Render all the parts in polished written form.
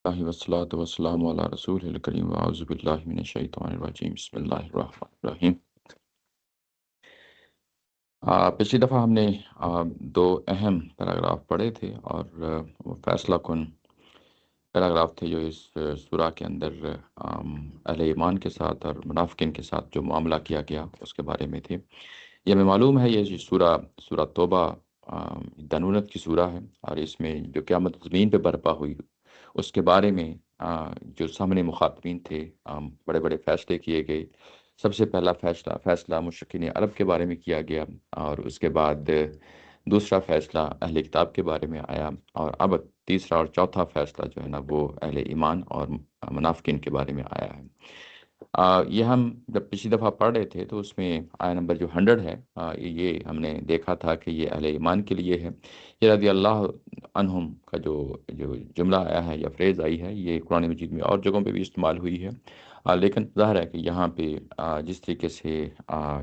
اللہ والصلاة والسلام علی رسول الکریم واعوذ باللہ من الشیطان الرجیم بسم اللہ الرحمن الرحیم۔ پچھلی دفعہ ہم نے دو اہم پیراگراف پڑھے تھے اور وہ فیصلہ کن پیراگراف تھے جو اس سورہ کے اندر اہل ایمان کے ساتھ اور منافقین کے ساتھ جو معاملہ کیا گیا اس کے بارے میں تھے۔ یہ ہمیں معلوم ہے یہ سورہ توبہ دنونت کی سورہ ہے، اور اس میں جو قیامت زمین پہ برپا ہوئی اس کے بارے میں جو سامنے مخاطبین تھے بڑے بڑے فیصلے کیے گئے۔ سب سے پہلا فیصلہ مشرکین عرب کے بارے میں کیا گیا، اور اس کے بعد دوسرا فیصلہ اہل کتاب کے بارے میں آیا، اور اب تیسرا اور چوتھا فیصلہ جو ہے نا وہ اہل ایمان اور منافقین کے بارے میں آیا ہے۔ یہ ہم جب پچھلی دفعہ پڑھ رہے تھے تو اس میں آیا نمبر جو 100 ہے، یہ ہم نے دیکھا تھا کہ یہ اہل ایمان کے لیے ہے۔ یہ رضی اللہ عنہم کا جو جملہ آیا ہے یا فریز آئی ہے، یہ قرآن مجید میں اور جگہوں پہ بھی استعمال ہوئی ہے، لیکن ظاہر ہے کہ یہاں پہ جس طریقے سے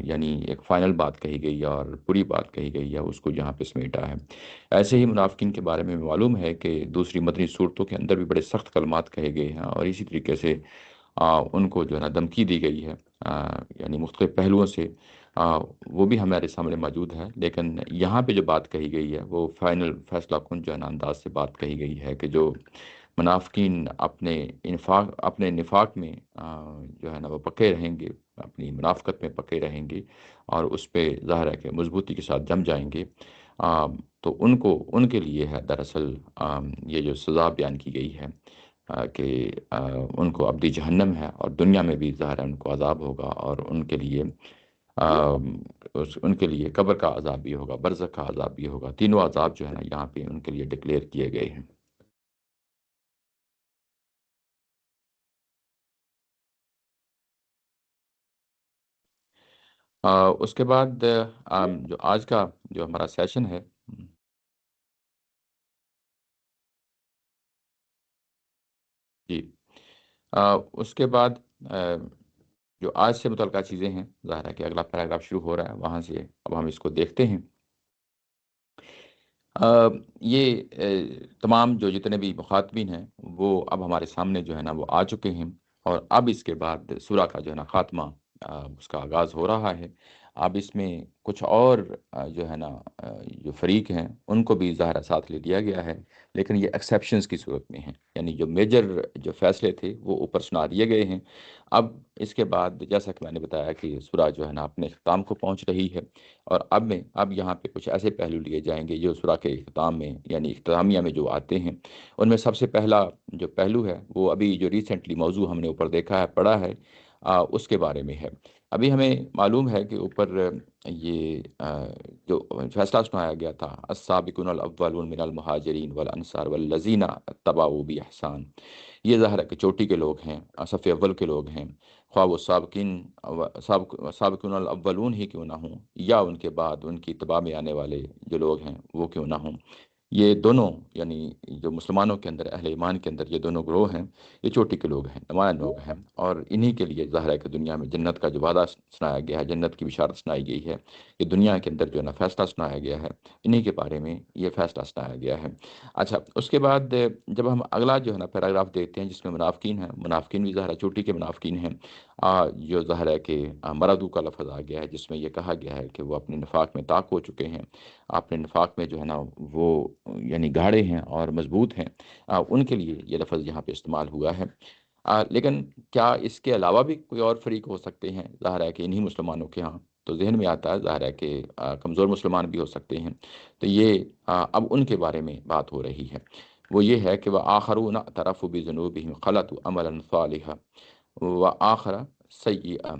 یعنی ایک فائنل بات کہی گئی اور پوری بات کہی گئی ہے اس کو یہاں پہ سمیٹا ہے۔ ایسے ہی منافقین کے بارے میں معلوم ہے کہ دوسری مدنی صورتوں کے اندر بھی بڑے سخت کلمات کہے گئے ہیں، اور اسی طریقے سے ان کو جو ہے نا دھمکی دی گئی ہے، یعنی مختلف پہلوؤں سے، وہ بھی ہمارے سامنے موجود ہے۔ لیکن یہاں پہ جو بات کہی گئی ہے وہ فائنل فیصلہ کن جو ہے نا انداز سے بات کہی گئی ہے کہ جو منافقین اپنے نفاق میں جو ہے نا وہ پکے رہیں گے، اپنی منافقت میں پکے رہیں گے، اور اس پہ ظاہر ہے کہ مضبوطی کے ساتھ جم جائیں گے، تو ان کے لیے ہے دراصل یہ جو سزا بیان کی گئی ہے، کہ ان کو ابدی جہنم ہے، اور دنیا میں بھی ظاہر ہے ان کو عذاب ہوگا، اور ان کے لیے قبر کا عذاب بھی ہوگا، برزخ کا عذاب بھی ہوگا۔ تینوں عذاب جو ہے نا یہاں پہ ان کے لیے ڈکلیئر کیے گئے ہیں۔ اس کے بعد جو آج کا جو ہمارا سیشن ہے، جی، اس کے بعد آ، جو آج سے متعلقہ چیزیں ہیں، ظاہر ہے کہ اگلا پیراگراف شروع ہو رہا ہے، وہاں سے اب ہم اس کو دیکھتے ہیں۔ یہ تمام جو جتنے بھی مخاطبین ہیں وہ اب ہمارے سامنے جو ہے نا وہ آ چکے ہیں، اور اب اس کے بعد سورہ کا جو ہے نا خاتمہ اس کا آغاز ہو رہا ہے۔ اب اس میں کچھ اور جو ہے نا جو فریق ہیں ان کو بھی ظاہر ساتھ لے لیا گیا ہے، لیکن یہ ایکسیپشنز کی صورت میں ہیں، یعنی جو میجر جو فیصلے تھے وہ اوپر سنا دیے گئے ہیں۔ اب اس کے بعد جیسا کہ میں نے بتایا کہ سورہ جو ہے نا اپنے اختتام کو پہنچ رہی ہے، اور اب یہاں پہ کچھ ایسے پہلو لیے جائیں گے جو سورہ کے اختتام میں یعنی اختتامیہ میں جو آتے ہیں۔ ان میں سب سے پہلا جو پہلو ہے وہ ابھی جو ریسنٹلی موضوع ہم نے اوپر دیکھا ہے، پڑھا ہے، اس کے بارے میں ہے۔ ابھی ہمیں معلوم ہے کہ اوپر یہ جو فیصلہ سنایا گیا تھا، السابقون الاولون من المہاجرین والانصار والذین اتبعوا باحسان، یہ ظاہر ہے کہ چوٹی کے لوگ ہیں، صف اول کے لوگ ہیں، خواہ وہ سابقون الاولون ہی کیوں نہ ہوں، یا ان کے بعد ان کی اتباع میں آنے والے جو لوگ ہیں وہ کیوں نہ ہوں۔ یہ دونوں یعنی جو مسلمانوں کے اندر، اہل ایمان کے اندر یہ دونوں گروہ ہیں، یہ چوٹی کے لوگ ہیں، نمایاں لوگ ہیں، اور انہی کے لیے ظاہر ہے کہ دنیا میں جنت کا جو وعدہ سنایا گیا ہے، جنت کی بشارت سنائی گئی ہے، یہ دنیا کے اندر جو ہے نا فیصلہ سنایا گیا ہے، انہی کے بارے میں یہ فیصلہ سنایا گیا ہے۔ اچھا، اس کے بعد جب ہم اگلا جو ہے نا پیراگراف دیکھتے ہیں جس میں منافقین ہیں، منافقین بھی ظاہر ہے چوٹی کے منافقین ہیں، جو ظاہر ہے کہ مردو کا لفظ آ گیا ہے جس میں یہ کہا گیا ہے کہ وہ اپنے نفاق میں طاق ہو چکے ہیں، اپنے نفاق میں جو ہے نا وہ یعنی گاڑے ہیں اور مضبوط ہیں، ان کے لیے یہ لفظ یہاں پہ استعمال ہوا ہے۔ لیکن کیا اس کے علاوہ بھی کوئی اور فریق ہو سکتے ہیں؟ ظاہر ہے کہ انہی مسلمانوں کے ہاں تو ذہن میں آتا ہے، ظاہر ہے کہ کمزور مسلمان بھی ہو سکتے ہیں، تو یہ اب ان کے بارے میں بات ہو رہی ہے۔ وہ یہ ہے کہ وَآخَرُونَ اعْتَرَفُوا بِذُنُوبِهِمْ خَلَطُوا عَمَلًا صَالِحًا وَآخَرَ سَيِّئًا۔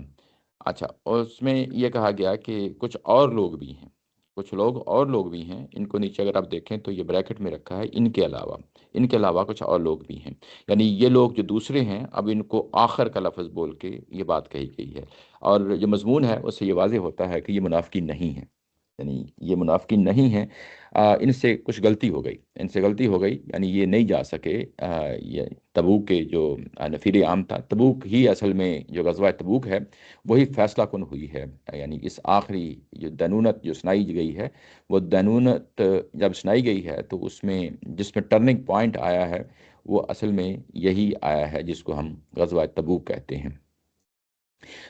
اچھا، اور اس میں یہ کہا گیا کہ کچھ اور لوگ بھی ہیں، کچھ لوگ بھی ہیں، ان کو نیچے اگر آپ دیکھیں تو یہ بریکٹ میں رکھا ہے، ان کے علاوہ کچھ اور لوگ بھی ہیں، یعنی یہ لوگ جو دوسرے ہیں اب ان کو آخر کا لفظ بول کے یہ بات کہی گئی ہے، اور جو مضمون ہے اس سے یہ واضح ہوتا ہے کہ یہ منافقین نہیں ہیں۔ یعنی یہ منافقین نہیں ہیں، ان سے کچھ غلطی ہو گئی، ان سے غلطی ہو گئی، یعنی یہ نہیں جا سکے۔ یہ تبوک کے جو نفیر عام تھا، تبوک ہی اصل میں جو غزوہ تبوک ہے وہی فیصلہ کن ہوئی ہے، یعنی اس آخری جو دنونت جو سنائی گئی ہے، وہ دنونت جب سنائی گئی ہے تو اس میں جس میں ٹرننگ پوائنٹ آیا ہے وہ اصل میں یہی آیا ہے جس کو ہم غزوہ تبوک کہتے ہیں۔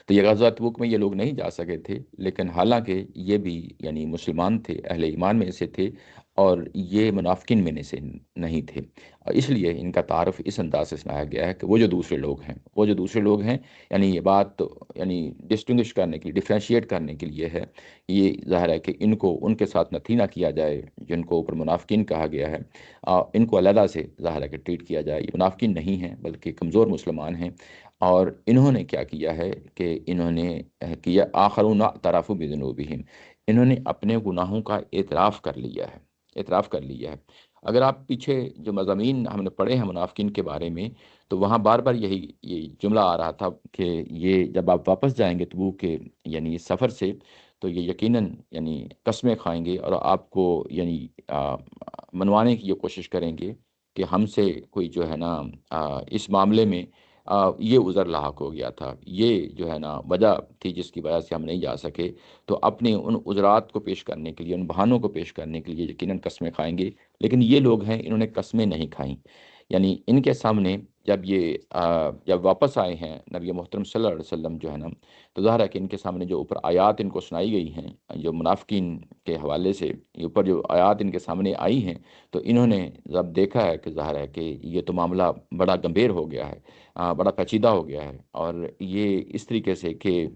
تو یہ غزوہ تبوک میں یہ لوگ نہیں جا سکے تھے، لیکن حالانکہ یہ بھی یعنی مسلمان تھے، اہل ایمان میں سے تھے، اور یہ منافقین میں سے نہیں تھے، اور اس لیے ان کا تعارف اس انداز سے سنایا گیا ہے کہ وہ جو دوسرے لوگ ہیں، وہ جو دوسرے لوگ ہیں، یعنی یہ بات یعنی ڈسٹنگوش کرنے کے لیے، ڈفرینشیٹ کرنے کے لیے ہے۔ یہ ظاہر ہے کہ ان کو ان کے ساتھ نتھی نہ کیا جائے جن کو اوپر منافقین کہا گیا ہے، ان کو علیحدہ سے ظاہر ہے کہ ٹریٹ کیا جائے۔ یہ منافقین نہیں ہیں بلکہ کمزور مسلمان ہیں، اور انہوں نے کیا کیا ہے کہ انہوں نے کیا آخرون اعترافوا بذنوبہم، انہوں نے اپنے گناہوں کا اعتراف کر لیا ہے، اعتراف کر لیا ہے۔ اگر آپ پیچھے جو مضامین ہم نے پڑھے ہیں منافقین کے بارے میں، تو وہاں بار بار یہ جملہ آ رہا تھا کہ یہ جب آپ واپس جائیں گے تبوک کے یعنی اس سفر سے، تو یہ یقیناً یعنی قسمیں کھائیں گے اور آپ کو یعنی منوانے کی یہ کوشش کریں گے کہ ہم سے کوئی جو ہے نا اس معاملے میں یہ عذر لاحق ہو گیا تھا، یہ جو ہے نا وجہ تھی جس کی وجہ سے ہم نہیں جا سکے، تو اپنے ان عذرات کو پیش کرنے کے لیے، ان بہانوں کو پیش کرنے کے لیے یقیناً قسمیں کھائیں گے۔ لیکن یہ لوگ ہیں، انہوں نے قسمیں نہیں کھائیں، یعنی ان کے سامنے جب یہ جب واپس آئے ہیں نبی محترم صلی اللہ علیہ وسلم جو ہے نا، تو ظاہر ہے کہ ان کے سامنے جو اوپر آیات ان کو سنائی گئی ہیں جو منافقین کے حوالے سے، یہ اوپر جو آیات ان کے سامنے آئی ہیں، تو انہوں نے جب دیکھا ہے کہ ظاہر ہے کہ یہ تو معاملہ بڑا گمبھیر ہو گیا ہے، بڑا پیچیدہ ہو گیا ہے، اور یہ اس طریقے سے کہ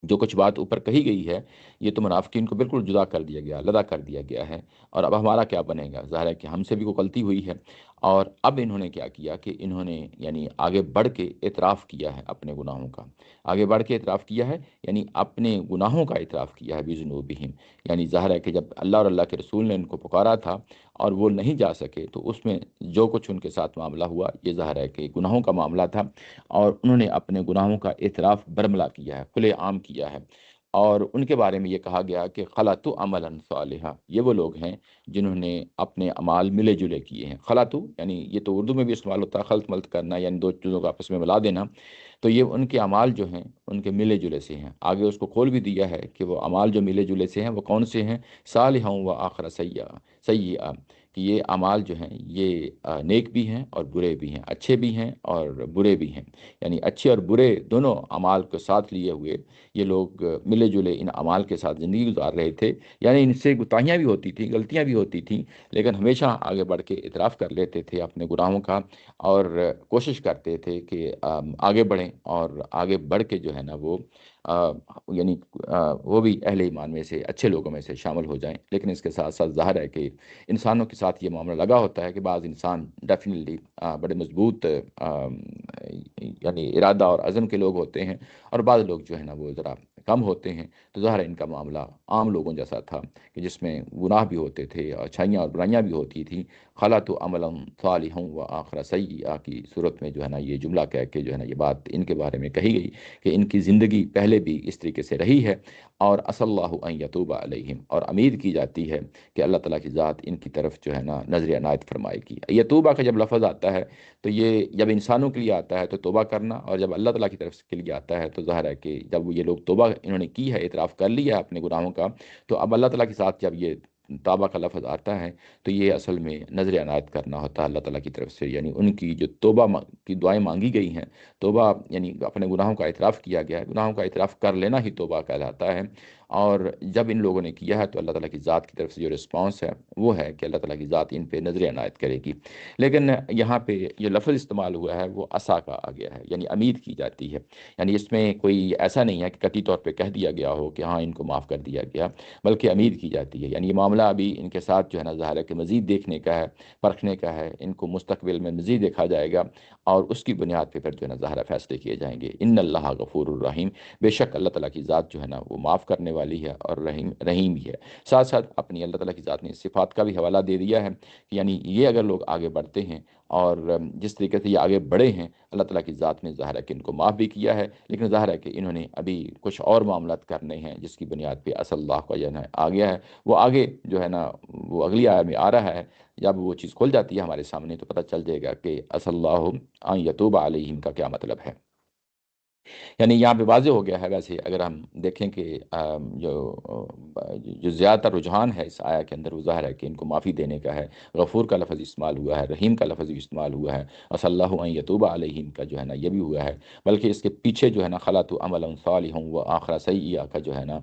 جو کچھ بات اوپر کہی گئی ہے یہ تو منافقین کو بالکل جدا کر دیا گیا، لدا کر دیا گیا ہے، اور اب ہمارا کیا بنے گا؟ ظاہر ہے کہ ہم سے بھی کوئی غلطی ہوئی ہے، اور اب انہوں نے کیا کیا کہ انہوں نے یعنی آگے بڑھ کے اعتراف کیا ہے اپنے گناہوں کا، آگے بڑھ کے اعتراف کیا ہے، یعنی اپنے گناہوں کا اعتراف کیا ہے بذنوبہم، یعنی ظاہر ہے کہ جب اللہ اور اللہ کے رسول نے ان کو پکارا تھا اور وہ نہیں جا سکے، تو اس میں جو کچھ ان کے ساتھ معاملہ ہوا یہ ظاہر ہے کہ گناہوں کا معاملہ تھا، اور انہوں نے اپنے گناہوں کا اعتراف برملا کیا ہے، کھلے عام کیا ہے، اور ان کے بارے میں یہ کہا گیا کہ خلطو عملا صالحا، یہ وہ لوگ ہیں جنہوں نے اپنے اعمال ملے جلے کیے ہیں۔ خلطو یعنی یہ تو اردو میں بھی استعمال ہوتا ہے، خلط ملط کرنا، یعنی دو چیزوں کو آپس میں ملا دینا، تو یہ ان کے اعمال جو ہیں ان کے ملے جلے سے ہیں۔ آگے اس کو کھول بھی دیا ہے کہ وہ اعمال جو ملے جلے سے ہیں وہ کون سے ہیں؟ صالحا و آخر سیئا، کہ یہ اعمال جو ہیں یہ نیک بھی ہیں اور برے بھی ہیں، اچھے بھی ہیں اور برے بھی ہیں، یعنی اچھے اور برے دونوں اعمال کو ساتھ لیے ہوئے یہ لوگ ملے جلے ان اعمال کے ساتھ زندگی گزار رہے تھے، یعنی ان سے کوتاہیاں بھی ہوتی تھیں، غلطیاں بھی ہوتی تھیں، لیکن ہمیشہ آگے بڑھ کے اعتراف کر لیتے تھے اپنے گناہوں کا، اور کوشش کرتے تھے کہ آگے بڑھیں، اور آگے بڑھ کے جو ہے نا وہ آ، یعنی وہ بھی اہل ایمان میں سے اچھے لوگوں میں سے شامل ہو جائیں۔ لیکن اس کے ساتھ ساتھ ظاہر ہے کہ انسانوں کے ساتھ یہ معاملہ لگا ہوتا ہے کہ بعض انسان ڈیفینیٹلی بڑے مضبوط یعنی ارادہ اور عزم کے لوگ ہوتے ہیں، اور بعض لوگ جو ہے نا وہ ذرا کم ہوتے ہیں، تو ظاہر ہے ان کا معاملہ عام لوگوں جیسا تھا کہ جس میں گناہ بھی ہوتے تھے اور اچھائیاں اور برائیاں بھی ہوتی تھیں۔ خلطوا عملا صالحا و آخر سیئا کی صورت میں جو ہے نا یہ جملہ کہہ کے جو ہے نا یہ بات ان کے بارے میں کہی گئی کہ ان کی زندگی پہلے بھی اس طریقے سے رہی ہے، اور عسى اللہ ان یتوب علیہم، اور امید کی جاتی ہے کہ اللہ تعالیٰ کی ذات ان کی طرف جو ہے نا نظر عنایت فرمائے گی۔ یتوبہ کا جب لفظ آتا ہے تو یہ جب انسانوں کے لیے آتا ہے تو توبہ کرنا، اور جب اللہ تعالیٰ کی طرف کے لیے آتا ہے تو ظاہر ہے کہ جب یہ لوگ توبہ انہوں نے کی ہے، اعتراف کر لیا ہے اپنے گناہوں کا، تو اب اللہ تعالیٰ کے ساتھ جب یہ توبہ کا لفظ آتا ہے تو یہ اصل میں نظر عنایت کرنا ہوتا ہے اللہ تعالیٰ کی طرف سے، یعنی ان کی جو توبہ کی دعائیں مانگی گئی ہیں، توبہ یعنی اپنے گناہوں کا اعتراف کیا گیا ہے، گناہوں کا اعتراف کر لینا ہی توبہ کہلاتا ہے، اور جب ان لوگوں نے کیا ہے تو اللہ تعالیٰ کی ذات کی طرف سے جو رسپانس ہے وہ ہے کہ اللہ تعالیٰ کی ذات ان پہ نظر عنایت کرے گی۔ لیکن یہاں پہ جو لفظ استعمال ہوا ہے وہ عصا کا آ گیا ہے، یعنی امید کی جاتی ہے، یعنی اس میں کوئی ایسا نہیں ہے کہ قطعی طور پہ کہہ دیا گیا ہو کہ ہاں ان کو معاف کر دیا گیا، بلکہ امید کی جاتی ہے، یعنی یہ معاملہ ابھی ان کے ساتھ جو ہے نا ظاہر ہے کہ مزید دیکھنے کا ہے، پرکھنے کا ہے، ان کو مستقبل میں مزید دیکھا جائے گا، اور اس کی بنیاد پہ پھر جو ہے نا ظاہر ہے فیصلے کیے جائیں گے۔ ان اللہ غفور الرحیم، بے شک اللہ تعالیٰ کی ذات جو ہے نا وہ معاف کرنے والی ہے اور رحیم بھی ہے۔ ساتھ ساتھ اپنی اللہ تعالیٰ کی ذات نے صفات کا بھی حوالہ دے دیا ہے، یعنی یہ اگر لوگ آگے بڑھتے ہیں اور جس طریقے سے یہ آگے بڑھے ہیں، اللہ تعالیٰ کی ذات نے ظاہر ہے کہ ان کو معاف بھی کیا ہے، لیکن ظاہر ہے کہ انہوں نے ابھی کچھ اور معاملات کرنے ہیں جس کی بنیاد پہ اصل اللہ کا جو ہے آ گیا ہے، وہ آگے جو ہے نا وہ اگلی آیت میں آ رہا ہے۔ جب وہ چیز کھل جاتی ہے ہمارے سامنے تو پتہ چل جائے گا کہ اصل اللہ ان یتوب علیہم کا کیا مطلب ہے۔ یعنی یہاں پہ واضح ہو گیا ہے۔ ویسے اگر ہم دیکھیں کہ جو زیادہ تر رجحان ہے اس آیا کے اندر، وہ ظاہر ہے کہ ان کو معافی دینے کا ہے۔ غفور کا لفظ استعمال ہوا ہے، رحیم کا لفظ بھی استعمال ہوا ہے، اور صلی اللہ ان یتوب علیہم کا جو ہے نا یہ بھی ہوا ہے، بلکہ اس کے پیچھے جو ہے نا خلط عمل صالح و آخر سیئہ کا جو ہے نا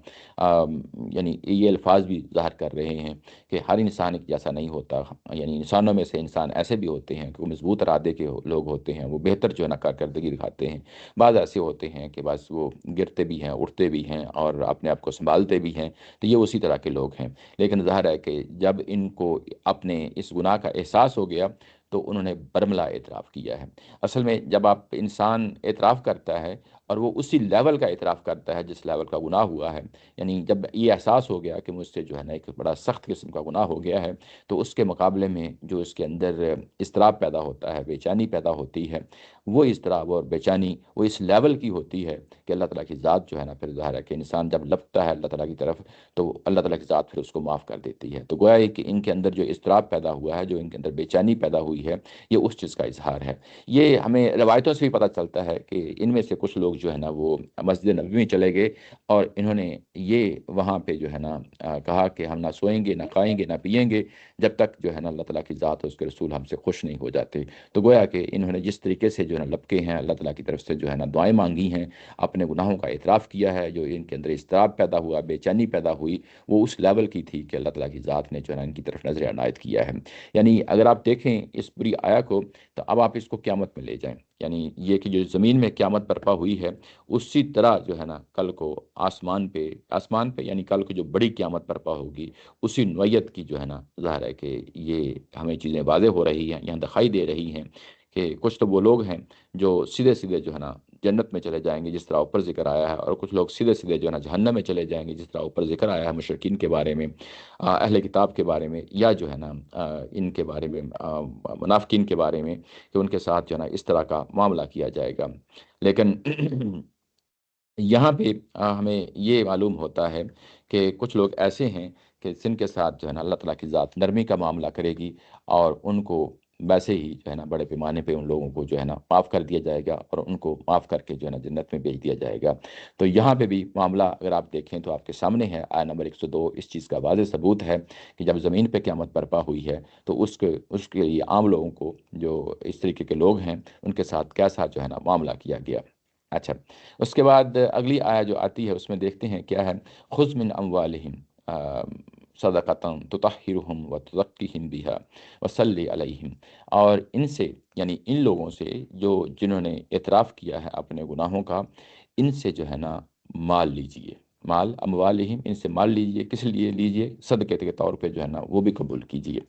یعنی یہ الفاظ بھی ظاہر کر رہے ہیں کہ ہر انسان ایک جیسا نہیں ہوتا، یعنی انسانوں میں سے انسان ایسے بھی ہوتے ہیں کہ وہ مضبوط ارادے کے لوگ ہوتے ہیں، وہ بہتر جو ہے نا کارکردگی دکھاتے ہیں، بعض ایسے ہوتے ہیں کہ بس وہ گرتے بھی ہیں، اٹھتے بھی ہیں اور اپنے آپ کو سنبھالتے بھی ہیں، تو یہ اسی طرح کے لوگ ہیں۔ لیکن ظاہر ہے کہ جب ان کو اپنے اس گناہ کا احساس ہو گیا تو انہوں نے برملا اعتراف کیا ہے۔ اصل میں جب آپ انسان اعتراف کرتا ہے اور وہ اسی لیول کا اعتراف کرتا ہے جس لیول کا گناہ ہوا ہے، یعنی جب یہ احساس ہو گیا کہ مجھ سے جو ہے نا ایک بڑا سخت قسم کا گناہ ہو گیا ہے، تو اس کے مقابلے میں جو اس کے اندر اضطراب پیدا ہوتا ہے، بے چینی پیدا ہوتی ہے، وہ اضطراب اور بے چینی وہ اس لیول کی ہوتی ہے کہ اللہ تعالیٰ کی ذات جو ہے نا پھر ظاہر ہے کہ انسان جب لپٹتا ہے اللہ تعالیٰ کی طرف تو اللہ تعالیٰ کی ذات پھر اس کو معاف کر دیتی ہے۔ تو گویا ہے کہ ان کے اندر جو اضطراب پیدا ہوا ہے، جو ان کے اندر بے چینی پیدا ہوئی ہے، یہ اس چیز کا اظہار ہے۔ یہ ہمیں روایتوں سے بھی پتہ چلتا ہے کہ ان میں سے کچھ لوگ جو ہے نا وہ مسجد نبوی میں چلے گئے اور انہوں نے یہ وہاں پہ جو ہے نا کہا کہ ہم نہ سوئیں گے، نہ کھائیں گے، نہ پیئیں گے جب تک جو ہے نا اللہ تعالیٰ کی ذات اور اس کے رسول ہم سے خوش نہیں ہو جاتے۔ تو گویا کہ انہوں نے جس طریقے سے جو ہے نا لپکے ہیں، اللہ تعالیٰ کی طرف سے جو ہے نا دعائیں مانگی ہیں، اپنے گناہوں کا اعتراف کیا ہے، جو ان کے اندر اضطراب پیدا ہوا، بے چینی پیدا ہوئی، وہ اس لیول کی تھی کہ اللہ تعالیٰ کی ذات نے جو ہے نا ان کی طرف نظر عنایت کیا ہے۔ یعنی اگر آپ دیکھیں اس پوری آیا کو تو اب آپ اس کو قیامت میں لے جائیں، یعنی یہ کہ جو زمین میں قیامت برپا ہوئی ہے اسی طرح جو ہے نا کل کو آسمان پہ یعنی کل کو جو بڑی قیامت برپا ہوگی اسی نوعیت کی جو ہے نا ظاہر ہے کہ یہ ہمیں چیزیں واضح ہو رہی ہیں، یہاں دکھائی دے رہی ہیں کہ کچھ تو وہ لوگ ہیں جو سیدھے سیدھے جو ہے نا جنت میں چلے جائیں گے جس طرح اوپر ذکر آیا ہے، اور کچھ لوگ سیدھے سیدھے جو ہے نا جہنم میں چلے جائیں گے جس طرح اوپر ذکر آیا ہے مشرکین کے بارے میں، اہل کتاب کے بارے میں، یا جو ہے نا ان کے بارے میں منافقین کے بارے میں کہ ان کے ساتھ جو ہے نا اس طرح کا معاملہ کیا جائے گا۔ لیکن یہاں پہ ہمیں یہ معلوم ہوتا ہے کہ کچھ لوگ ایسے ہیں کہ جن کے ساتھ جو ہے نا اللہ تعالیٰ کی ذات نرمی کا معاملہ کرے گی اور ان کو ویسے ہی جو ہے نا بڑے پیمانے پہ ان لوگوں کو جو ہے نا معاف کر دیا جائے گا اور ان کو معاف کر کے جو ہے نا جنت میں بھیج دیا جائے گا۔ تو یہاں پہ بھی معاملہ اگر آپ دیکھیں تو آپ کے سامنے ہے، آیت نمبر 102 اس چیز کا واضح ثبوت ہے کہ جب زمین پہ قیامت برپا ہوئی ہے تو اس کے لیے عام لوگوں کو جو اس طریقے کے لوگ ہیں ان کے ساتھ کیسا جو ہے نا معاملہ کیا گیا۔ اچھا، اس کے بعد اگلی آیا جو آتی ہے اس میں دیکھتے ہیں کیا ہے، خذ من اموالہم صدقۃ تطہرہم وتزکیہم بہا وصلی علیہم، اور ان سے یعنی ان لوگوں سے جنہوں نے اعتراف کیا ہے اپنے گناہوں کا، ان سے جو ہے نا مال لیجئے، مال اموالہم، ان سے مال لیجئے، کس لیے لیجئے؟ صدقے کے طور پہ جو ہے نا وہ بھی قبول کیجئے،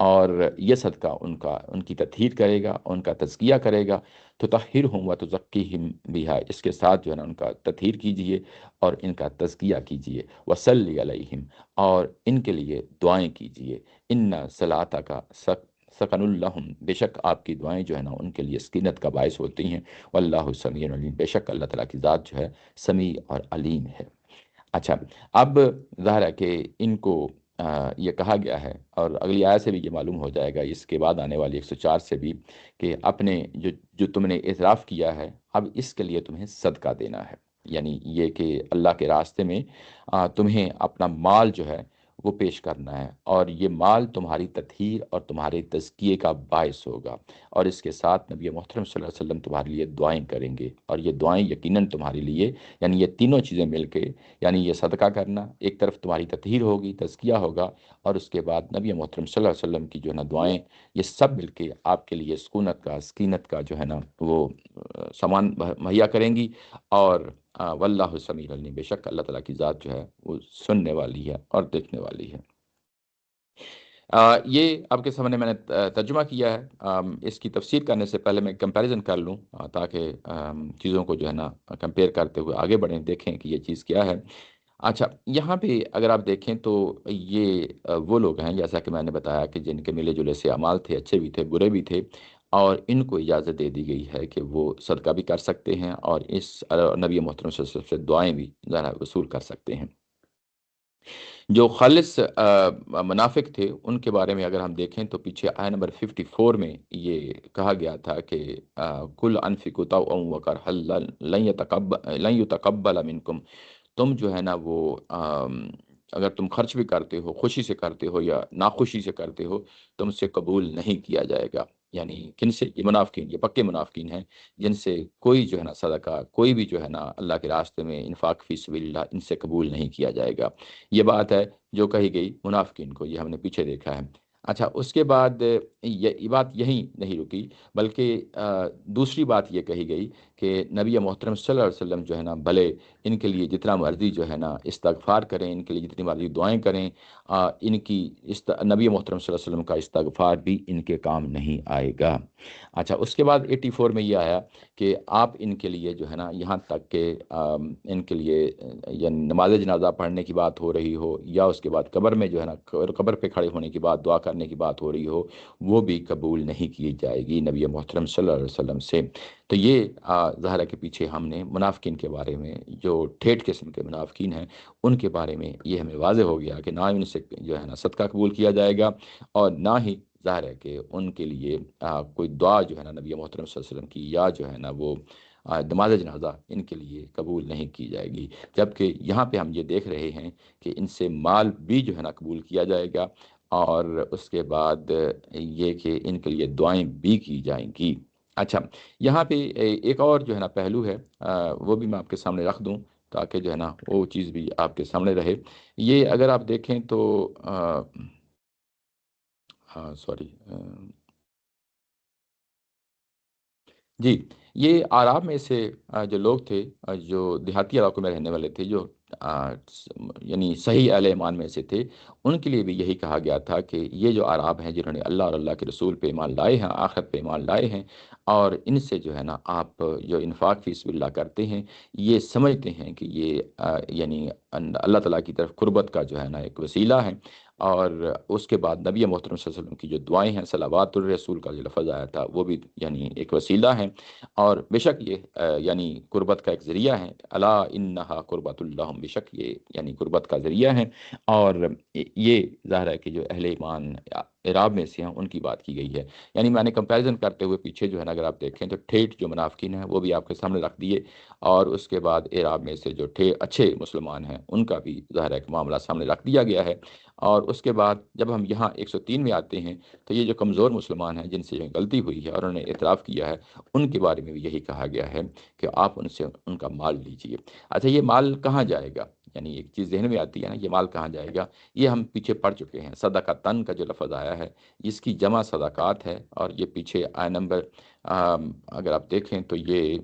اور یہ صدقہ ان کی تطہیر کرے گا، ان کا تزکیہ کرے گا، تطہرہم وتزکیہم بہا، اس کے ساتھ جو ہے نا ان کا تطہیر کیجئے اور ان کا تزکیہ کیجئے، وصلی علیہم، اور ان کے لیے دعائیں کیجئے، ان صلاتہ کا سکن الہم، بے شک آپ کی دعائیں جو ہے نا ان کے لیے سکینت کا باعث ہوتی ہیں، واللہ سمیع علیم، بے شک اللہ تعالیٰ کی ذات جو ہے سمیع اور علیم ہے۔ اچھا، اب ظاہر ہے کہ ان کو یہ کہا گیا ہے، اور اگلی آیت سے بھی یہ معلوم ہو جائے گا، اس کے بعد آنے والی 104 سے بھی، کہ اپنے جو تم نے اعتراف کیا ہے اب اس کے لیے تمہیں صدقہ دینا ہے، یعنی یہ کہ اللہ کے راستے میں تمہیں اپنا مال جو ہے وہ پیش کرنا ہے، اور یہ مال تمہاری تطہیر اور تمہارے تزکیے کا باعث ہوگا، اور اس کے ساتھ نبی محترم صلی اللہ علیہ وسلم تمہارے لیے دعائیں کریں گے، اور یہ دعائیں یقیناً تمہارے لیے، یعنی یہ تینوں چیزیں مل کے، یعنی یہ صدقہ کرنا ایک طرف تمہاری تطہیر ہوگی، تزکیہ ہوگا، اور اس کے بعد نبی محترم صلی اللہ علیہ وسلم کی جو ہے نا دعائیں، یہ سب مل کے آپ کے لیے سکینت کا جو ہے نا وہ سامان مہیا کریں گی، اور واللہ سمیع علیم، بے شک اللہ تعالیٰ کی ذات جو ہے وہ سننے والی ہے اور دیکھنے والی ہے۔ یہ آپ کے سامنے میں نے ترجمہ کیا ہے، اس کی تفسیر کرنے سے پہلے میں کمپیریزن کر لوں تاکہ چیزوں کو جو ہے نا کمپیئر کرتے ہوئے آگے بڑھیں، دیکھیں کہ یہ چیز کیا ہے۔ اچھا، یہاں پہ اگر آپ دیکھیں تو یہ وہ لوگ ہیں جیسا کہ میں نے بتایا کہ جن کے ملے جلے سے اعمال تھے، اچھے بھی تھے برے بھی تھے، اور ان کو اجازت دے دی گئی ہے کہ وہ صدقہ بھی کر سکتے ہیں اور اس نبی محترم صلی اللہ علیہ وسلم سے دعائیں بھی ذرا وصول کر سکتے ہیں۔ جو خالص منافق تھے ان کے بارے میں اگر ہم دیکھیں تو پیچھے آیہ نمبر 54 میں یہ کہا گیا تھا کہ کل انفقوا طوعا وکرہا لن یتقبل منکم، تم جو ہے نا وہ اگر تم خرچ بھی کرتے ہو، خوشی سے کرتے ہو یا ناخوشی سے کرتے ہو، تم سے قبول نہیں کیا جائے گا۔ یعنی کن سے؟ یہ منافقین، یہ پکے منافقین ہیں جن سے کوئی جو ہے نا صدقہ، کوئی بھی جو ہے نا اللہ کے راستے میں انفاق فی سبیل اللہ، ان سے قبول نہیں کیا جائے گا۔ یہ بات ہے جو کہی گئی منافقین کو، یہ ہم نے پیچھے دیکھا ہے۔ اچھا، اس کے بعد یہ بات یہیں نہیں رکی، بلکہ دوسری بات یہ کہی گئی کہ نبی محترم صلی اللہ علیہ وسلم جو ہے نا بھلے ان کے لیے جتنا مرضی جو ہے نا استغفار کریں، ان کے لیے جتنی مرضی دعائیں کریں، ان کی نبی محترم صلی اللہ علیہ وسلم کا استغفار بھی ان کے کام نہیں آئے گا۔ اچھا، اس کے بعد 84 میں یہ آیا کہ آپ ان کے لیے جو ہے نا یہاں تک کہ ان کے لیے یعنی نماز جنازہ پڑھنے کی بات ہو رہی ہو، یا اس کے بعد قبر میں جو ہے نا قبر پہ کھڑے ہونے کی بات، دعا کرنے کی بات ہو رہی ہو، وہ بھی قبول نہیں کی جائے گی نبی محترم صلی اللہ علیہ وسلم سے۔ تو یہ ظاہر ہے کہ پیچھے ہم نے منافقین کے بارے میں، جو ٹھیٹ قسم کے منافقین ہیں، ان کے بارے میں یہ ہمیں واضح ہو گیا کہ نہ ان سے جو ہے نا صدقہ قبول کیا جائے گا، اور نہ ہی ظاہر ہے کہ ان کے لیے کوئی دعا جو ہے نا نبی محترم صلی اللہ علیہ وسلم کی، یا جو ہے نا وہ نماز جنازہ ان کے لیے قبول نہیں کی جائے گی۔ جبکہ یہاں پہ ہم یہ دیکھ رہے ہیں کہ ان سے مال بھی جو ہے نا قبول کیا جائے گا، اور اس کے بعد یہ کہ ان کے لیے دعائیں بھی کی جائیں گی۔ اچھا، یہاں پہ ایک اور جو ہے نا پہلو ہے، وہ بھی میں آپ کے سامنے رکھ دوں تاکہ جو ہے نا وہ چیز بھی آپ کے سامنے رہے۔ یہ اگر آپ دیکھیں تو ہاں سوری، جی، یہ آراب میں سے جو لوگ تھے، جو دیہاتی علاقوں میں رہنے والے تھے، جو یعنی صحیح اہل ایمان میں سے تھے، ان کے لیے بھی یہی کہا گیا تھا کہ یہ جو آراب ہیں جنہوں نے اللہ اور اللہ کے رسول پہ ایمان لائے ہیں، آخرت پہ ایمان لائے ہیں، اور ان سے جو ہے نا آپ جو انفاق فی سبیل اللہ کرتے ہیں، یہ سمجھتے ہیں کہ یہ یعنی اللہ تعالیٰ کی طرف قربت کا جو ہے نا ایک وسیلہ ہے، اور اس کے بعد نبی محترم صلی اللہ علیہ وسلم کی جو دعائیں ہیں، صلوات الرسول کا جو لفظ آیا تھا، وہ بھی یعنی ایک وسیلہ ہے، اور بے شک یہ یعنی قربت کا ایک ذریعہ ہے۔ الا انہا قربت اللہم، بے شک یہ یعنی قربت کا ذریعہ ہے، اور یہ ظاہر ہے کہ جو اہل ایمان عراب میں سے ہیں ان کی بات کی گئی ہے۔ یعنی میں نے کمپیریزن کرتے ہوئے پیچھے جو ہے نا اگر آپ دیکھیں تو ٹھیٹ جو منافقین ہیں وہ بھی آپ کے سامنے رکھ دیے، اور اس کے بعد عراب میں سے جو اچھے مسلمان ہیں ان کا بھی ظاہر ہے کہ معاملہ سامنے رکھ دیا گیا ہے۔ اور اس کے بعد جب ہم یہاں 103 میں آتے ہیں تو یہ جو کمزور مسلمان ہیں جن سے یہ غلطی ہوئی ہے اور انہوں نے اعتراف کیا ہے، ان کے بارے میں بھی یہی کہا گیا ہے کہ آپ ان سے ان کا مال لیجئے۔ اچھا، یہ مال کہاں جائے گا؟ یعنی ایک چیز ذہن میں آتی ہے نا، یہ مال کہاں جائے گا؟ یہ ہم پیچھے پڑھ چکے ہیں، صدقہ تن کا جو لفظ آیا ہے، اس کی جمع صدقات ہے، اور یہ پیچھے آئے نمبر اگر آپ دیکھیں تو یہ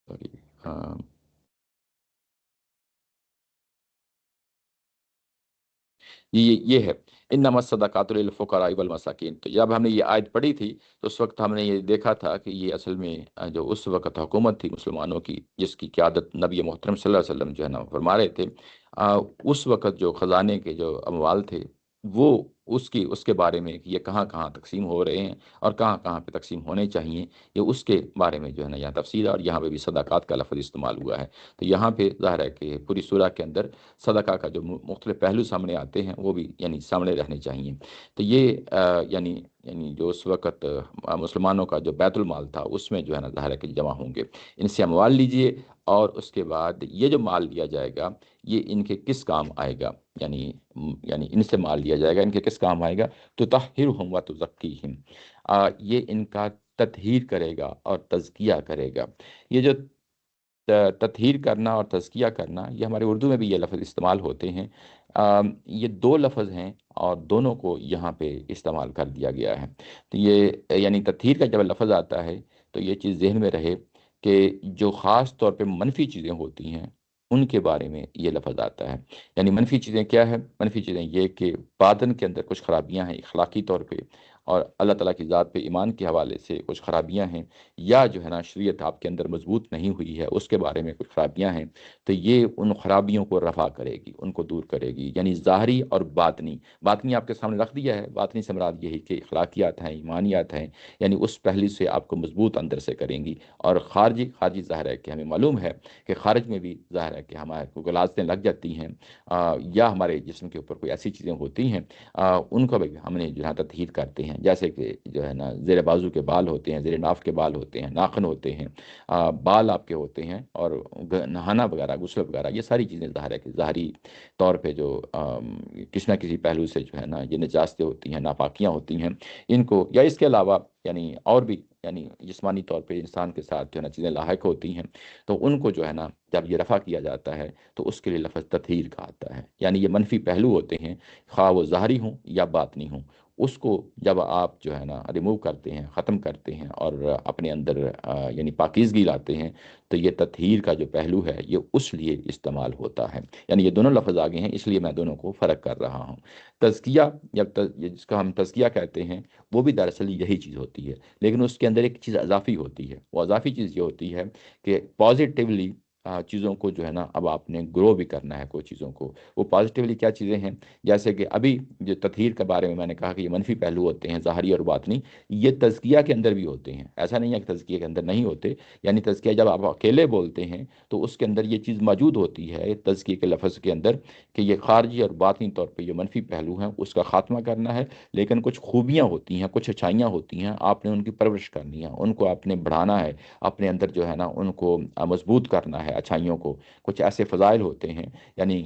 سوری، یہ ہے انما الصدقات للفقراء والمساکین۔ تو جب ہم نے یہ آیت پڑھی تھی تو اس وقت ہم نے یہ دیکھا تھا کہ یہ اصل میں جو اس وقت حکومت تھی مسلمانوں کی، جس کی قیادت نبی محترم صلی اللہ علیہ وسلم جو ہے نا فرما رہے تھے، اس وقت جو خزانے کے جو اموال تھے، وہ اس کے بارے میں کہ یہ کہاں کہاں تقسیم ہو رہے ہیں اور کہاں کہاں پہ تقسیم ہونے چاہیے، یہ اس کے بارے میں جو ہے نا یہاں تفصیل ہے، اور یہاں پہ بھی صدقات کا لفظ استعمال ہوا ہے۔ تو یہاں پہ ظاہر ہے کہ پوری سورہ کے اندر صدقہ کا جو مختلف پہلو سامنے آتے ہیں وہ بھی یعنی سامنے رہنے چاہیے۔ تو یہ یعنی جو اس وقت مسلمانوں کا جو بیت المال تھا اس میں جو ہے نا ظاہر ہے کہ جمع ہوں گے، ان سے اموال لیجئے، اور اس کے بعد یہ جو مال لیا جائے گا یہ ان کے کس کام آئے گا؟ یعنی ان سے مال لیا جائے گا، ان کے کس کام آئے گا؟ تو تطہرہم و تزکیہم، یہ ان کا تطہیر کرے گا اور تزکیہ کرے گا۔ یہ جو تطہیر کرنا اور تزکیہ کرنا، یہ ہمارے اردو میں بھی یہ لفظ استعمال ہوتے ہیں۔ یہ دو لفظ ہیں اور دونوں کو یہاں پہ استعمال کر دیا گیا ہے۔ تو یہ یعنی تطہیر کا جب لفظ آتا ہے تو یہ چیز ذہن میں رہے کہ جو خاص طور پہ منفی چیزیں ہوتی ہیں ان کے بارے میں یہ لفظ آتا ہے۔ یعنی منفی چیزیں کیا ہے؟ منفی چیزیں یہ کہ باطن کے اندر کچھ خرابیاں ہیں اخلاقی طور پہ، اور اللہ تعالیٰ کی ذات پہ ایمان کے حوالے سے کچھ خرابیاں ہیں، یا جو ہے نا شریعت آپ کے اندر مضبوط نہیں ہوئی ہے اس کے بارے میں کچھ خرابیاں ہیں، تو یہ ان خرابیوں کو رفع کرے گی، ان کو دور کرے گی، یعنی ظاہری اور باطنی۔ باطنی آپ کے سامنے رکھ دیا ہے، باطنی سے مراد یہی کہ اخلاقیات ہیں، ایمانیات ہیں، یعنی اس پہلو سے آپ کو مضبوط اندر سے کریں گی۔ اور خارجی ظاہر ہے کہ ہمیں معلوم ہے کہ خارج میں بھی ظاہر ہے کہ ہمارے کو غلاظتیں لگ جاتی ہیں، یا ہمارے جسم کے اوپر کوئی ایسی چیزیں ہوتی ہیں، ان کو بھی ہم نے جو ہے تطہیر کرتے ہیں، جیسے کہ جو ہے نا زیر بازو کے بال ہوتے ہیں، زیر ناف کے بال ہوتے ہیں، ناخن ہوتے ہیں، بال آپ کے ہوتے ہیں، اور نہانا وغیرہ، غسل وغیرہ، یہ ساری چیزیں ظاہر ہے کہ ظاہری طور پہ جو کسی نہ کسی پہلو سے جو ہے نا یہ نجاستیں ہوتی ہیں، ناپاکیاں ہوتی ہیں، ان کو، یا اس کے علاوہ یعنی اور بھی یعنی جسمانی طور پہ انسان کے ساتھ جو ہے نا چیزیں لاحق ہوتی ہیں، تو ان کو جو ہے نا جب یہ رفع کیا جاتا ہے تو اس کے لیے لفظ تطہیر کہا آتا ہے۔ یعنی یہ منفی پہلو ہوتے ہیں، خواہ وہ ظاہری ہوں یا باطنی ہوں، اس کو جب آپ جو ہے نا ریموو کرتے ہیں، ختم کرتے ہیں، اور اپنے اندر یعنی پاکیزگی لاتے ہیں، تو یہ تطہیر کا جو پہلو ہے یہ اس لیے استعمال ہوتا ہے۔ یعنی یہ دونوں لفظ آگے ہیں، اس لیے میں دونوں کو فرق کر رہا ہوں۔ تزکیہ، جس کا ہم تزکیہ کہتے ہیں، وہ بھی دراصل یہی چیز ہوتی ہے، لیکن اس کے اندر ایک چیز اضافی ہوتی ہے۔ وہ اضافی چیز یہ ہوتی ہے کہ پازیٹیولی چیزوں کو جو ہے نا اب آپ نے گرو بھی کرنا ہے، کوئی چیزوں کو۔ وہ پازیٹیولی کیا چیزیں ہیں؟ جیسے کہ ابھی جو تطہیر کے بارے میں نے کہا کہ یہ منفی پہلو ہوتے ہیں، ظاہری اور باطنی، یہ تزکیہ کے اندر بھی ہوتے ہیں، ایسا نہیں ہے کہ تزکیہ کے اندر نہیں ہوتے۔ یعنی تزکیہ جب آپ اکیلے بولتے ہیں تو اس کے اندر یہ چیز موجود ہوتی ہے تزکیہ کے لفظ کے اندر، کہ یہ خارجی اور باطنی طور پہ یہ منفی پہلو ہیں، اس کا خاتمہ کرنا ہے، لیکن کچھ خوبیاں ہوتی ہیں، کچھ اچھائیاں ہوتی ہیں، آپ نے ان کی پرورش کرنی ہے، ان کو آپ نے بڑھانا ہے، اپنے اندر جو ہے نا ان کو مضبوط کرنا ہے، اچھائیوں کو۔ کچھ ایسے فضائل ہوتے ہیں، یعنی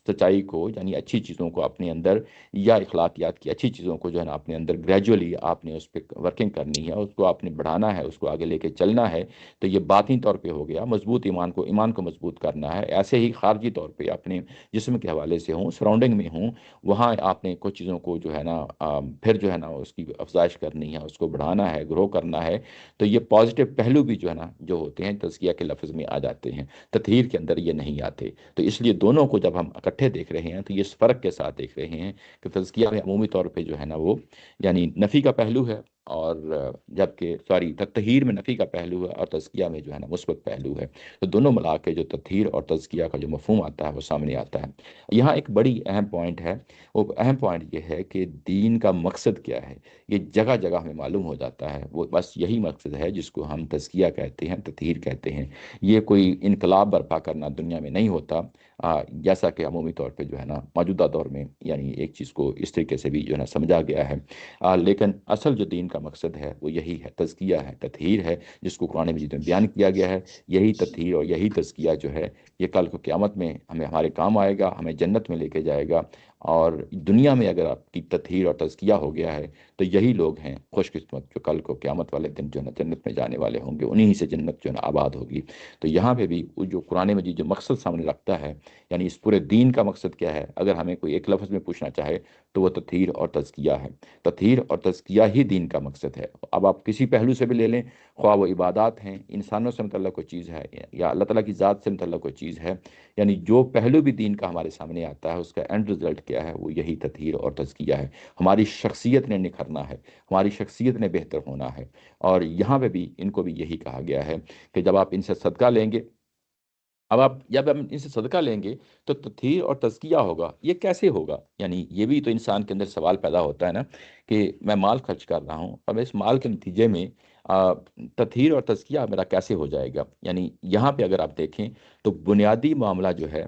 سچائی کو، یعنی اچھی چیزوں کو اپنے اندر، یا اخلاقیات کی اچھی چیزوں کو جو ہے نا اپنے اندر گریجولی آپ نے اس پہ ورکنگ کرنی ہے، اس کو آپ نے بڑھانا ہے، اس کو آگے لے کے چلنا ہے۔ تو یہ باطنی طور پہ ہو گیا مضبوط ایمان کو مضبوط کرنا ہے۔ ایسے ہی خارجی طور پہ اپنے جسم کے حوالے سے ہوں، سراؤنڈنگ میں ہوں، وہاں آپ نے کچھ چیزوں کو جو ہے نا پھر جو ہے نا اس کی افزائش کرنی ہے، اس کو بڑھانا ہے، گرو کرنا ہے۔ تو یہ پازیٹیو پہلو بھی جو ہے نا جو ہوتے ہیں تزکیہ کے لفظ میں آ جاتے ہیں، تطہیر کے اندر یہ نہیں آتے۔ تو اس لیے دونوں کو جب ہم اکٹھے دیکھ رہے ہیں تو یہ اس فرق کے ساتھ دیکھ رہے ہیں کہ تزکیہ میں عمومی طور پہ جو ہے نا وہ یعنی نفی کا پہلو ہے، اور جبکہ تطہیر میں نفی کا پہلو ہے، اور تزکیہ میں جو ہے نا مثبت پہلو ہے۔ تو دونوں ملا کے جو تطہیر اور تزکیہ کا جو مفہوم آتا ہے وہ سامنے آتا ہے۔ یہاں ایک بڑی اہم پوائنٹ ہے، وہ اہم پوائنٹ یہ ہے کہ دین کا مقصد کیا ہے۔ یہ جگہ جگہ ہمیں معلوم ہو جاتا ہے، وہ بس یہی مقصد ہے جس کو ہم تزکیہ کہتے ہیں، تطہیر کہتے ہیں۔ یہ کوئی انقلاب برپا کرنا دنیا میں نہیں ہوتا، جیسا کہ عمومی طور پہ جو ہے نا موجودہ دور میں یعنی ایک چیز کو اس طریقے سے بھی جو ہے نا سمجھا گیا ہے۔ لیکن اصل جو دین کا مقصد ہے وہ یہی ہے، تزکیہ ہے، تطہیر ہے، جس کو قرآن مجید میں بیان کیا گیا ہے۔ یہی تطہیر اور یہی تزکیہ جو ہے یہ کل کو قیامت میں ہمارے کام آئے گا، ہمیں جنت میں لے کے جائے گا۔ اور دنیا میں اگر آپ کی تطہیر اور تزکیہ ہو گیا ہے تو یہی لوگ ہیں خوش قسمت جو کل کو قیامت والے دن جو ہے نا جنت میں جانے والے ہوں گے، انہی سے جنت جو ہے نا آباد ہوگی۔ تو یہاں پہ بھی وہ جو قرآن مجید جو مقصد سامنے رکھتا ہے، یعنی اس پورے دین کا مقصد کیا ہے، اگر ہمیں کوئی ایک لفظ میں پوچھنا چاہے تو وہ تطہیر اور تزکیہ ہے۔ تطہیر اور تزکیہ ہی دین کا مقصد ہے۔ اب آپ کسی پہلو سے بھی لے لیں، خواہ وہ عبادات ہیں، انسانوں سے متعلق کوئی چیز ہے، یا اللہ تعالیٰ کی ذات سے متعلق کوئی چیز ہے، یعنی جو پہلو بھی دین کا ہمارے سامنے آتا ہے اس کا اینڈ رزلٹ کیا ہے، وہ یہی تطہیر اور تزکیہ ہے۔ ہماری شخصیت نے نکھرنا ہے، ہماری شخصیت نے بہتر ہونا ہے۔ اور یہاں پہ بھی ان کو بھی یہی کہا گیا ہے کہ جب آپ ان سے صدقہ لیں گے، اب آپ جب ہم ان سے صدقہ لیں گے تو تطہیر اور تزکیہ ہوگا۔ یہ کیسے ہوگا؟ یعنی یہ بھی تو انسان کے اندر سوال پیدا ہوتا ہے نا کہ میں مال خرچ کر رہا ہوں اور اس مال کے نتیجے میں تطہیر اور تزکیہ میرا کیسے ہو جائے گا؟ یعنی یہاں پہ اگر آپ دیکھیں تو بنیادی معاملہ جو ہے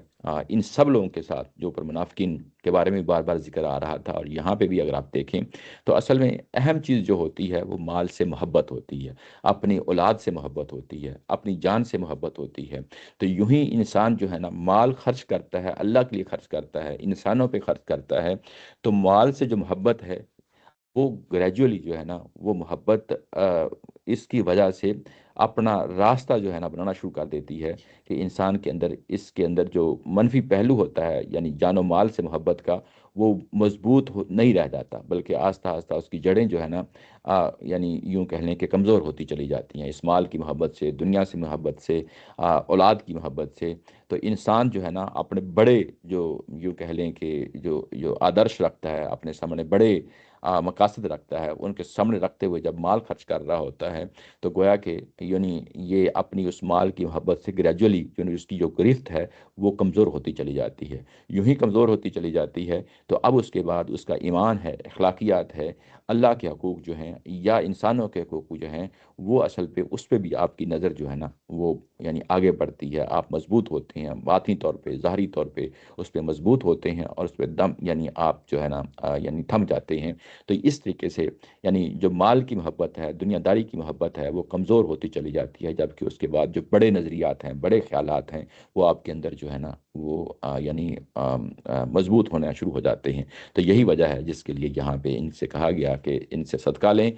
ان سب لوگوں کے ساتھ جو پر منافقین کے بارے میں بار بار ذکر آ رہا تھا، اور یہاں پہ بھی اگر آپ دیکھیں تو اصل میں اہم چیز جو ہوتی ہے وہ مال سے محبت ہوتی ہے، اپنی اولاد سے محبت ہوتی ہے، اپنی جان سے محبت ہوتی ہے۔ تو یوں ہی انسان جو ہے نا مال خرچ کرتا ہے، اللہ کے لیے خرچ کرتا ہے، انسانوں پہ خرچ کرتا ہے، تو مال سے جو محبت ہے وہ گریجولی جو ہے نا وہ محبت اس کی وجہ سے اپنا راستہ جو ہے نا بنانا شروع کر دیتی ہے، کہ انسان کے اندر اس کے اندر جو منفی پہلو ہوتا ہے یعنی جان و مال سے محبت کا، وہ مضبوط نہیں رہ جاتا، بلکہ آہستہ آہستہ اس کی جڑیں جو ہے نا یعنی یوں کہہ لیں کہ کمزور ہوتی چلی جاتی ہیں اس مال کی محبت سے، دنیا سے محبت سے، اولاد کی محبت سے۔ تو انسان جو ہے نا اپنے بڑے جو یوں کہہ لیں کہ جو آدرش رکھتا ہے، اپنے سامنے بڑے مقاصد رکھتا ہے، ان کے سامنے رکھتے ہوئے جب مال خرچ کر رہا ہوتا ہے تو گویا کہ یعنی یہ اپنی اس مال کی محبت سے گریجولی یعنی اس کی جو گرفت ہے وہ کمزور ہوتی چلی جاتی ہے، یوں ہی کمزور ہوتی چلی جاتی ہے۔ تو اب اس کے بعد اس کا ایمان ہے، اخلاقیات ہے، اللہ کے حقوق جو ہیں یا انسانوں کے حقوق جو ہیں، وہ اصل پہ اس پہ بھی آپ کی نظر جو ہے نا وہ یعنی آگے بڑھتی ہے، آپ مضبوط ہوتے ہیں باطنی طور پہ، ظاہری طور پہ اس پہ مضبوط ہوتے ہیں، اور اس پہ دم یعنی آپ جو ہے نا یعنی تھم جاتے ہیں۔ تو اس طریقے سے یعنی جو مال کی محبت ہے، دنیا داری کی محبت ہے، وہ کمزور ہوتی چلی جاتی ہے، جبکہ اس کے بعد جو بڑے نظریات ہیں، بڑے خیالات ہیں، وہ آپ کے اندر جو ہے نا وہ یعنی مضبوط ہونا شروع ہو جاتے ہیں۔ تو یہی وجہ ہے جس کے لیے یہاں پہ ان سے کہا گیا کہ ان سے صدقہ لیں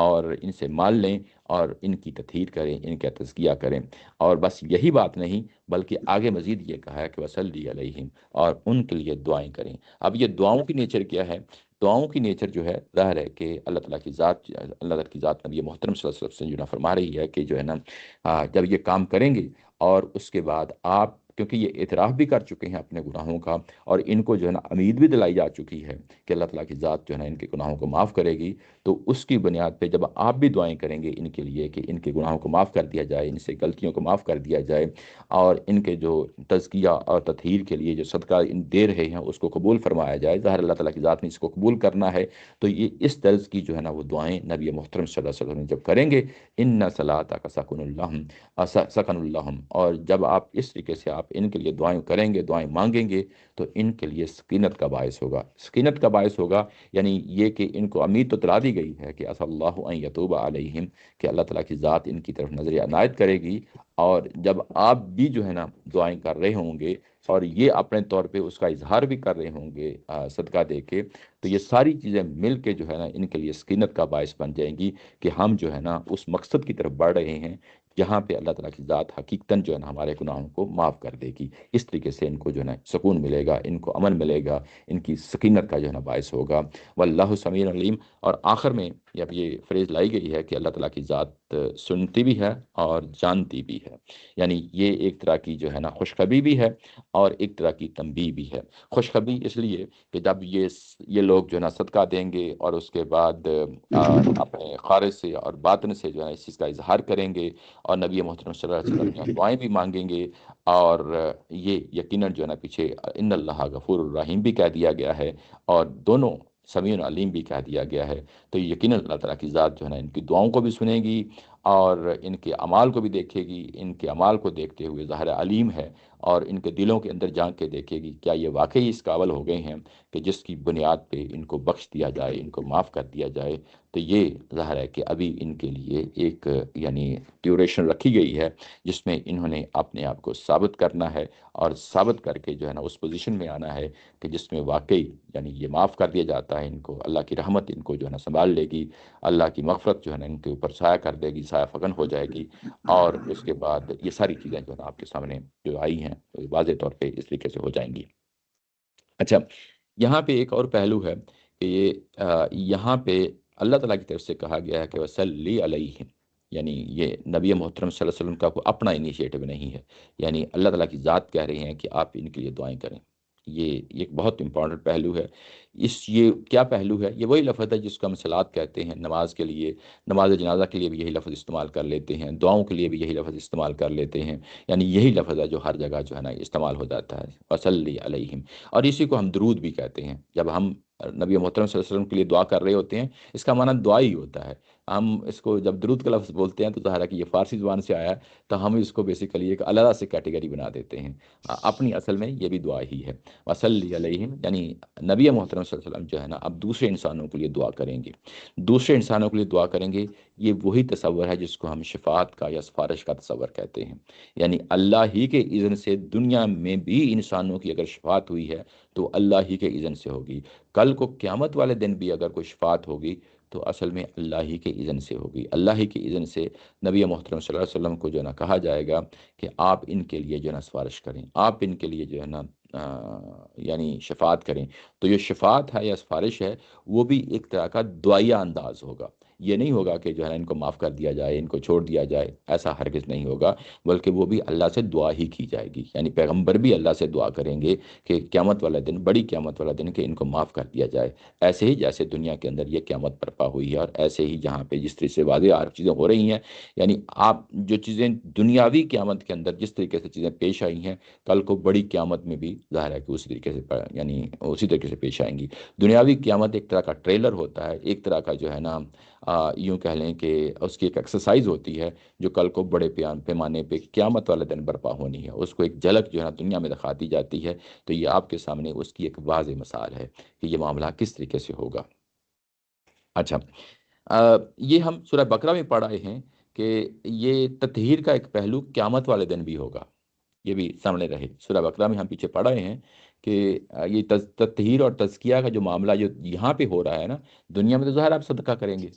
اور ان سے مال لیں اور ان کی تطہیر کریں، ان کا تزکیہ کریں۔ اور بس یہی بات نہیں بلکہ آگے مزید یہ کہا ہے کہ وصلی علیہم، اور ان کے لیے دعائیں کریں۔ اب یہ دعاؤں کی نیچر کیا ہے؟ دعاؤں کی نیچر جو ہے ظاہر ہے کہ اللہ تعالیٰ کی ذات، اللہ تعالیٰ کی ذات نبی محترم صلی اللہ علیہ وسلم سے جو نا فرما رہی ہے کہ جو ہے نا جب یہ کام کریں گے اور اس کے بعد آپ کیونکہ یہ اعتراف بھی کر چکے ہیں اپنے گناہوں کا، اور ان کو جو ہے نا امید بھی دلائی جا چکی ہے کہ اللہ تعالیٰ کی ذات جو ہے نا ان کے گناہوں کو معاف کرے گی، تو اس کی بنیاد پہ جب آپ بھی دعائیں کریں گے ان کے لیے کہ ان کے گناہوں کو معاف کر دیا جائے، ان سے غلطیوں کو معاف کر دیا جائے، اور ان کے جو تزکیہ اور تطہیر کے لیے جو صدقہ ان دے رہے ہیں اس کو قبول فرمایا جائے، ظاہر اللہ تعالیٰ کی ذات نے اس کو قبول کرنا ہے، تو یہ اس طرز کی جو ہے نا وہ دعائیں نبی محترم صلی اللہ علیہ وسلم جب کریں گے، ان صلاتک سکن اللہم سکن اللہم، اور جب آپ اس طریقے سے آپ ان کے لیے دعائیں کریں گے، دعائیں مانگیں گے، تو ان کے لیے سکینت کا باعث ہوگا۔ سکینت کا باعث ہوگا یعنی یہ کہ ان کو امید تو دلا دی گئی ہے کہ اصل اللہ ان یتوب علیہم، کہ اللہ تعالیٰ کی ذات ان کی طرف نظر عنایت کرے گی، اور جب آپ بھی جو ہے نا دعائیں کر رہے ہوں گے اور یہ اپنے طور پہ اس کا اظہار بھی کر رہے ہوں گے صدقہ دے کے، تو یہ ساری چیزیں مل کے جو ہے نا ان کے لیے سکینت کا باعث بن جائیں گی کہ ہم جو ہے نا اس مقصد کی طرف بڑھ رہے ہیں جہاں پہ اللہ تعالیٰ کی ذات حقیقتاً جو ہے نا ہمارے گناہوں کو معاف کر دے گی۔ اس طریقے سے ان کو جو ہے نا سکون ملے گا، ان کو امن ملے گا، ان کی سکینت کا جو ہے نا باعث ہوگا۔ واللہ سمیع علیم، اور آخر میں اب یہ فریز لائی گئی ہے کہ اللہ تعالیٰ کی ذات سنتی بھی ہے اور جانتی بھی ہے، یعنی یہ ایک طرح کی جو ہے نا خوشخبری بھی ہے اور ایک طرح کی تنبیہ بھی ہے۔ خوشخبری اس لیے کہ جب یہ لوگ جو ہے نا صدقہ دیں گے اور اس کے بعد اپنے خارج سے اور باطن سے جو ہے اس چیز کا اظہار کریں گے، اور نبی محترم صلی اللہ علیہ وسلم جو ہے دعائیں بھی مانگیں گے، اور یہ یقیناً جو ہے نا پیچھے ان اللہ غفور الرحیم بھی کہہ دیا گیا ہے، اور دونوں سمیع علیم بھی کہہ دیا گیا ہے، تو یقیناً اللہ تعالیٰ کی ذات جو ہے نا ان کی دعاؤں کو بھی سنے گی اور ان کے اعمال کو بھی دیکھے گی، ان کے اعمال کو دیکھتے ہوئے ظاہر علیم ہے، اور ان کے دلوں کے اندر جھانک کے دیکھے گی کیا یہ واقعی اس قابل ہو گئے ہیں کہ جس کی بنیاد پہ ان کو بخش دیا جائے، ان کو معاف کر دیا جائے۔ تو یہ ظاہر ہے کہ ابھی ان کے لیے ایک یعنی ڈیوریشن رکھی گئی ہے جس میں انہوں نے اپنے آپ کو ثابت کرنا ہے، اور ثابت کر کے جو ہے نا اس پوزیشن میں آنا ہے کہ جس میں واقعی یعنی یہ معاف کر دیا جاتا ہے ان کو، اللہ کی رحمت ان کو جو ہے نا سنبھال لے گی، اللہ کی مغفرت جو ہے نا ان کے اوپر سایہ کر دے گی، سایہ فگن ہو جائے گی، اور اس کے بعد یہ ساری چیزیں جو ہے نا آپ کے سامنے جو آئی ہیں واضح طور پہ اس طریقے سے ہو جائیں گی۔ اچھا، یہاں پہ ایک اور پہلو ہے کہ یہاں پہ اللہ تعالیٰ کی طرف سے کہا گیا ہے کہ وصلی علیہم، یعنی یہ نبی محترم صلی اللہ علیہ وسلم کا کوئی اپنا انیشیٹو نہیں ہے، یعنی اللہ تعالیٰ کی ذات کہہ رہی ہیں کہ آپ ان کے لیے دعائیں کریں۔ یہ ایک بہت امپورٹنٹ پہلو ہے۔ یہ کیا پہلو ہے؟ یہ وہی لفظ ہے جس کو ہم صلات کہتے ہیں، نماز کے لیے، نماز جنازہ کے لیے بھی یہی لفظ استعمال کر لیتے ہیں، دعاؤں کے لیے بھی یہی لفظ استعمال کر لیتے ہیں، یعنی یہی لفظ ہے جو ہر جگہ جو ہے نا استعمال ہو جاتا ہے، وصلی علیہم، اور اسی کو ہم درود بھی کہتے ہیں۔ جب ہم نبی محترم صلی اللہ علیہ وسلم کے لیے دعا کر رہے ہوتے ہیں، اس کا معنی دعا ہی ہوتا ہے۔ ہم اس کو جب درود کا لفظ بولتے ہیں تو ظاہر ہے کہ یہ فارسی زبان سے آیا ہے، تو ہم اس کو بیسیکلی ایک علیحدہ سے کیٹیگری بنا دیتے ہیں، اپنی اصل میں یہ بھی دعا ہی ہے۔ وصلی علیہم یعنی نبی محترم صلی اللہ علیہ وسلم جو ہے نا اب دوسرے انسانوں کے لیے دعا کریں گے، دوسرے انسانوں کے لیے دعا کریں گے۔ یہ وہی تصور ہے جس کو ہم شفاعت کا یا سفارش کا تصور کہتے ہیں، یعنی اللہ ہی کے اذن سے دنیا میں بھی انسانوں کی اگر شفاعت ہوئی ہے تو اللہ ہی کے اذن سے ہوگی، کل کو قیامت والے دن بھی اگر کوئی شفاعت ہوگی تو اصل میں اللہ ہی کے اذن سے ہوگی، اللہ ہی کے اذن سے نبی محترم صلی اللہ علیہ وسلم کو جو ہے نا کہا جائے گا کہ آپ ان کے لیے جو ہے نا سفارش کریں، آپ ان کے لیے جو ہے نا یعنی شفاعت کریں۔ تو یہ شفاعت ہے یا سفارش ہے، وہ بھی ایک طرح کا دعائیہ انداز ہوگا، یہ نہیں ہوگا کہ جو ہے نا ان کو معاف کر دیا جائے، ان کو چھوڑ دیا جائے، ایسا ہرگز نہیں ہوگا، بلکہ وہ بھی اللہ سے دعا ہی کی جائے گی، یعنی پیغمبر بھی اللہ سے دعا کریں گے کہ قیامت والا دن، بڑی قیامت والا دن، کہ ان کو معاف کر دیا جائے، ایسے ہی جیسے دنیا کے اندر یہ قیامت برپا ہوئی ہے، اور ایسے ہی جہاں پہ جس طرح سے واضح عارف چیزیں ہو رہی ہیں، یعنی آپ جو چیزیں دنیاوی قیامت کے اندر جس طریقے سے چیزیں پیش آئی ہیں، کل کو بڑی قیامت میں بھی ظاہر ہے کہ اسی طریقے سے یعنی اسی طریقے سے پیش آئیں گی۔ دنیاوی قیامت ایک طرح کا ٹریلر ہوتا ہے، ایک طرح کا جو ہے نا یوں کہہ لیں کہ اس کی ایک ایکسرسائز ہوتی ہے جو کل کو بڑے پیمانے پہ قیامت والے دن برپا ہونی ہے، اس کو ایک جھلک جو ہے نا دنیا میں دکھا دی جاتی ہے، تو یہ آپ کے سامنے اس کی ایک واضح مثال ہے کہ یہ معاملہ کس طریقے سے ہوگا۔ اچھا، یہ ہم سورہ بقرہ میں پڑھ آئے ہیں کہ یہ تطہیر کا ایک پہلو قیامت والے دن بھی ہوگا، یہ بھی سامنے رہے۔ سورہ بقرہ میں ہم پیچھے پڑھ رہے ہیں کہ یہ تطہیر اور تزکیہ کا جو معاملہ جو یہاں پہ ہو رہا ہے نا، دنیا میں تو ظاہر آپ صدقہ کریں گے،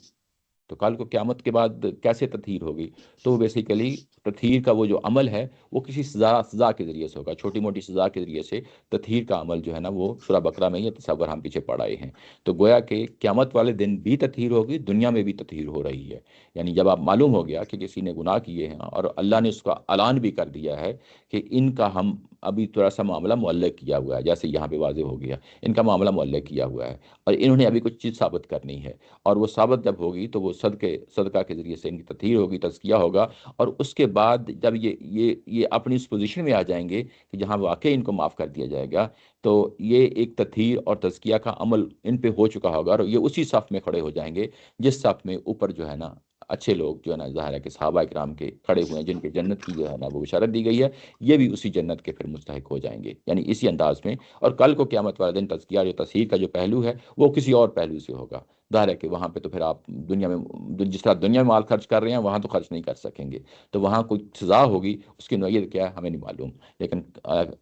تو کل کو قیامت کے بعد کیسے تطہیر ہوگی؟ تو بیسیکلی تطہیر کا وہ جو عمل ہے وہ کسی سزا کے ذریعے سے ہوگا، چھوٹی موٹی سزا کے ذریعے سے تطہیر کا عمل جو ہے نا وہ سورہ بقرہ میں یہ تصور ہم پیچھے پڑھائے ہیں۔ تو گویا کہ قیامت والے دن بھی تطہیر ہوگی، دنیا میں بھی تطہیر ہو رہی ہے، یعنی جب آپ معلوم ہو گیا کہ کسی نے گناہ کیے ہیں اور اللہ نے اس کا اعلان بھی کر دیا ہے کہ ان کا ہم ابھی تھوڑا سا معاملہ معلق کیا ہوا ہے، جیسے یہاں پہ واضح ہو گیا، ان کا معاملہ معلق کیا ہوا ہے اور انہوں نے ابھی کچھ چیز ثابت کرنی ہے، اور وہ ثابت جب ہوگی تو وہ صدقہ کے ذریعے سے ان کی تطہیر ہوگی، تزکیہ ہوگا، اور اس کے بعد جب یہ اپنی اس پوزیشن میں آ جائیں گے کہ جہاں واقعی ان کو معاف کر دیا جائے گا، تو یہ ایک تطہیر اور تزکیہ کا عمل ان پہ ہو چکا ہوگا، اور یہ اسی صف میں کھڑے ہو جائیں گے جس صف میں اوپر جو ہے نا اچھے لوگ جو ہے نا ظاہر ہے کہ صحابہ کرام کے کھڑے ہوئے ہیں، جن کے جنت کی جو ہے نا وہ بشارت دی گئی ہے، یہ بھی اسی جنت کے پھر مستحق ہو جائیں گے، یعنی اسی انداز میں۔ اور کل کو قیامت والے دن تزکیہ جو تطہیر کا جو پہلو ہے وہ کسی اور پہلو سے ہوگا، ظاہر ہے کہ وہاں پہ تو پھر آپ دنیا میں جس طرح دنیا میں مال خرچ کر رہے ہیں وہاں تو خرچ نہیں کر سکیں گے، تو وہاں کوئی سزا ہوگی، اس کی نوعیت کیا ہے ہمیں نہیں معلوم، لیکن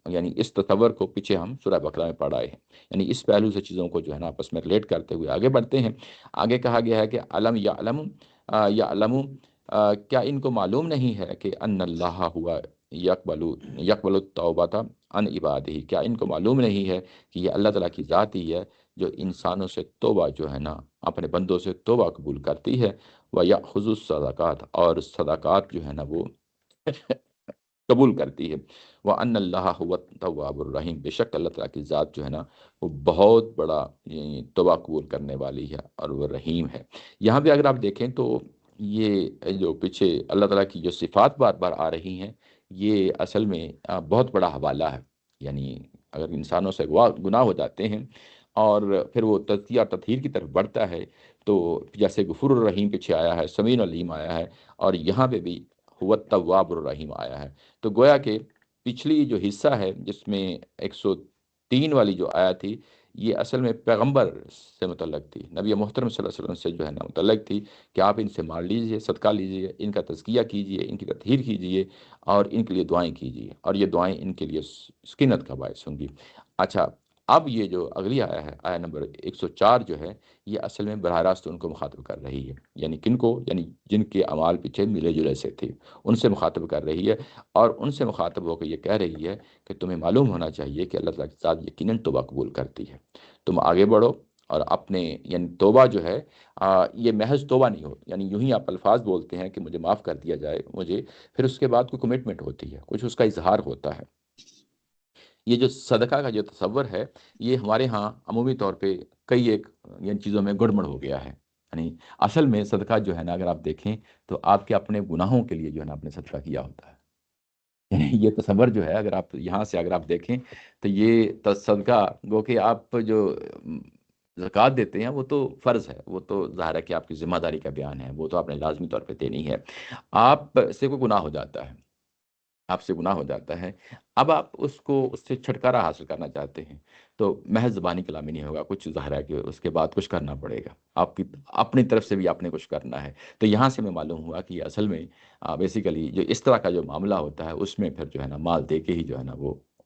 یعنی اس تصور کو پیچھے ہم سورہ بقرہ میں پڑھ آئے ہیں، یعنی اس پہلو سے چیزوں کو جو ہے نا آپس میں ریلیٹ کرتے ہوئے آگے بڑھتے ہیں۔ آگے کہا گیا ہے کہ علم یا علم کیا ان کو معلوم نہیں ہے کہ ان اللہ ہوا یقبل التوبۃ عن عبادہ، کیا ان کو معلوم نہیں ہے کہ یہ اللہ تعالیٰ کی ذات ہی ہے جو انسانوں سے توبہ جو ہے نا اپنے بندوں سے توبہ قبول کرتی ہے، وَيَأْخُذُ الصَّدَقَاتِ اور صدقات جو ہے نا وہ قبول کرتی ہے، وَأَنَّ اللَّهَ هُوَ التَّوَّابُ الرَّحِيمُ، بے شک اللہ تعالیٰ کی ذات جو ہے نا وہ بہت بڑا توبہ قبول کرنے والی ہے اور وہ رحیم ہے۔ یہاں پہ اگر آپ دیکھیں تو یہ جو پیچھے اللہ تعالیٰ کی جو صفات بار بار آ رہی ہیں، یہ اصل میں بہت بڑا حوالہ ہے، یعنی اگر انسانوں سے گناہ ہو جاتے ہیں اور پھر وہ تزکیہ اور تطہیر کی طرف بڑھتا ہے، تو جیسے غفور الرحیم پیچھے آیا ہے، سمیع العلیم آیا ہے، اور یہاں پہ بھی هو التواب الرحیم آیا ہے، تو گویا کہ پچھلی جو حصہ ہے جس میں 103 والی جو آیت تھی، یہ اصل میں پیغمبر سے متعلق تھی، نبی محترم صلی اللہ علیہ وسلم سے جو ہے نا متعلق تھی کہ آپ ان سے مال لیجئے، صدقہ لیجئے، ان کا تزکیہ کیجئے، ان کی تطہیر کیجئے اور ان کے لیے دعائیں کیجئے، اور یہ دعائیں ان کے لیے سکینت کا باعث ہوں گی۔ اچھا، اب یہ جو اگلی آیا ہے، آیا نمبر 104 جو ہے، یہ اصل میں براہ راست ان کو مخاطب کر رہی ہے، یعنی کن کو؟ یعنی جن کے اعمال پیچھے ملے جلے سے تھے ان سے مخاطب کر رہی ہے، اور ان سے مخاطب ہو کے یہ کہہ رہی ہے کہ تمہیں معلوم ہونا چاہیے کہ اللہ تعالیٰ کی ذات یقیناً توبہ قبول کرتی ہے، تم آگے بڑھو اور اپنے یعنی توبہ جو ہے یہ محض توبہ نہیں ہو، یعنی یوں ہی آپ الفاظ بولتے ہیں کہ مجھے معاف کر دیا جائے مجھے، پھر اس کے بعد کوئی کمٹمنٹ ہوتی ہے، کچھ اس کا اظہار ہوتا ہے۔ یہ جو صدقہ کا جو تصور ہے، یہ ہمارے ہاں عمومی طور پہ کئی ایک یعنی چیزوں میں گڑبڑ ہو گیا ہے، یعنی اصل میں صدقہ جو ہے نا اگر آپ دیکھیں تو آپ کے اپنے گناہوں کے لیے جو ہے نا آپ نے صدقہ کیا ہوتا ہے، یعنی یہ تصور جو ہے اگر آپ یہاں سے اگر آپ دیکھیں تو یہ صدقہ گو کہ آپ جو زکوٰۃ دیتے ہیں وہ تو فرض ہے، وہ تو ظاہر ہے کہ آپ کی ذمہ داری کا بیان ہے، وہ تو آپ نے لازمی طور پہ دینی ہے۔ آپ سے کوئی گناہ ہو جاتا ہے، آپ سے گناہ ہو جاتا ہے، اب آپ اس سے چھٹکارا حاصل کرنا چاہتے ہیں، تو محض زبانی کلامی نہیں ہوگا، کچھ ظاہر ہے کہ اس کے بعد کچھ کرنا پڑے گا، آپ کی اپنی طرف سے بھی آپ نے کچھ کرنا ہے، تو یہاں سے میں معلوم ہوا کہ یہ اصل میں بیسیکلی جو اس طرح کا جو معاملہ ہوتا ہے اس میں پھر جو ہے نا مال دے کے ہی جو ہے نا وہ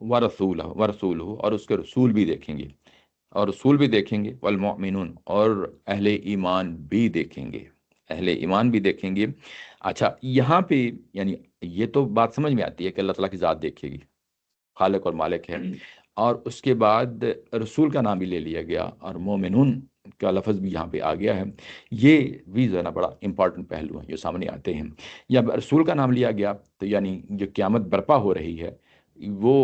ورسول ہو، اور اس کے رسول بھی دیکھیں گے، اور رسول بھی دیکھیں گے، والمؤمنون، اور اہل ایمان بھی دیکھیں گے، اہل ایمان بھی دیکھیں گے۔ اچھا، یہاں پہ یعنی یہ تو بات سمجھ میں آتی ہے کہ اللہ تعالیٰ کی ذات دیکھے گی، خالق اور مالک ہے، اور اس کے بعد رسول کا نام بھی لے لیا گیا اور مومنون کا لفظ بھی یہاں پہ آ گیا ہے۔ یہ بھی جو ہے نا بڑا امپورٹنٹ پہلو ہیں جو سامنے آتے ہیں۔ یا رسول کا نام لیا گیا تو یعنی جو قیامت برپا ہو رہی ہے، وہ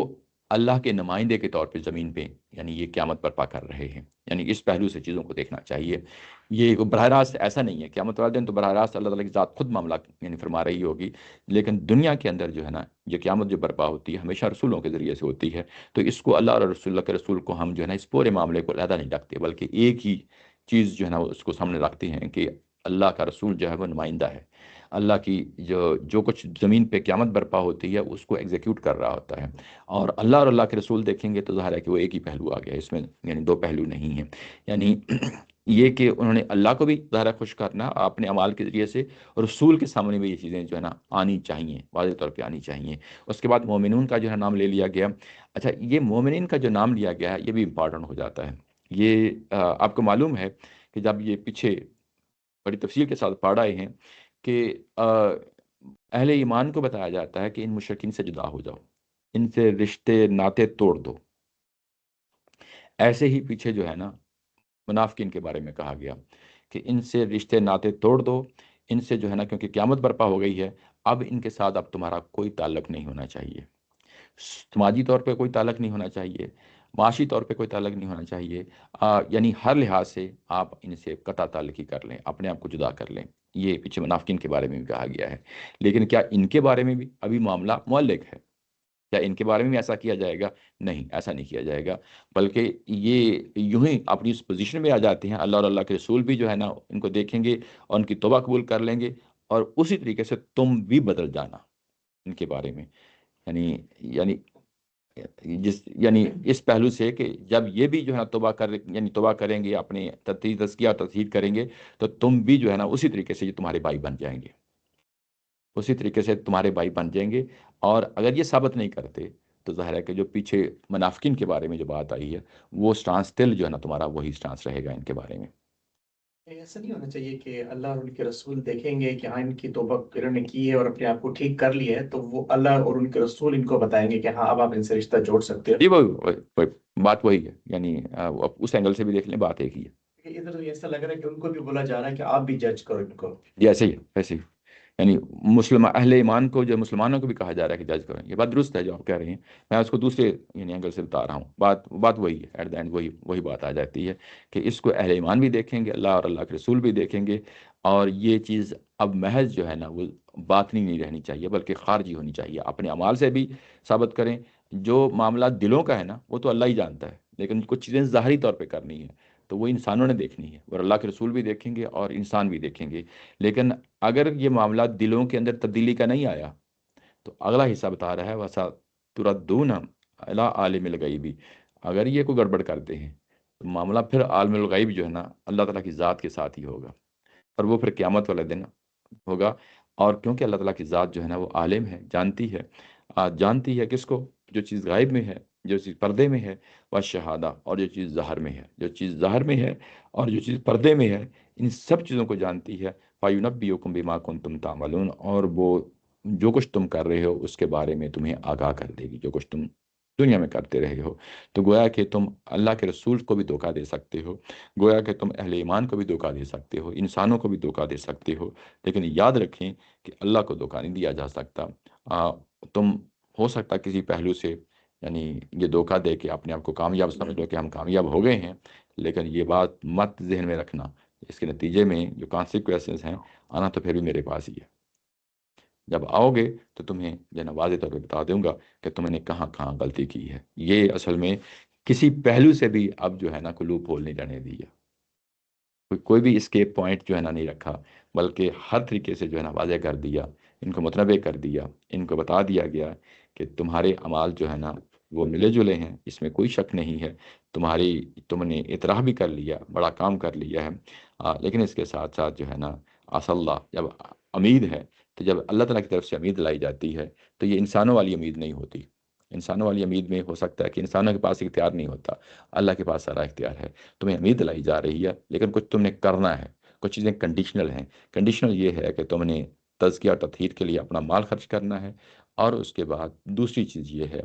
اللہ کے نمائندے کے طور پہ زمین پہ یعنی یہ قیامت برپا کر رہے ہیں، یعنی اس پہلو سے چیزوں کو دیکھنا چاہیے۔ یہ براہ راست ایسا نہیں ہے، قیامت والے دن تو براہ راست اللہ تعالیٰ کی ذات خود معاملہ یعنی فرما رہی ہوگی، لیکن دنیا کے اندر جو ہے نا یہ قیامت جو برپا ہوتی ہے ہمیشہ رسولوں کے ذریعے سے ہوتی ہے۔ تو اس کو اللہ اور رسول اللہ کے رسول کو ہم جو ہے نا اس پورے معاملے کو علیحدہ نہیں رکھتے، بلکہ ایک ہی چیز جو ہے نا اس کو سامنے رکھتے ہیں کہ اللہ کا رسول جو ہے وہ نمائندہ ہے، اللہ کی جو کچھ زمین پہ قیامت برپا ہوتی ہے اس کو ایگزیکیوٹ کر رہا ہوتا ہے۔ اور اللہ کے رسول دیکھیں گے تو ظاہر ہے کہ وہ ایک ہی پہلو آ گیا، اس میں یعنی دو پہلو نہیں ہیں۔ یعنی یہ کہ انہوں نے اللہ کو بھی ظاہر ہے خوش کرنا اپنے اعمال کے ذریعے سے، اور رسول کے سامنے بھی یہ چیزیں جو ہے نا آنی چاہیے، واضح طور پہ آنی چاہیے۔ اس کے بعد مومنون کا جو ہے نام لے لیا گیا۔ اچھا، یہ مومنین کا جو نام لیا گیا ہے یہ بھی امپارٹنٹ ہو جاتا ہے۔ یہ آپ کو معلوم ہے کہ جب یہ پیچھے بڑی تفصیل کے ساتھ پڑھ آئے ہیں کہ اہل ایمان کو بتایا جاتا ہے کہ ان مشرکین سے جدا ہو جاؤ، ان سے رشتے ناطے توڑ دو۔ ایسے ہی پیچھے جو ہے نا منافقین کے بارے میں کہا گیا کہ ان سے رشتے ناطے توڑ دو، ان سے جو ہے نا کیونکہ قیامت برپا ہو گئی ہے، اب ان کے ساتھ اب تمہارا کوئی تعلق نہیں ہونا چاہیے، سماجی طور پہ کوئی تعلق نہیں ہونا چاہیے، معاشی طور پہ کوئی تعلق نہیں ہونا چاہیے، یعنی ہر لحاظ سے آپ ان سے قطع تعلقی کر لیں، اپنے آپ کو جدا کر لیں۔ یہ پیچھے منافقین کے بارے میں بھی کہا گیا ہے، لیکن کیا ان کے بارے میں بھی ابھی معاملہ معلق ہے؟ کیا ان کے بارے میں بھی ایسا کیا جائے گا؟ نہیں، ایسا نہیں کیا جائے گا، بلکہ یہ یوں ہی اپنی اس پوزیشن میں آ جاتے ہیں۔ اللہ اور اللہ کے رسول بھی جو ہے نا ان کو دیکھیں گے اور ان کی توبہ قبول کر لیں گے، اور اسی طریقے سے تم بھی بدل جانا ان کے بارے میں، یعنی یعنی یعنی اس پہلو سے کہ جب یہ بھی جو ہے نا توبہ کریں گے، اپنے تزکیہ اور تطہیر کریں گے، تو تم بھی جو ہے نا اسی طریقے سے یہ تمہارے بھائی بن جائیں گے، اسی طریقے سے تمہارے بھائی بن جائیں گے۔ اور اگر یہ ثابت نہیں کرتے تو ظاہر ہے کہ جو پیچھے منافقین کے بارے میں جو بات آئی ہے وہ سٹانس اسٹل جو ہے نا تمہارا وہی سٹانس رہے گا ان کے بارے میں۔ ایسا نہیں ہونا چاہیے کہ اللہ اور ان کے رسول دیکھیں گے کہ ہاں ان کی توبہ انہوں نے کی ہے اور اپنے آپ کو ٹھیک کر لیا ہے، تو وہ اللہ اور ان کے رسول ان کو بتائیں گے کہ ہاں اب آپ ان سے رشتہ جوڑ سکتے جی بات وہی ہے، یعنی اب اس اینگل سے بھی دیکھ لیں بات ایک ہی ہے۔ ہو۔ ادھر ایسا لگ رہا ہے کہ ان کو بھی بولا جا رہا ہے کہ آپ بھی جج کرو ان کو۔ جی ایسے ہی ہے، ایسے ہی، یعنی اہل ایمان کو جو مسلمانوں کو بھی کہا جا رہا ہے کہ جج کریں، یہ بات درست ہے جو آپ کہہ رہے ہیں، میں اس کو دوسرے یعنی اینگل سے بتا رہا ہوں۔ بات وہی ہے، ایٹ دا اینڈ وہی بات آ جاتی ہے کہ اس کو اہل ایمان بھی دیکھیں گے، اللہ اور اللہ کے رسول بھی دیکھیں گے، اور یہ چیز اب محض جو ہے نا وہ باطنی نہیں رہنی چاہیے بلکہ خارجی ہونی چاہیے۔ اپنے اعمال سے بھی ثابت کریں، جو معاملہ دلوں کا ہے نا وہ تو اللہ ہی جانتا ہے، لیکن کچھ چیزیں ظاہری طور پہ کرنی ہے تو وہ انسانوں نے دیکھنی ہے، اور اللہ کے رسول بھی دیکھیں گے اور انسان بھی دیکھیں گے۔ لیکن اگر یہ معاملہ دلوں کے اندر تبدیلی کا نہیں آیا تو اگلا حصہ بتا رہا ہے وسا تردون الی عالم الغیب، اگر یہ کوئی گڑبڑ کرتے ہیں تو معاملہ پھر عالم الغیب جو ہے نا اللہ تعالیٰ کی ذات کے ساتھ ہی ہوگا، اور وہ پھر قیامت والے دن ہوگا۔ اور کیونکہ اللہ تعالیٰ کی ذات جو ہے نا وہ عالم ہے، جانتی ہے کس کو؟ جو چیز غائب میں ہے، جو چیز پردے میں ہے، وہ شہادہ، اور جو چیز ظاہر میں ہے، جو چیز ظاہر میں ہے اور جو چیز پردے میں ہے، ان سب چیزوں کو جانتی ہے۔ فَيُنَبِّئُكُم بِمَا كُنتُمْ تَعْمَلُونَ، اور وہ جو کچھ تم کر رہے ہو اس کے بارے میں تمہیں آگاہ کر دے گی، جو کچھ تم دنیا میں کرتے رہے ہو۔ تو گویا کہ تم اللہ کے رسول کو بھی دھوکہ دے سکتے ہو، گویا کہ تم اہل ایمان کو بھی دھوکہ دے سکتے ہو، انسانوں کو بھی دھوکہ دے سکتے ہو، لیکن یاد رکھیں کہ اللہ کو دھوکہ نہیں دیا جا سکتا۔ تم ہو سکتا کسی پہلو سے یعنی یہ دھوکہ دے کے اپنے آپ کو کامیاب سمجھ لو کہ ہم کامیاب ہو گئے ہیں، لیکن یہ بات مت ذہن میں رکھنا، اس کے نتیجے میں جو کانسیکوینسز ہیں آنا تو پھر بھی میرے پاس ہی ہے۔ جب آؤ گے تو تمہیں جو ہے نا واضح طور پہ بتا دوں گا کہ تم نے کہاں کہاں غلطی کی ہے۔ یہ اصل میں کسی پہلو سے بھی اب جو ہے نا کوئی لوپ ہول نہیں رہنے دی ہے، کوئی بھی اسکیپ پوائنٹ جو ہے نا نہیں رکھا، بلکہ ہر طریقے سے جو ہے نا واضح کر دیا، ان کو متنوع کر دیا، ان کو بتا دیا گیا کہ تمہارے اعمال جو ہے نا وہ ملے جلے ہیں، اس میں کوئی شک نہیں ہے، تم نے اطراح بھی کر لیا، بڑا کام کر لیا ہے، لیکن اس کے ساتھ ساتھ جو ہے نا اللہ جب امید ہے، تو جب اللہ تعالیٰ کی طرف سے امید لائی جاتی ہے تو یہ انسانوں والی امید نہیں ہوتی، انسانوں والی امید میں ہو سکتا ہے کہ انسانوں کے پاس اختیار نہیں ہوتا، اللہ کے پاس سارا اختیار ہے، تمہیں امید دلائی جا رہی ہے، لیکن کچھ تم نے کرنا ہے، کچھ چیزیں کنڈیشنل ہیں۔ کنڈیشنل یہ ہے کہ تم نے تزکیہ اور تطہیر کے لیے اپنا مال خرچ کرنا ہے، اور اس کے بعد دوسری چیز یہ ہے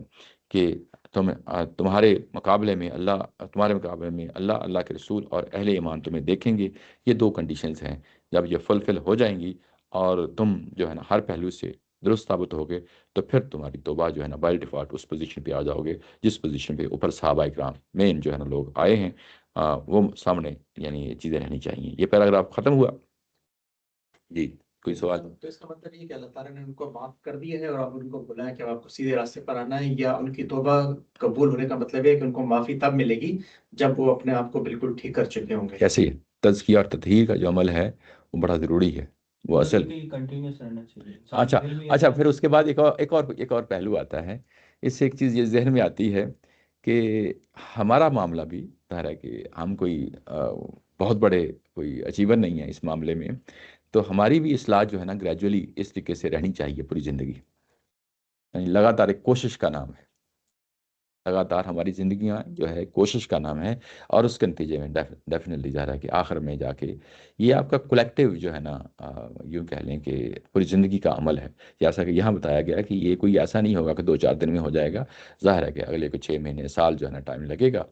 کہ تمہارے مقابلے میں اللہ کے رسول اور اہل ایمان تمہیں دیکھیں گے۔ یہ دو کنڈیشنز ہیں، جب یہ فلفل ہو جائیں گی اور تم جو ہے نا ہر پہلو سے درست ثابت ہوگے، تو پھر تمہاری توبہ جو ہے نا بائی ڈیفالٹ اس پوزیشن پہ آ جاؤ گے جس پوزیشن پہ اوپر صحابہ اکرام مین جو ہے نا لوگ آئے ہیں، وہ سامنے یعنی یہ چیزیں رہنی چاہیے۔ یہ پیراگراف ختم ہوا جی، کوئی سوال؟ تو اس کا مطلب یہ کہ اللہ تعالیٰ نے ان کو معاف کر دیا ہے اور اب ان کو بلایا کہ اب آپ کو سیدھے راستے پر آنا ہے، یا ان کی توبہ قبول ہونے کا مطلب ہے کہ ان کو معافی تب ملے گی جب وہ اپنے آپ کو بالکل ٹھیک کر چکے ہوں گے؟ کیسے تزکیہ اور تطہیر کا جو عمل ہے وہ بڑا ضروری ہے، وہ اصل کنٹینیوس رہنا چاہیے۔ اچھا اچھا، پھر اس کے بعد ایک اور پہلو آتا ہے، اس سے ایک چیز یہ ذہن میں آتی ہے کہ ہمارا معاملہ بھی ظاہر ہے کہ ہم کوئی بہت بڑے کوئی اچیور نہیں ہیں اس معاملے میں، تو ہماری بھی اصلاح جو ہے نا گریجولی اس طریقے سے رہنی چاہیے پوری زندگی، یعنی لگاتار ایک کوشش کا نام ہے، لگاتار ہماری زندگیاں جو ہے کوشش کا نام ہے، اور اس کے نتیجے میں ڈیفینیٹلی ظاہر ہے کہ آخر میں جا کے یہ آپ کا کولیکٹیو جو ہے نا یوں کہہ لیں کہ پوری زندگی کا عمل ہے، جیسا کہ یہاں بتایا گیا کہ یہ کوئی ایسا نہیں ہوگا کہ 2-4 دن میں ہو جائے گا، ظاہر ہے کہ اگلے کو 6 مہینے سال جو ہے نا ٹائم لگے گا،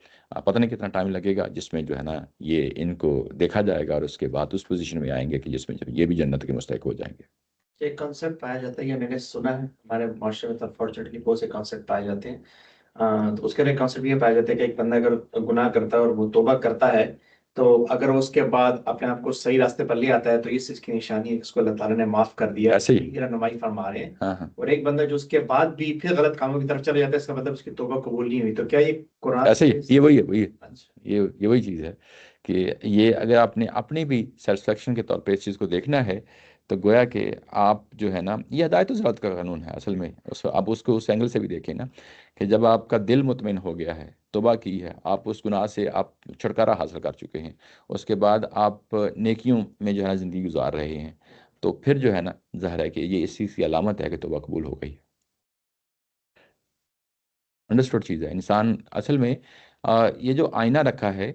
پتہ نہیں کتنا ٹائم لگے گا، جس میں جو ہے نا یہ ان کو دیکھا جائے گا، اور اس کے بعد اس پوزیشن میں آئیں گے کہ جس میں یہ بھی جنت کے مستحق ہو جائیں گے۔ ایک کانسیپٹ پایا جاتا ہے، یا میں نے سنا ہے ہمارے معاشرے میں انفارچونیٹلی بہت سے کانسیپٹ پائے جاتے ہیں، تو اس کے لیے کانسیپٹ یہ پایا جاتا ہے کہ ایک بندہ اگر گناہ کرتا ہے اور وہ توبہ کرتا ہے، تو اگر وہ اس کے بعد اپنے آپ کو صحیح راستے پر لے آتا ہے تو اس چیز کی نشانی ہے کہ اس کو اللہ تعالیٰ نے معاف کر دیا، ایسے ہی یہ رہنمائی فرما رہے ہیں۔ ہاں ہاں، اور ایک بندہ جو اس کے بعد بھی پھر غلط کاموں کی طرف چلے جاتا ہے، اس کا مطلب اس کی توبہ قبول نہیں ہوئی، تو کیا یہ قرآن ایسے ہی سے؟ یہ وہی ہے، وہی ہے، اچھا، یہ وہی چیز ہے کہ یہ اگر آپ نے اپنی بھی سیٹسفیکشن کے طور پہ اس چیز کو دیکھنا ہے، تو گویا کہ آپ جو ہے نا یہ ہدایت و ضرورت کا قانون ہے اصل میں، آپ اس کو اس اینگل سے بھی دیکھیں نا کہ جب آپ کا دل مطمئن ہو گیا ہے، توبہ کی ہے، آپ اس گناہ سے آپ چھٹکارا حاصل کر چکے ہیں، اس کے بعد آپ نیکیوں میں جو ہے نا زندگی گزار رہے ہیں، تو پھر جو ہے نا ظاہر ہے کہ یہ اس چیز کی علامت ہے کہ توبہ قبول ہو گئی۔ انڈرسٹوڈ چیز ہے، انسان اصل میں یہ جو آئینہ رکھا ہے،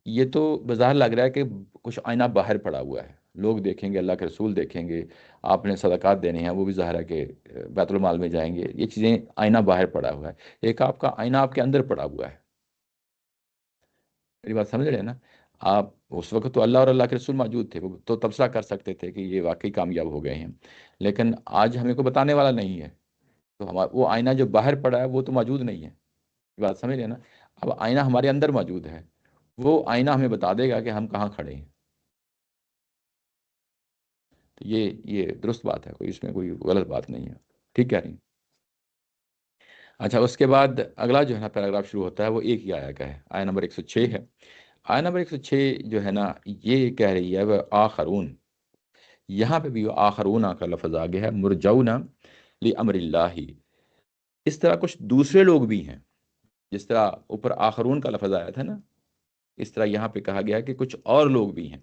یہ تو بظاہر لگ رہا ہے کہ کچھ آئینہ باہر پڑا ہوا ہے، لوگ دیکھیں گے، اللہ کے رسول دیکھیں گے، آپ نے صدقات دینے ہیں، وہ بھی ظاہر ہے کہ بیت المال میں جائیں گے، یہ چیزیں آئینہ باہر پڑا ہوا ہے، ایک آپ کا آئینہ آپ کے اندر پڑا ہوا ہے۔ میری بات سمجھ رہے ہیں نا آپ؟ اس وقت تو اللہ اور اللہ کے رسول موجود تھے، وہ تو تبصرہ کر سکتے تھے کہ یہ واقعی کامیاب ہو گئے ہیں، لیکن آج ہمیں کو بتانے والا نہیں ہے، تو وہ آئینہ جو باہر پڑا ہے وہ تو موجود نہیں ہے، بات سمجھ رہے ہیں نا؟ اب آئینہ ہمارے اندر موجود ہے، وہ آئینہ ہمیں بتا دے گا کہ ہم کہاں کھڑے ہیں، تو یہ درست بات ہے، کوئی اس میں کوئی غلط بات نہیں ہے، ٹھیک کہہ رہی ہیں؟ اچھا، اس کے بعد اگلا جو ہے نا پیراگراف شروع ہوتا ہے، وہ ایک ہی آیا کا ہے، آیا نمبر 106 ہے۔ آیا نمبر 106 جو ہے نا یہ کہہ رہی ہے وہ آخرون، یہاں پہ بھی وہ آخرون کا لفظ آ گیا ہے، مرجون لامر اللہ، اس طرح کچھ دوسرے لوگ بھی ہیں، جس طرح اوپر آخرون کا لفظ آیا تھا نا، اس طرح یہاں پہ کہا گیا کہ کچھ اور لوگ بھی ہیں،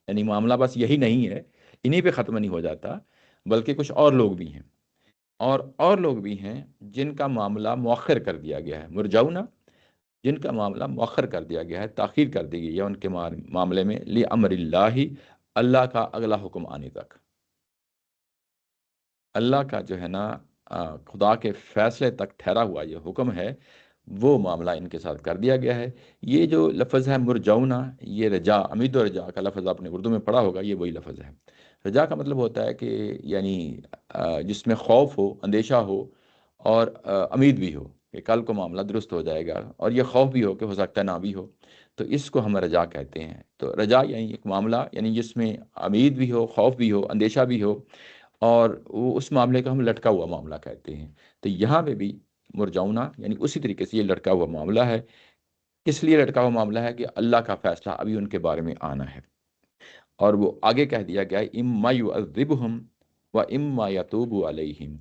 یعنی معاملہ بس یہی نہیں ہے، انہی پہ ختم نہیں ہو جاتا، بلکہ کچھ اور لوگ بھی ہیں، اور لوگ بھی ہیں جن کا معاملہ مؤخر کر دیا گیا ہے، مرجونا، جن کا معاملہ مؤخر کر دیا گیا ہے، تاخیر کر دی گئی ہے ان کے معاملے میں، لامر اللہ، اللہ کا اگلا حکم آنے تک، اللہ کا جو ہے نا خدا کے فیصلے تک ٹھہرا ہوا یہ حکم ہے، وہ معاملہ ان کے ساتھ کر دیا گیا ہے۔ یہ جو لفظ ہے مرجونا، یہ رجا، امید و رجا کا لفظ آپ نے اردو میں پڑھا ہوگا، یہ وہی لفظ ہے۔ رجا کا مطلب ہوتا ہے کہ یعنی جس میں خوف ہو، اندیشہ ہو، اور امید بھی ہو کہ کل کو معاملہ درست ہو جائے گا، اور یہ خوف بھی ہو کہ ہو سکتا ہے نہ بھی ہو، تو اس کو ہم رجا کہتے ہیں۔ تو رجا یعنی ایک معاملہ، یعنی جس میں امید بھی ہو، خوف بھی ہو، اندیشہ بھی ہو، اور وہ اس معاملے کا ہم لٹکا ہوا معاملہ کہتے ہیں۔ تو یہاں پہ بھی مرجونا یعنی اسی طریقے سے یہ لٹکا ہوا معاملہ ہے۔ کس لیے لٹکا ہوا معاملہ ہے؟ کہ اللہ کا فیصلہ ابھی ان کے بارے میں آنا ہے، اور وہ آگے کہہ دیا گیا ہے اما یعذبہم و اما یتوب علیہم،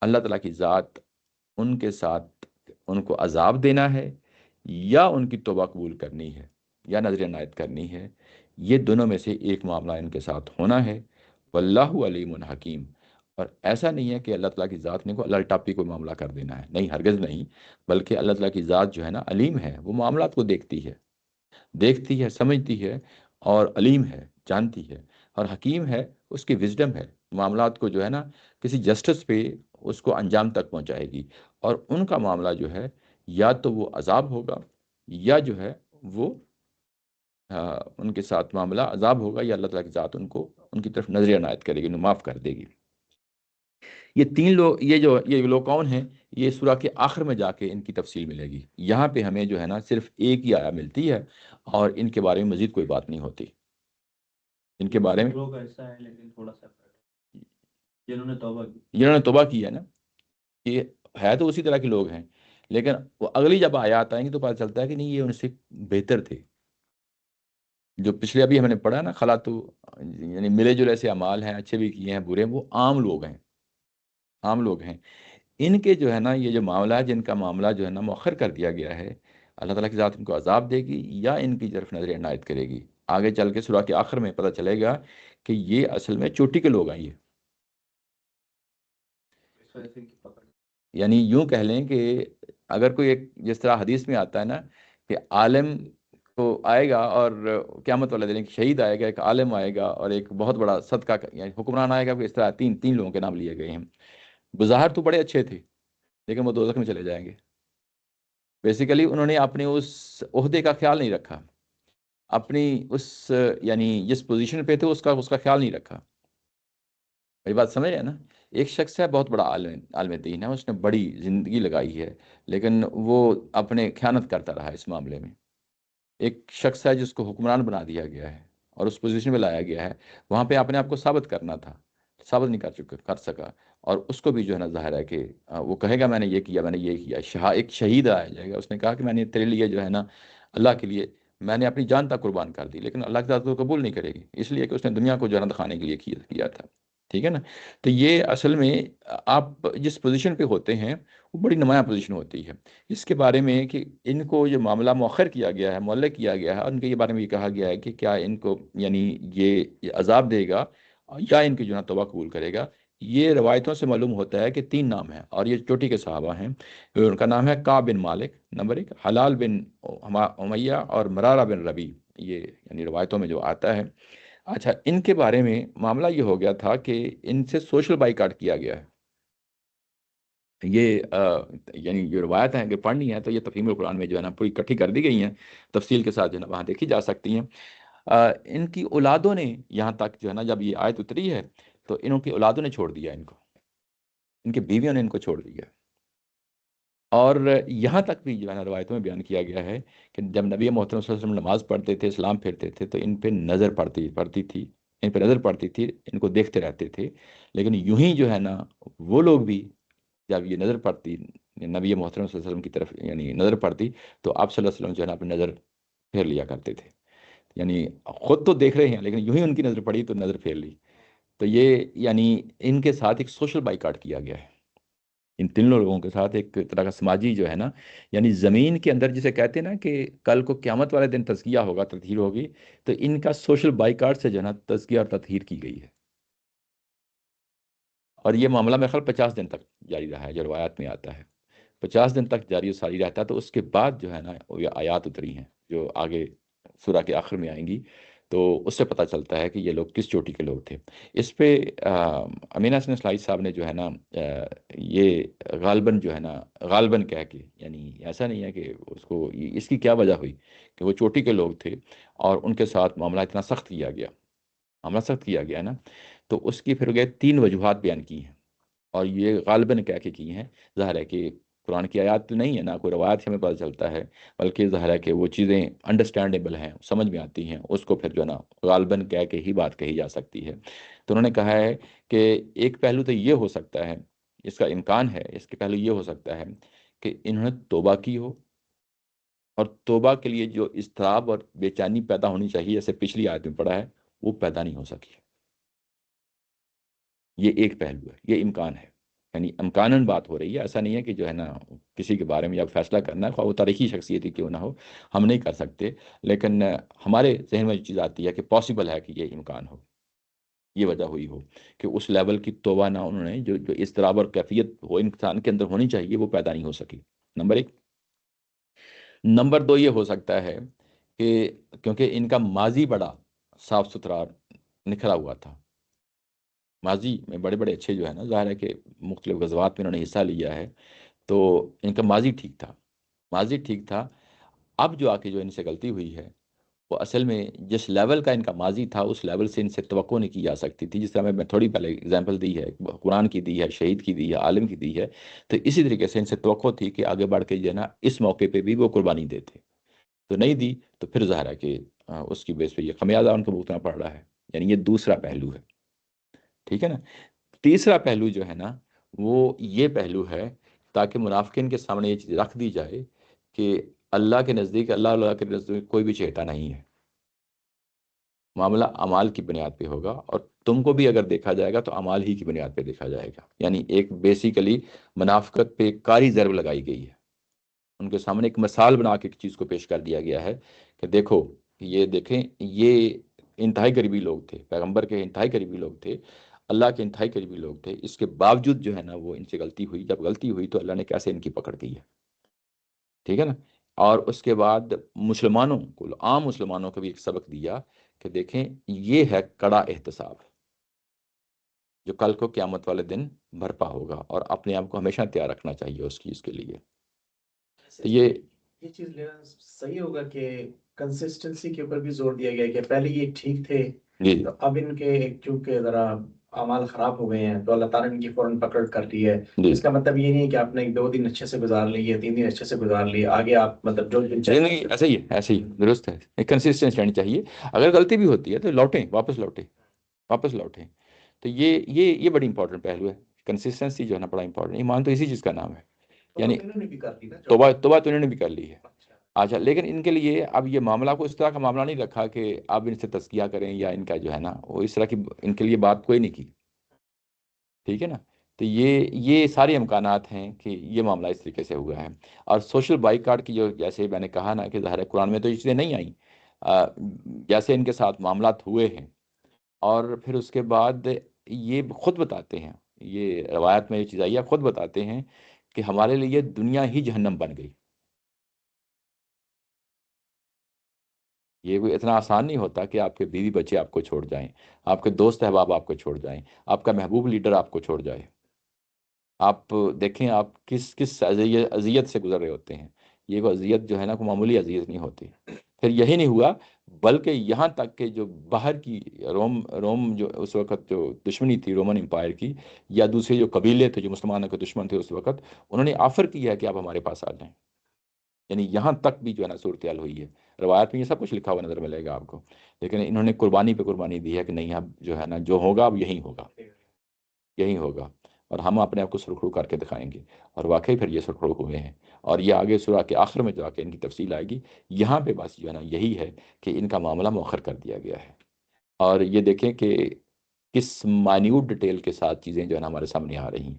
اللہ تعالیٰ کی ذات ان کے ساتھ ان کو عذاب دینا ہے، یا ان کی توبہ قبول کرنی ہے، یا نظر عنایت کرنی ہے، یہ دونوں میں سے ایک معاملہ ان کے ساتھ ہونا ہے۔ واللہ علیم حکیم، اور ایسا نہیں ہے کہ اللہ تعالیٰ کی ذات نے کو اللہ ٹاپی کوئی معاملہ کر دینا ہے، نہیں، ہرگز نہیں، بلکہ اللہ تعالیٰ کی ذات جو ہے نا علیم ہے، وہ معاملات کو دیکھتی ہے، سمجھتی ہے، اور علیم ہے، جانتی ہے، اور حکیم ہے، اس کی وزڈم ہے، معاملات کو جو ہے نا کسی جسٹس پہ اس کو انجام تک پہنچائے گی، اور ان کا معاملہ جو ہے یا تو وہ عذاب ہوگا، یا جو ہے وہ ان کے ساتھ معاملہ عذاب ہوگا، یا اللہ تعالیٰ کی ذات ان کی طرف نظر عنایت کرے گی، انہیں معاف کر دے گی۔ یہ تین لوگ، یہ لوگ کون ہیں؟ یہ سورہ کے آخر میں جا کے ان کی تفصیل ملے گی، یہاں پہ ہمیں جو ہے نا صرف ایک ہی آیا ملتی ہے، اور ان کے بارے میں مزید کوئی بات نہیں ہوتی، ان کے بارے میں لوگ ایسا ہے لیکن تھوڑا سا جنہوں نے توبہ کی ہے نا، یہ ہے تو اسی طرح کے لوگ ہیں، لیکن وہ اگلی جب آیات آئیں گی تو پتہ چلتا ہے کہ نہیں، یہ ان سے بہتر تھے۔ جو پچھلے ابھی ہم نے پڑھا نا، خلا تو یعنی ملے جلے سے اعمال ہیں، اچھے بھی کیے ہیں برے ہیں، وہ عام لوگ ہیں ان کے جو ہے نا یہ جو معاملہ ہے، جن کا معاملہ جو ہے نا مؤخر کر دیا گیا ہے، اللہ تعالیٰ کی ذات ان کو عذاب دے گی یا ان کی طرف نظر عنایت کرے گی۔ آگے چل کے سورہ کے آخر میں پتہ چلے گا کہ یہ اصل میں چوٹی کے لوگ ہیں، یہ یعنی یوں کہہ لیں کہ اگر کوئی ایک، جس طرح حدیث میں آتا ہے نا کہ عالم کو آئے گا، اور قیامت والے دن ایک شہید آئے گا، ایک عالم آئے گا، اور ایک بہت بڑا صدقہ یعنی حکمران آئے گا، اس طرح تین تین لوگوں کے نام لیے گئے ہیں۔ بظاہر تو بڑے اچھے تھے، لیکن وہ دوزخ میں چلے جائیں گے۔ بیسیکلی انہوں نے اپنے اس عہدے کا خیال نہیں رکھا، اپنی اس یعنی جس پوزیشن پہ تھے اس کا خیال نہیں رکھا۔ میری بات سمجھ رہے ہیں نا؟ ایک شخص ہے، بہت بڑا عالم دین ہے، اس نے بڑی زندگی لگائی ہے، لیکن وہ اپنے خیانت کرتا رہا اس معاملے میں۔ ایک شخص ہے جس کو حکمران بنا دیا گیا ہے اور اس پوزیشن پہ لایا گیا ہے، وہاں پہ اپنے آپ کو ثابت کرنا تھا، ثابت نہیں کر سکا، اور اس کو بھی جو ہے نا ظاہر ہے کہ وہ کہے گا میں نے یہ کیا، میں نے یہ کیا، ایک شہید آیا جائے گا، اس نے کہا کہ میں نے تیرے لیے جو ہے نا اللہ کے لیے میں نے اپنی جان تک قربان کر دی، لیکن اللہ کی ذات کو قبول نہیں کرے گی، اس لیے کہ اس نے دنیا کو جنت دکھانے کے لیے کیا تھا۔ ٹھیک ہے نا؟ تو یہ اصل میں آپ جس پوزیشن پہ ہوتے ہیں وہ بڑی نمایاں پوزیشن ہوتی ہے۔ اس کے بارے میں کہ ان کو جو معاملہ مؤخر کیا گیا ہے، معلق کیا گیا ہے، ان کے یہ بارے میں یہ کہا گیا ہے کہ کیا ان کو یعنی یہ عذاب دے گا یا ان کی جو ہے توبہ قبول کرے گا۔ یہ روایتوں سے معلوم ہوتا ہے کہ تین نام ہیں، اور یہ چوٹی کے صحابہ ہیں۔ ان کا نام ہے کعب بن مالک نمبر ایک، حلال بن امیہ، اور مرارہ بن ربی، یہ یعنی روایتوں میں جو آتا ہے۔ اچھا، ان کے بارے میں معاملہ یہ ہو گیا تھا کہ ان سے سوشل بائیکاٹ کیا گیا ہے۔ یہ یعنی جو روایت ہیں، اگر پڑھنی ہے تو یہ تفہیم القرآن میں جو ہے نا پوری اکٹھی کر دی گئی ہیں، تفصیل کے ساتھ جو ہے نا وہاں دیکھی جا سکتی ہیں۔ ان کی اولادوں نے یہاں تک جو ہے نا جب یہ آیت اتری ہے تو انہوں کی اولادوں نے چھوڑ دیا ان کو، ان کی بیویوں نے ان کو چھوڑ دیا، اور یہاں تک بھی جو ہے نا روایتوں میں بیان کیا گیا ہے کہ جب نبی محترم صلی اللہ علیہ وسلم نماز پڑھتے تھے، اسلام پھیرتے تھے، تو ان پہ نظر پڑتی تھی، ان پہ نظر پڑتی تھی، ان کو دیکھتے رہتے تھے، لیکن یوں ہی جو ہے نا وہ لوگ بھی جب یہ نظر پڑتی نبی محترم صلی اللہ علیہ وسلم کی طرف یعنی نظر پڑتی، تو آپ صلی اللہ علیہ وسلم جو ہے نا اپنی نظر پھیر لیا کرتے تھے، یعنی خود تو دیکھ رہے ہیں لیکن یوں ہی ان کی نظر پڑی تو نظر پھیر لی۔ تو یہ یعنی ان کے ساتھ ایک سوشل بائیکاٹ کیا گیا ہے، ان تینوں لوگوں کے ساتھ ایک طرح کا سماجی جو ہے نا، یعنی زمین کے اندر جسے کہتے ہیں نا کہ کل کو قیامت والے دن تزکیہ ہوگا، تطہیر ہوگی، تو ان کا سوشل بائیکاٹ سے جو ہے نا تزکیہ اور تطہیر کی گئی ہے۔ اور یہ معاملہ میرے خیال 50 دن تک جاری رہا ہے، جو روایات میں آتا ہے 50 دن تک جاری و ساری رہتا ہے۔ تو اس کے بعد جو ہے نا وہ یہ آیات اتری ہیں جو آگے سورہ کے آخر میں آئیں گی، تو اس سے پتہ چلتا ہے کہ یہ لوگ کس چوٹی کے لوگ تھے۔ اس پہ امینہ حسن اسلائی صاحب نے جو ہے نا یہ غالباً جو ہے نا غالباً کہہ کے، یعنی ایسا نہیں ہے کہ اس کی کیا وجہ ہوئی کہ وہ چوٹی کے لوگ تھے اور ان کے ساتھ معاملہ اتنا سخت کیا گیا، معاملہ سخت کیا گیا نا، تو اس کی پھر گئے 3 وجوہات بیان کی ہیں، اور یہ غالباً کہہ کے کی ہیں۔ ظاہر ہے کہ قرآن کی آیات تو نہیں ہے، نہ کوئی روایت سے ہمیں پتہ چلتا ہے، بلکہ ظاہر ہے کہ وہ چیزیں انڈرسٹینڈیبل ہیں، سمجھ میں آتی ہیں، اس کو پھر جو ہے نا غالباً کہہ کے ہی بات کہی جا سکتی ہے۔ تو انہوں نے کہا ہے کہ ایک پہلو تو یہ ہو سکتا ہے، اس کا امکان ہے، اس کے پہلو یہ ہو سکتا ہے کہ انہوں نے توبہ کی ہو، اور توبہ کے لیے جو اضطراب اور بے چینی پیدا ہونی چاہیے، جیسے پچھلی آیت میں پڑھا ہے، وہ پیدا نہیں ہو سکی۔ یہ ایک پہلو ہے، یہ امکان ہے، یعنی امکاناً بات ہو رہی ہے، ایسا نہیں ہے کہ جو ہے نا کسی کے بارے میں جب فیصلہ کرنا ہے، خواہ وہ تاریخی شخصیت ہی کیوں نہ ہو، ہم نہیں کر سکتے، لیکن ہمارے ذہن میں جو چیز آتی ہے کہ پاسبل ہے کہ یہ امکان ہو۔ یہ وجہ ہوئی ہو کہ اس لیول کی توبہ نہ انہوں نے جو اضطراب اور کیفیت ہو انسان کے اندر ہونی چاہیے وہ پیدا نہیں ہو سکی، نمبر ایک۔ نمبر دو یہ ہو سکتا ہے کہ کیونکہ ان کا ماضی بڑا صاف ستھرا نکھرا ہوا تھا، ماضی میں بڑے بڑے اچھے جو ہے نا، ظاہر ہے کہ مختلف غزوات میں انہوں نے حصہ لیا ہے، تو ان کا ماضی ٹھیک تھا، ماضی ٹھیک تھا۔ اب جو آ کے جو ان سے غلطی ہوئی ہے وہ اصل میں جس لیول کا ان کا ماضی تھا اس لیول سے ان سے توقع نہیں کی جا سکتی تھی، جس طرح میں تھوڑی پہلے اگزامپل دی ہے، قرآن کی دی ہے، شہید کی دی ہے، عالم کی دی ہے، تو اسی طریقے سے ان سے توقع تھی کہ آگے بڑھ کے جو ہے نا اس موقع پہ بھی وہ قربانی دیتے، تو نہیں دی، تو پھر ظاہر ہے کہ اس کی بیس پہ یہ خمیازہ ان کو بھگتنا پڑ رہا ہے، یعنی یہ دوسرا پہلو ہے، ٹھیک ہے نا۔ تیسرا پہلو جو ہے نا وہ یہ پہلو ہے، تاکہ منافقین کے سامنے یہ چیز رکھ دی جائے کہ اللہ کے نزدیک، اللہ کے نزدیک کوئی بھی چہتا نہیں ہے، معاملہ اعمال کی بنیاد پہ ہوگا، اور تم کو بھی اگر دیکھا جائے گا تو اعمال ہی کی بنیاد پہ دیکھا جائے گا، یعنی ایک بیسیکلی منافقت پہ کاری ضرب لگائی گئی ہے، ان کے سامنے ایک مثال بنا کے ایک چیز کو پیش کر دیا گیا ہے کہ دیکھو، یہ دیکھیں، یہ انتہائی قریبی لوگ تھے، پیغمبر کے انتہائی قریبی لوگ تھے، اللہ کے انتہائی قریبی لوگ تھے، اس کے باوجود جو ہے نا وہ ان سے غلطی ہوئی، جب غلطی ہوئی تو اللہ نے کیسے ان کی پکڑ کی ہے، ٹھیک ہے نا۔ اور اس کے بعد مسلمانوں کو، عام مسلمانوں کو بھی ایک سبق دیا کہ دیکھیں یہ ہے کڑا احتساب جو کل کو قیامت والے دن برپا ہوگا، اور اپنے آپ کو ہمیشہ تیار رکھنا چاہیے اس چیز کے لیے، تو یہ چیز لینا صحیح ہوگا کہ کنسسٹنسی کے اوپر بھی زور دیا گیا کہ پہلے یہ ٹھیک تھے، جی تو اب ان کے چونکہ ذرا اعمال خراب ہو گئے ہیں تو اللہ تعالیٰ نے ان کی فوراً پکڑ کر دی ہے۔ جی، اس کا مطلب یہ نہیں ہے کہ آپ نے 2 دن اچھے سے گزار لیے، 3 دن اچھے سے گزار لیے، آگے آپ مطلب جو دن نہیں نہیں، ایسے ہی ہے، ایسے ہی درست ہے، ایک کنسسٹنس رہنی چاہیے، اگر غلطی بھی ہوتی ہے تو لوٹیں، واپس لوٹیں، واپس لوٹیں، تو یہ بڑی امپورٹنٹ پہلو ہے، کنسسٹنسی جو ہے نا بڑا امپورٹنٹ، ایمان تو اسی چیز کا نام ہے، توبہ یعنی تو انہوں نے بھی کر دی نا جو توبہ توبہ تو انہوں نے بھی کر لی ہے۔ اچھا۔ اچھا، لیکن ان کے لیے اب یہ معاملہ کو اس طرح کا معاملہ نہیں رکھا کہ آپ ان سے تزکیہ کریں، یا ان کا جو ہے نا وہ اس طرح کی ان کے لیے بات کوئی نہیں کی، ٹھیک ہے نا۔ تو یہ سارے امکانات ہیں کہ یہ معاملہ اس طریقے سے ہوا ہے، اور سوشل بائیکاٹ کی جو، جیسے میں نے کہا نا کہ ظاہر ہے قرآن میں تو یہ چیزیں نہیں آئیں، آ، جیسے ان کے ساتھ معاملات ہوئے ہیں، اور پھر اس کے بعد یہ خود بتاتے ہیں، یہ روایت میں یہ چیز آئی ہے، خود بتاتے ہیں کہ ہمارے لیے دنیا ہی جہنم بن گئی۔ یہ کوئی اتنا آسان نہیں ہوتا کہ آپ کے بیوی بچے آپ کو چھوڑ جائیں، آپ کے دوست احباب آپ کو چھوڑ جائیں، آپ کا محبوب لیڈر آپ کو چھوڑ جائے، آپ دیکھیں آپ کس کس اذیت سے گزر رہے ہوتے ہیں، یہ وہ اذیت جو ہے نا کوئی معمولی اذیت نہیں ہوتی۔ پھر یہی نہیں ہوا، بلکہ یہاں تک کہ جو باہر کی روم جو اس وقت جو دشمنی تھی رومن امپائر کی، یا دوسرے جو قبیلے تھے جو مسلمانوں کے دشمن تھے اس وقت، انہوں نے آفر کیا ہے کہ آپ ہمارے پاس آ جائیں، یعنی یہاں تک بھی جو ہے نا صورتحال ہوئی ہے، روایت میں یہ سب کچھ لکھا ہوا نظر ملے گا آپ کو، لیکن انہوں نے قربانی پہ قربانی دی ہے کہ نہیں، اب جو ہے نا جو ہوگا اب یہی ہوگا، یہی ہوگا، اور ہم اپنے آپ کو سرخرو کر کے دکھائیں گے، اور واقعی پھر یہ سرخرو ہوئے ہیں، اور یہ آگے سورہ کے آخر میں جا کے ان کی تفصیل آئے گی، یہاں پہ بس جو ہے نا یہی ہے کہ ان کا معاملہ مؤخر کر دیا گیا ہے، اور یہ دیکھیں کہ کس مائنیوٹ ڈیٹیل کے ساتھ چیزیں جو ہے نا ہمارے سامنے آ رہی ہیں،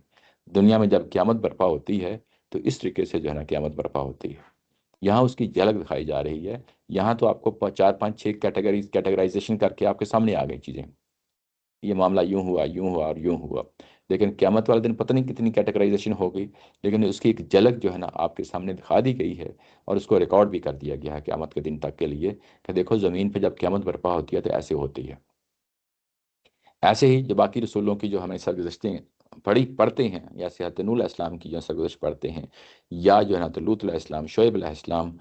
دنیا میں جب قیامت برپا ہوتی ہے تو اس طریقے سے جو ہے نا قیامت برپا ہوتی ہے، یہاں اس کی جھلک دکھائی جا رہی ہے، یہاں تو آپ کو 4 5 6 کیٹیگرائزیشن کر کے آپ کے سامنے آ گئی چیزیں، یہ معاملہ یوں ہوا، یوں ہوا اور یوں ہوا، لیکن قیامت والے دن پتہ نہیں کتنی کیٹیگرائزیشن ہو گئی، لیکن اس کی ایک جھلک جو ہے نا آپ کے سامنے دکھا دی گئی ہے، اور اس کو ریکارڈ بھی کر دیا گیا ہے قیامت کے دن تک کے لیے کہ دیکھو زمین پہ جب قیامت برپا ہوتی ہے تو ایسے ہوتی ہے۔ ایسے ہی جو باقی رسولوں کی جو ہمیں سرگزشتیں پڑھتے ہیں، یا حضرت نوح علیہ السلام کی جو سرگزشت پڑھتے ہیں، یا جو ہے نا تو لوط علیہ السلام، شعیب علیہ السلام،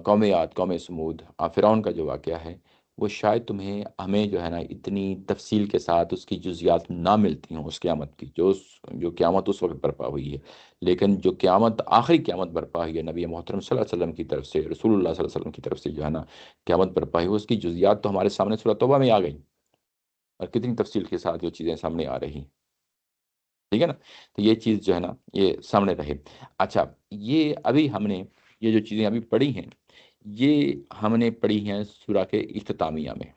قوم عاد، قوم سمود، فرعون کا جو واقعہ ہے، وہ شاید ہمیں جو ہے نا اتنی تفصیل کے ساتھ اس کی جزیات نہ ملتی ہوں اس قیامت کی، جو قیامت اس وقت برپا ہوئی ہے، لیکن جو قیامت، آخری قیامت برپا ہوئی ہے نبی محترم صلی اللہ علیہ وسلم کی طرف سے، رسول اللہ صلی اللہ علیہ وسلم کی طرف سے جو ہے نا قیامت برپا ہوئی، اس کی جزیات تو ہمارے سامنے سورہ توبہ میں آ گئی، اور کتنی تفصیل کے ساتھ جو چیزیں سامنے آ رہی، ٹھیک ہے نا۔ تو یہ چیز جو ہے نا یہ سامنے رہے۔ اچھا، یہ ابھی ہم نے یہ جو چیزیں ابھی پڑھی ہیں، یہ ہم نے پڑھی ہیں سورہ کے اختتامیہ میں،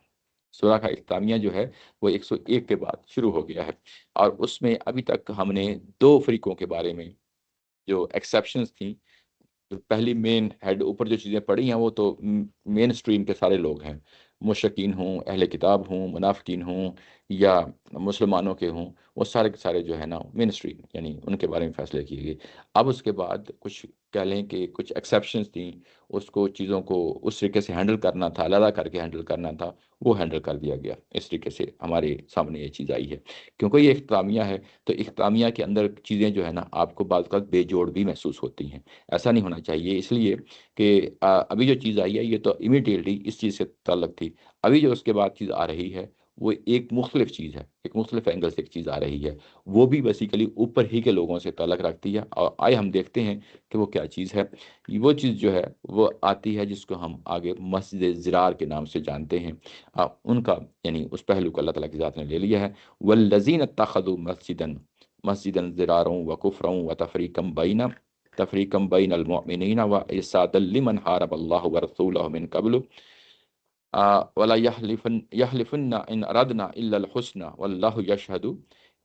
سورہ کا اختتامیہ جو ہے وہ 101 کے بعد شروع ہو گیا ہے، اور اس میں ابھی تک ہم نے 2 فریقوں کے بارے میں جو ایکسیپشنز تھیں، جو پہلی مین ہیڈ اوپر جو چیزیں پڑھی ہیں وہ تو مین سٹریم کے سارے لوگ ہیں، مشرکین ہوں، اہل کتاب ہوں، منافقین ہوں، یا مسلمانوں کے ہوں، وہ سارے کے سارے جو ہے نا منسٹری، یعنی ان کے بارے میں فیصلے کیے گئے۔ اب اس کے بعد کچھ کہہ لیں کہ کچھ ایکسیپشنز تھیں، اس کو چیزوں کو اس طریقے سے ہینڈل کرنا تھا، علیحدہ کر کے ہینڈل کرنا تھا، وہ ہینڈل کر دیا گیا۔ اس طریقے سے ہمارے سامنے یہ چیز آئی ہے، کیونکہ یہ اختتامیہ ہے، تو اختتامیہ کے اندر چیزیں جو ہے نا آپ کو بعض اوقات بے جوڑ بھی محسوس ہوتی ہیں۔ ایسا نہیں ہونا چاہیے، اس لیے کہ ابھی جو چیز آئی ہے یہ تو امیڈیٹلی اس چیز سے تعلق تھی، ابھی جو اس کے بعد چیز آ رہی ہے وہ ایک مختلف چیز ہے، ایک مختلف اینگل سے ایک چیز آ رہی ہے، وہ بھی بیسیکلی اوپر ہی کے لوگوں سے تعلق رکھتی ہے، اور آئے ہم دیکھتے ہیں کہ وہ کیا چیز ہے۔ وہ چیز جو ہے وہ آتی ہے جس کو ہم آگے مسجد زرار کے نام سے جانتے ہیں، ان کا یعنی اس پہلو کو اللہ تعالیٰ کی ذات نے لے لیا ہے۔ والذین اتخذوا مسجدا ضرارا وکفرا تفریقا بین المؤمنین وارصادا لمن حارب اللہ ورسولہ من قبل ولا یحلفن ان اردنا الا الحسنى واللہ یشہد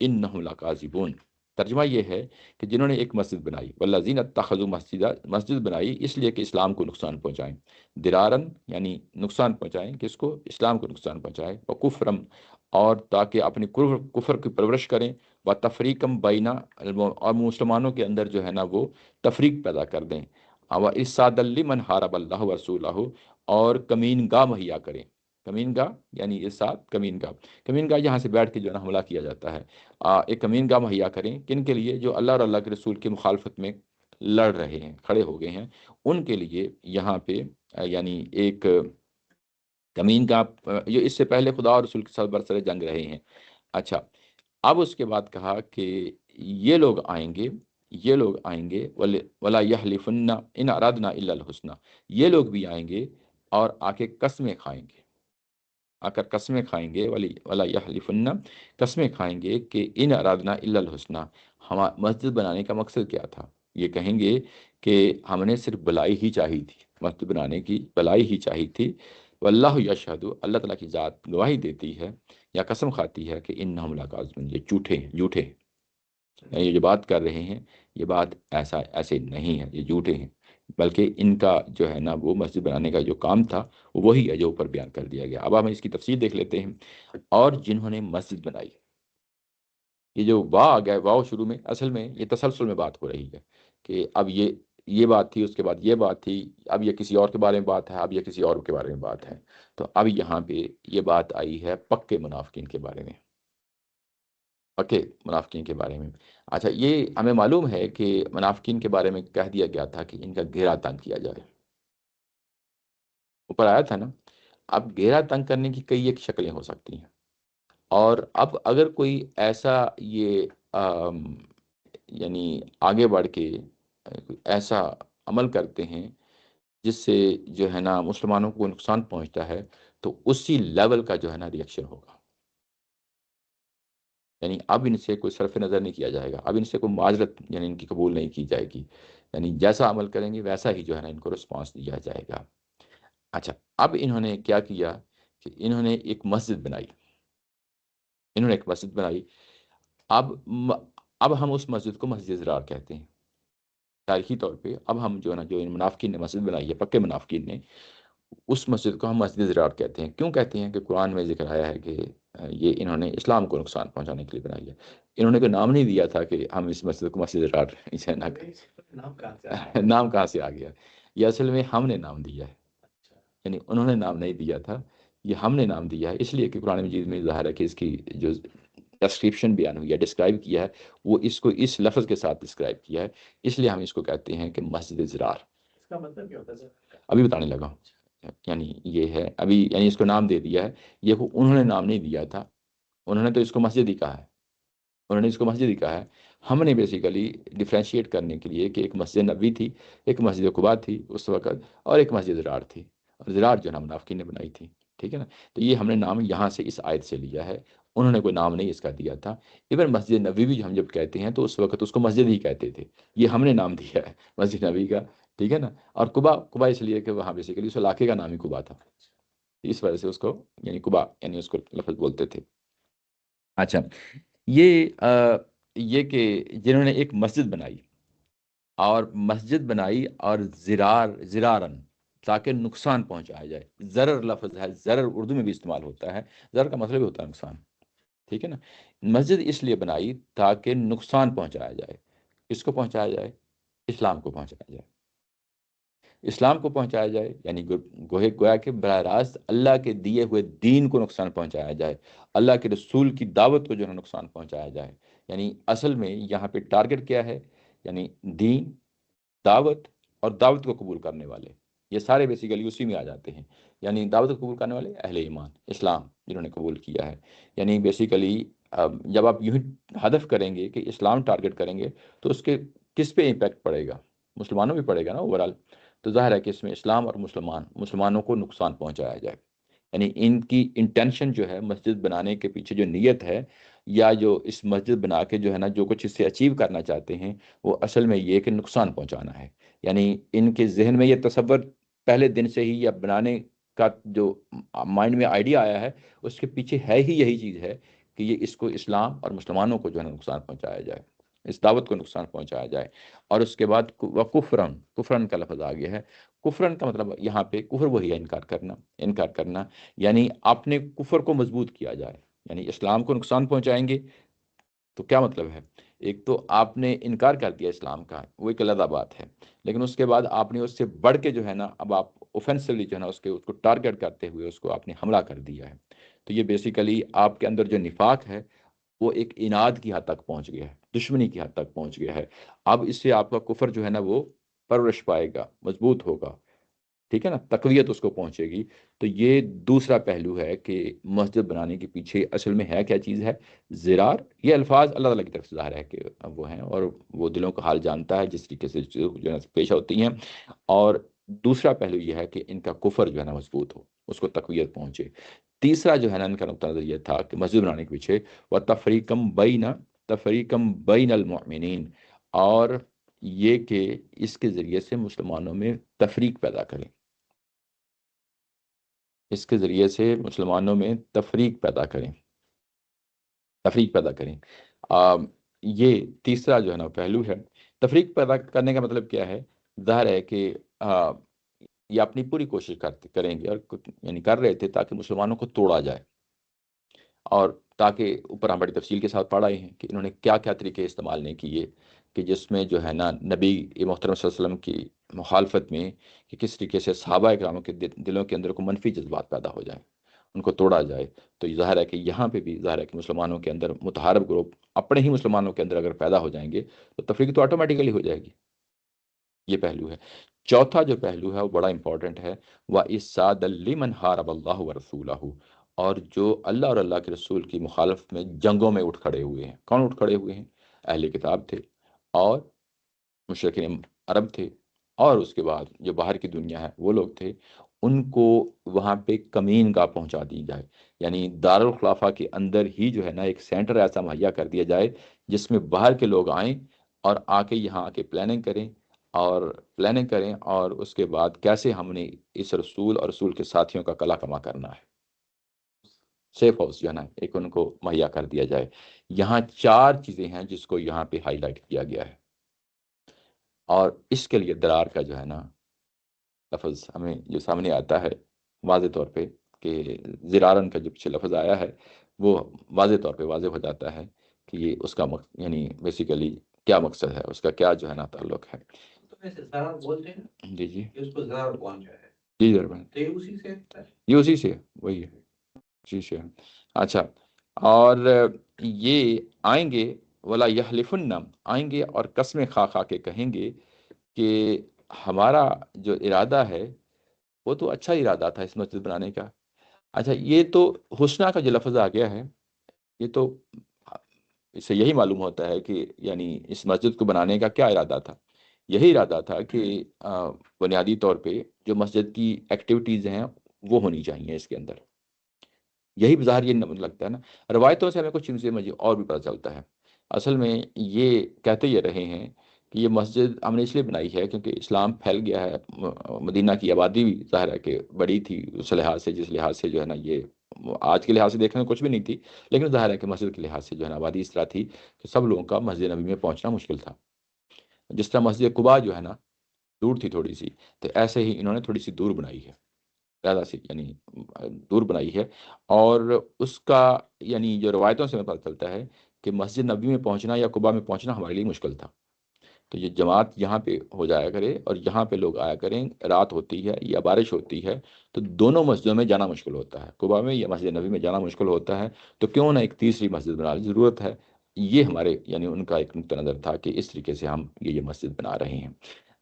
انہم لکاذبون۔ ترجمہ یہ ہے کہ جنہوں نے ایک مسجد بنائی، والذین اتخذوا مسجد بنائی اس لیے کہ اسلام کو نقصان پہنچائیں، درارن یعنی نقصان پہنچائیں، کس کو؟ اسلام کو نقصان پہنچائیں، وکفرم اور تاکہ اپنے کفر کی پرورش کریں، و تفریقم بینا اور مسلمانوں کے اندر جو ہے نا وہ تفریق پیدا کر دیں، و ارصادا لمن حارب اللہ ورسولہ اور کمین گاہ مہیا کریں۔ کمین گاہ یعنی ارصاد، کمین گاہ یہاں سے بیٹھ کے جو ہے نا حملہ کیا جاتا ہے، ایک کمین گاہ مہیا کریں کن کے لیے؟ جو اللہ اور اللہ کے رسول کی مخالفت میں لڑ رہے ہیں، کھڑے ہو گئے ہیں، ان کے لیے یہاں پہ یعنی ایک کمین گاہ جو اس سے پہلے خدا اور رسول کے ساتھ برسر جنگ رہے ہیں۔ اچھا، اب اس کے بعد کہا کہ یہ لوگ آئیں گے ولا یحلفن ان ارادنا الا الحسنى، یہ لوگ بھی آئیں گے اور آ کے قسمیں کھائیں گے، آ کر قسمیں کھائیں گے، ولا یحلفن قسمیں کھائیں گے کہ ان ارادنا الا الحسنى، ہم مسجد بنانے کا مقصد کیا تھا؟ یہ کہیں گے کہ ہم نے صرف بلائی ہی چاہی تھی، مسجد بنانے کی بلائی ہی چاہی تھی، واللہ یشہد، اللہ تعالیٰ کی ذات گواہی دیتی ہے یا قسم کھاتی ہے کہ انہم لکاذبون، یہ جھوٹے ہیں، یعنی یہ جو بات کر رہے ہیں یہ بات ایسے نہیں ہے، یہ جھوٹے ہیں، بلکہ ان کا جو ہے نا وہ مسجد بنانے کا جو کام تھا وہ وہی ہے جو اوپر بیان کر دیا گیا۔ اب ہم اس کی تفصیل دیکھ لیتے ہیں۔ اور جنہوں نے مسجد بنائی، یہ جو واو آ گیا، واو شروع میں، اصل میں یہ تسلسل میں بات ہو رہی ہے کہ اب یہ بات تھی، اس کے بعد یہ بات تھی، اب یہ کسی اور کے بارے میں بات ہے، اب یہ کسی اور کے بارے میں بات ہے، تو اب یہاں پہ یہ بات آئی ہے پکے منافقین کے بارے میں، پکے منافقین کے بارے میں۔ اچھا، یہ ہمیں معلوم ہے کہ منافقین کے بارے میں کہہ دیا گیا تھا کہ ان کا گھیرا تنگ کیا جائے، اوپر آیا تھا نا۔ اب گھیرا تنگ کرنے کی کئی ایک شکلیں ہو سکتی ہیں، اور اب اگر کوئی ایسا یہ یعنی آگے بڑھ کے ایسا عمل کرتے ہیں جس سے جو ہے نا مسلمانوں کو نقصان پہنچتا ہے، تو اسی لیول کا جو ہے نا ریئیکشن ہوگا، یعنی اب ان سے کوئی صرف نظر نہیں کیا جائے گا، اب ان سے کوئی معذرت یعنی ان کی قبول نہیں کی جائے گی، یعنی جیسا عمل کریں گے ویسا ہی جو ہے نا ان کو رسپانس دیا جائے گا۔ اچھا، اب انہوں نے کیا کیا کہ انہوں نے ایک مسجد بنائی، اب اب ہم اس مسجد کو مسجد ضرار کہتے ہیں تاریخی طور پہ۔ اب ہم جو ہے نا، جو ان منافقین نے مسجد بنائی ہے، پکے منافقین نے، اس مسجد کو ہم مسجد ضرار کہتے ہیں۔ کیوں کہتے ہیں؟ کہ قرآن میں ذکر آیا ہے کہ یہ انہوں نے اسلام کو نقصان پہنچانے کے لیے بنائی ہے۔ انہوں نے کوئی نام نہیں دیا تھا کہ ہم اس مسجد کو مسجد ضرار اسے نہ نام کہاں سے آ گیا؟ یہ اصل میں ہم نے نام دیا ہے، یعنی انہوں نے نام نہیں دیا تھا، یہ ہم نے نام دیا ہے، اس لیے کہ قرآن مجید میں ظاہر ہے کہ اس کی جو ڈسکرپشن بیان ہوئی ہے، ڈسکرائب کیا ہے، وہ اس کو اس لفظ کے ساتھ ڈسکرائب کیا ہے، اس لیے ہم اس کو کہتے ہیں کہ مسجد ضرار۔ اس کا مطلب کیا ہوتا ہے سر؟ ابھی بتانے لگا ہوں، یعنی یہ ہے ابھی، یعنی اس کو نام دے دیا ہے، یہ انہوں نے نام نہیں دیا تھا، انہوں نے تو اس کو مسجد ہی کہا ہے، انہوں نے اس کو مسجد ہی کہا ہے۔ ہم نے بیسیکلی ڈیفرینشیٹ کرنے کے لیے کہ ایک مسجد نبوی تھی، ایک مسجد قباء تھی اس وقت، اور ایک مسجد زرار تھی، اور زرار جو ہے نا منافقین نے بنائی تھی، ٹھیک ہے نا۔ تو یہ ہم نے نام یہاں سے اس آیت سے لیا ہے، انہوں نے کوئی نام نہیں اس کا دیا تھا۔ ایون مسجد نبوی بھی ہم جب کہتے ہیں تو اس وقت اس کو مسجد ہی کہتے تھے، یہ ہم نے نام دیا ہے مسجد نبوی کا، ٹھیک ہے نا۔ اور قباء اس لیے کہ وہاں بیسیکلی اس علاقے کا نام ہی قباء تھا، اس وجہ سے اس کو یعنی قباء یعنی اس کو لفظ بولتے تھے۔ اچھا، یہ کہ جنہوں نے ایک مسجد بنائی اور زرارن، تاکہ نقصان پہنچایا جائے. ضرر لفظ ہے، ضرر اردو میں بھی استعمال ہوتا ہے. ضرر کا مطلب ہی ہوتا ہے نقصان. ٹھیک ہے نا. مسجد اس لیے بنائی تاکہ نقصان پہنچایا جائے. کس کو پہنچایا جائے؟ اسلام کو پہنچایا جائے. اسلام کو پہنچایا جائے یعنی گویا کہ براہ راست اللہ کے دیے ہوئے دین کو نقصان پہنچایا جائے. اللہ کے رسول کی دعوت کو جو ہے نقصان پہنچایا جائے. یعنی اصل میں یہاں پہ ٹارگٹ کیا ہے؟ یعنی دین، دعوت اور دعوت کو قبول کرنے والے، یہ سارے بیسیکلی اسی میں آ جاتے ہیں. یعنی دعوت کو قبول کرنے والے اہل ایمان، اسلام جنہوں نے قبول کیا ہے. یعنی بیسیکلی جب آپ یوں ہی ہدف کریں گے کہ اسلام ٹارگٹ کریں گے تو اس کے کس پہ امپیکٹ پڑے گا؟ مسلمانوں بھی پڑے گا نا اوورال. تو ظاہر ہے کہ اس میں اسلام اور مسلمانوں کو نقصان پہنچایا جائے. یعنی ان کی انٹینشن جو ہے مسجد بنانے کے پیچھے جو نیت ہے، یا جو اس مسجد بنا کے جو ہے نا جو کچھ اس سے اچیو کرنا چاہتے ہیں، وہ اصل میں یہ کہ نقصان پہنچانا ہے. یعنی ان کے ذہن میں یہ تصور پہلے دن سے ہی یا بنانے کا جو مائنڈ میں آئیڈیا آیا ہے، اس کے پیچھے ہے ہی یہی چیز ہے کہ یہ اس کو اسلام اور مسلمانوں کو جو ہے نا نقصان پہنچایا جائے، اس دعوت کو نقصان پہنچایا جائے. اور اس کے بعد کفرن کا لفظ آ گیا ہے. کفرن کا مطلب یہاں پہ کفر وہی ہے انکار کرنا. یعنی اپنے کفر کو مضبوط کیا جائے. یعنی اسلام کو نقصان پہنچائیں گے تو کیا مطلب ہے؟ ایک تو آپ نے انکار کر دیا اسلام کا، وہ ایک علیحدہ بات ہے. لیکن اس کے بعد آپ نے اس سے بڑھ کے جو ہے نا اب آپ اوفینسولی جو ہے نا اس کو ٹارگٹ کرتے ہوئے اس کو آپ نے حملہ کر دیا ہے. تو یہ بیسیکلی آپ کے اندر جو نفاق ہے وہ ایک اناد کی حد تک پہنچ گیا ہے، دشمنی کی حد تک پہنچ گیا ہے. اب اس سے آپ کا کفر جو ہے نا وہ پرورش پائے گا، مضبوط ہوگا. ٹھیک ہے نا، تقویت اس کو پہنچے گی. تو یہ دوسرا پہلو ہے کہ مسجد بنانے کے پیچھے اصل میں ہے کیا چیز ہے؟ زرار. یہ الفاظ اللہ تعالیٰ کی طرف سے ظاہر ہے کہ وہ ہیں، اور وہ دلوں کا حال جانتا ہے جس طریقے سے جو ہے پیش ہوتی ہیں. اور دوسرا پہلو یہ ہے کہ ان کا کفر جو ہے نا مضبوط ہو، اس کو تقویت پہنچے. تیسرا جو ہے نا ان کا نقطہ نظر یہ تھا کہ مسجد بنانے کے پیچھے وہ تفریقم بین المؤمنین، اور یہ کہ اس کے ذریعے سے مسلمانوں میں تفریق پیدا کریں. اس کے ذریعے سے مسلمانوں میں تفریق پیدا کریں. یہ تیسرا جو ہے نا پہلو ہے. تفریق پیدا کرنے کا مطلب کیا ہے؟ ظاہر ہے کہ یہ اپنی پوری کوشش کریں گے، اور یعنی کر رہے تھے تاکہ مسلمانوں کو توڑا جائے. اور تاکہ اوپر ہم بڑی تفصیل کے ساتھ پڑھائے ہیں کہ انہوں نے کیا کیا طریقے استعمال نہیں کیے، کہ جس میں جو ہے نا نبی محترم صلی اللہ علیہ وسلم کی مخالفت میں کہ کس طریقے سے صحابہ کراموں کے دلوں کے اندر کو منفی جذبات پیدا ہو جائیں، ان کو توڑا جائے. تو یہ ظاہر ہے کہ یہاں پہ بھی ظاہر ہے کہ مسلمانوں کے اندر متحارب گروپ اپنے ہی مسلمانوں کے اندر اگر پیدا ہو جائیں گے تو تفریق تو آٹومیٹیکلی ہو جائے گی. یہ پہلو ہے. چوتھا جو پہلو ہے وہ بڑا امپورٹنٹ ہے. وَإِسَّادَ لِمَنْ حَارَبَ اللَّهُ وَرَسُولَهُ، اور جو اللہ اور اللہ کے رسول کی مخالفت میں جنگوں میں اٹھ کھڑے ہوئے ہیں. کون اٹھ کھڑے ہوئے ہیں؟ اہل کتاب تھے، اور مشرکین عرب تھے، اور اس کے بعد جو باہر کی دنیا ہے وہ لوگ تھے. ان کو وہاں پہ کمین گاہ پہنچا دی جائے. یعنی دارالخلافہ کے اندر ہی جو ہے نا ایک سینٹر ایسا مہیا کر دیا جائے جس میں باہر کے لوگ آئیں اور آ کے یہاں آ کے پلاننگ کریں، اور اس کے بعد کیسے ہم نے اس رسول اور رسول کے ساتھیوں کا کلا کما کرنا ہے. سیف ہاؤس جو ہے نا ایک ان کو مہیا کر دیا جائے. یہاں 4 چیزیں ہیں جس کو یہاں پہ ہائی لائٹ کیا گیا ہے. اور اس کے لیے درار کا جو ہے نا لفظ ہمیں جو سامنے آتا ہے واضح طور پہ، کہ زرارن کا جو پیچھے لفظ آیا ہے وہ واضح طور پہ واضح ہو جاتا ہے کہ یہ اس کا یعنی بیسیکلی کیا مقصد ہے، اس کا کیا جو ہے نا تعلق ہے. تو ویسے زرار بولتے ہیں نا جی جی کہ اس کو زرار کون جو ہے، جی ضرور، تو یہ اسی سے ہے؟ یہ اسی سے وہی ہے، جی سے. اچھا، اور یہ آئیں گے، ولا یحلفن، آئیں گے اور قسمیں کھا کھا کے کہیں گے کہ ہمارا جو ارادہ ہے وہ تو اچھا ارادہ تھا اس مسجد بنانے کا. اچھا، یہ تو حسنہ کا جو لفظ آ گیا ہے، یہ تو اس سے یہی معلوم ہوتا ہے کہ یعنی اس مسجد کو بنانے کا کیا ارادہ تھا. یہی ارادہ تھا کہ بنیادی طور پہ جو مسجد کی ایکٹیویٹیز ہیں وہ ہونی چاہیے اس کے اندر. یہی بظاہر یہ لگتا ہے نا. روایتوں سے ہمیں کچھ چیزیں مجھے اور بھی پتہ چلتا ہے. اصل میں یہ کہتے یہ رہے ہیں کہ یہ مسجد ہم نے اس لیے بنائی ہے کیونکہ اسلام پھیل گیا ہے. مدینہ کی آبادی بھی ظاہر ہے کہ بڑی تھی اس لحاظ سے، جس لحاظ سے جو ہے نا یہ آج کے لحاظ سے دیکھنے میں کچھ بھی نہیں تھی، لیکن ظاہر ہے کہ مسجد کے لحاظ سے جو ہے نا آبادی اس طرح تھی کہ سب لوگوں کا مسجد نبی میں پہنچنا مشکل تھا. جس طرح مسجد قباء جو ہے نا دور تھی تھوڑی سی، تو ایسے ہی انہوں نے تھوڑی سی دور بنائی ہے، زیادہ سی یعنی دور بنائی ہے۔ اور اس کا یعنی جو روایتوں سے ہمیں پتہ چلتا ہے کہ مسجد نبی میں پہنچنا یا قباء میں پہنچنا ہمارے لیے مشکل تھا، تو یہ جماعت یہاں پہ ہو جایا کرے اور یہاں پہ لوگ آیا کریں، رات ہوتی ہے یا بارش ہوتی ہے تو دونوں مسجدوں میں جانا مشکل ہوتا ہے، قباء میں یا مسجد نبی میں جانا مشکل ہوتا ہے، تو کیوں نہ ایک تیسری مسجد بنانے کی ضرورت ہے۔ یہ ہمارے یعنی ان کا ایک نقطہ نظر تھا کہ اس طریقے سے ہم یہ مسجد بنا رہے ہیں۔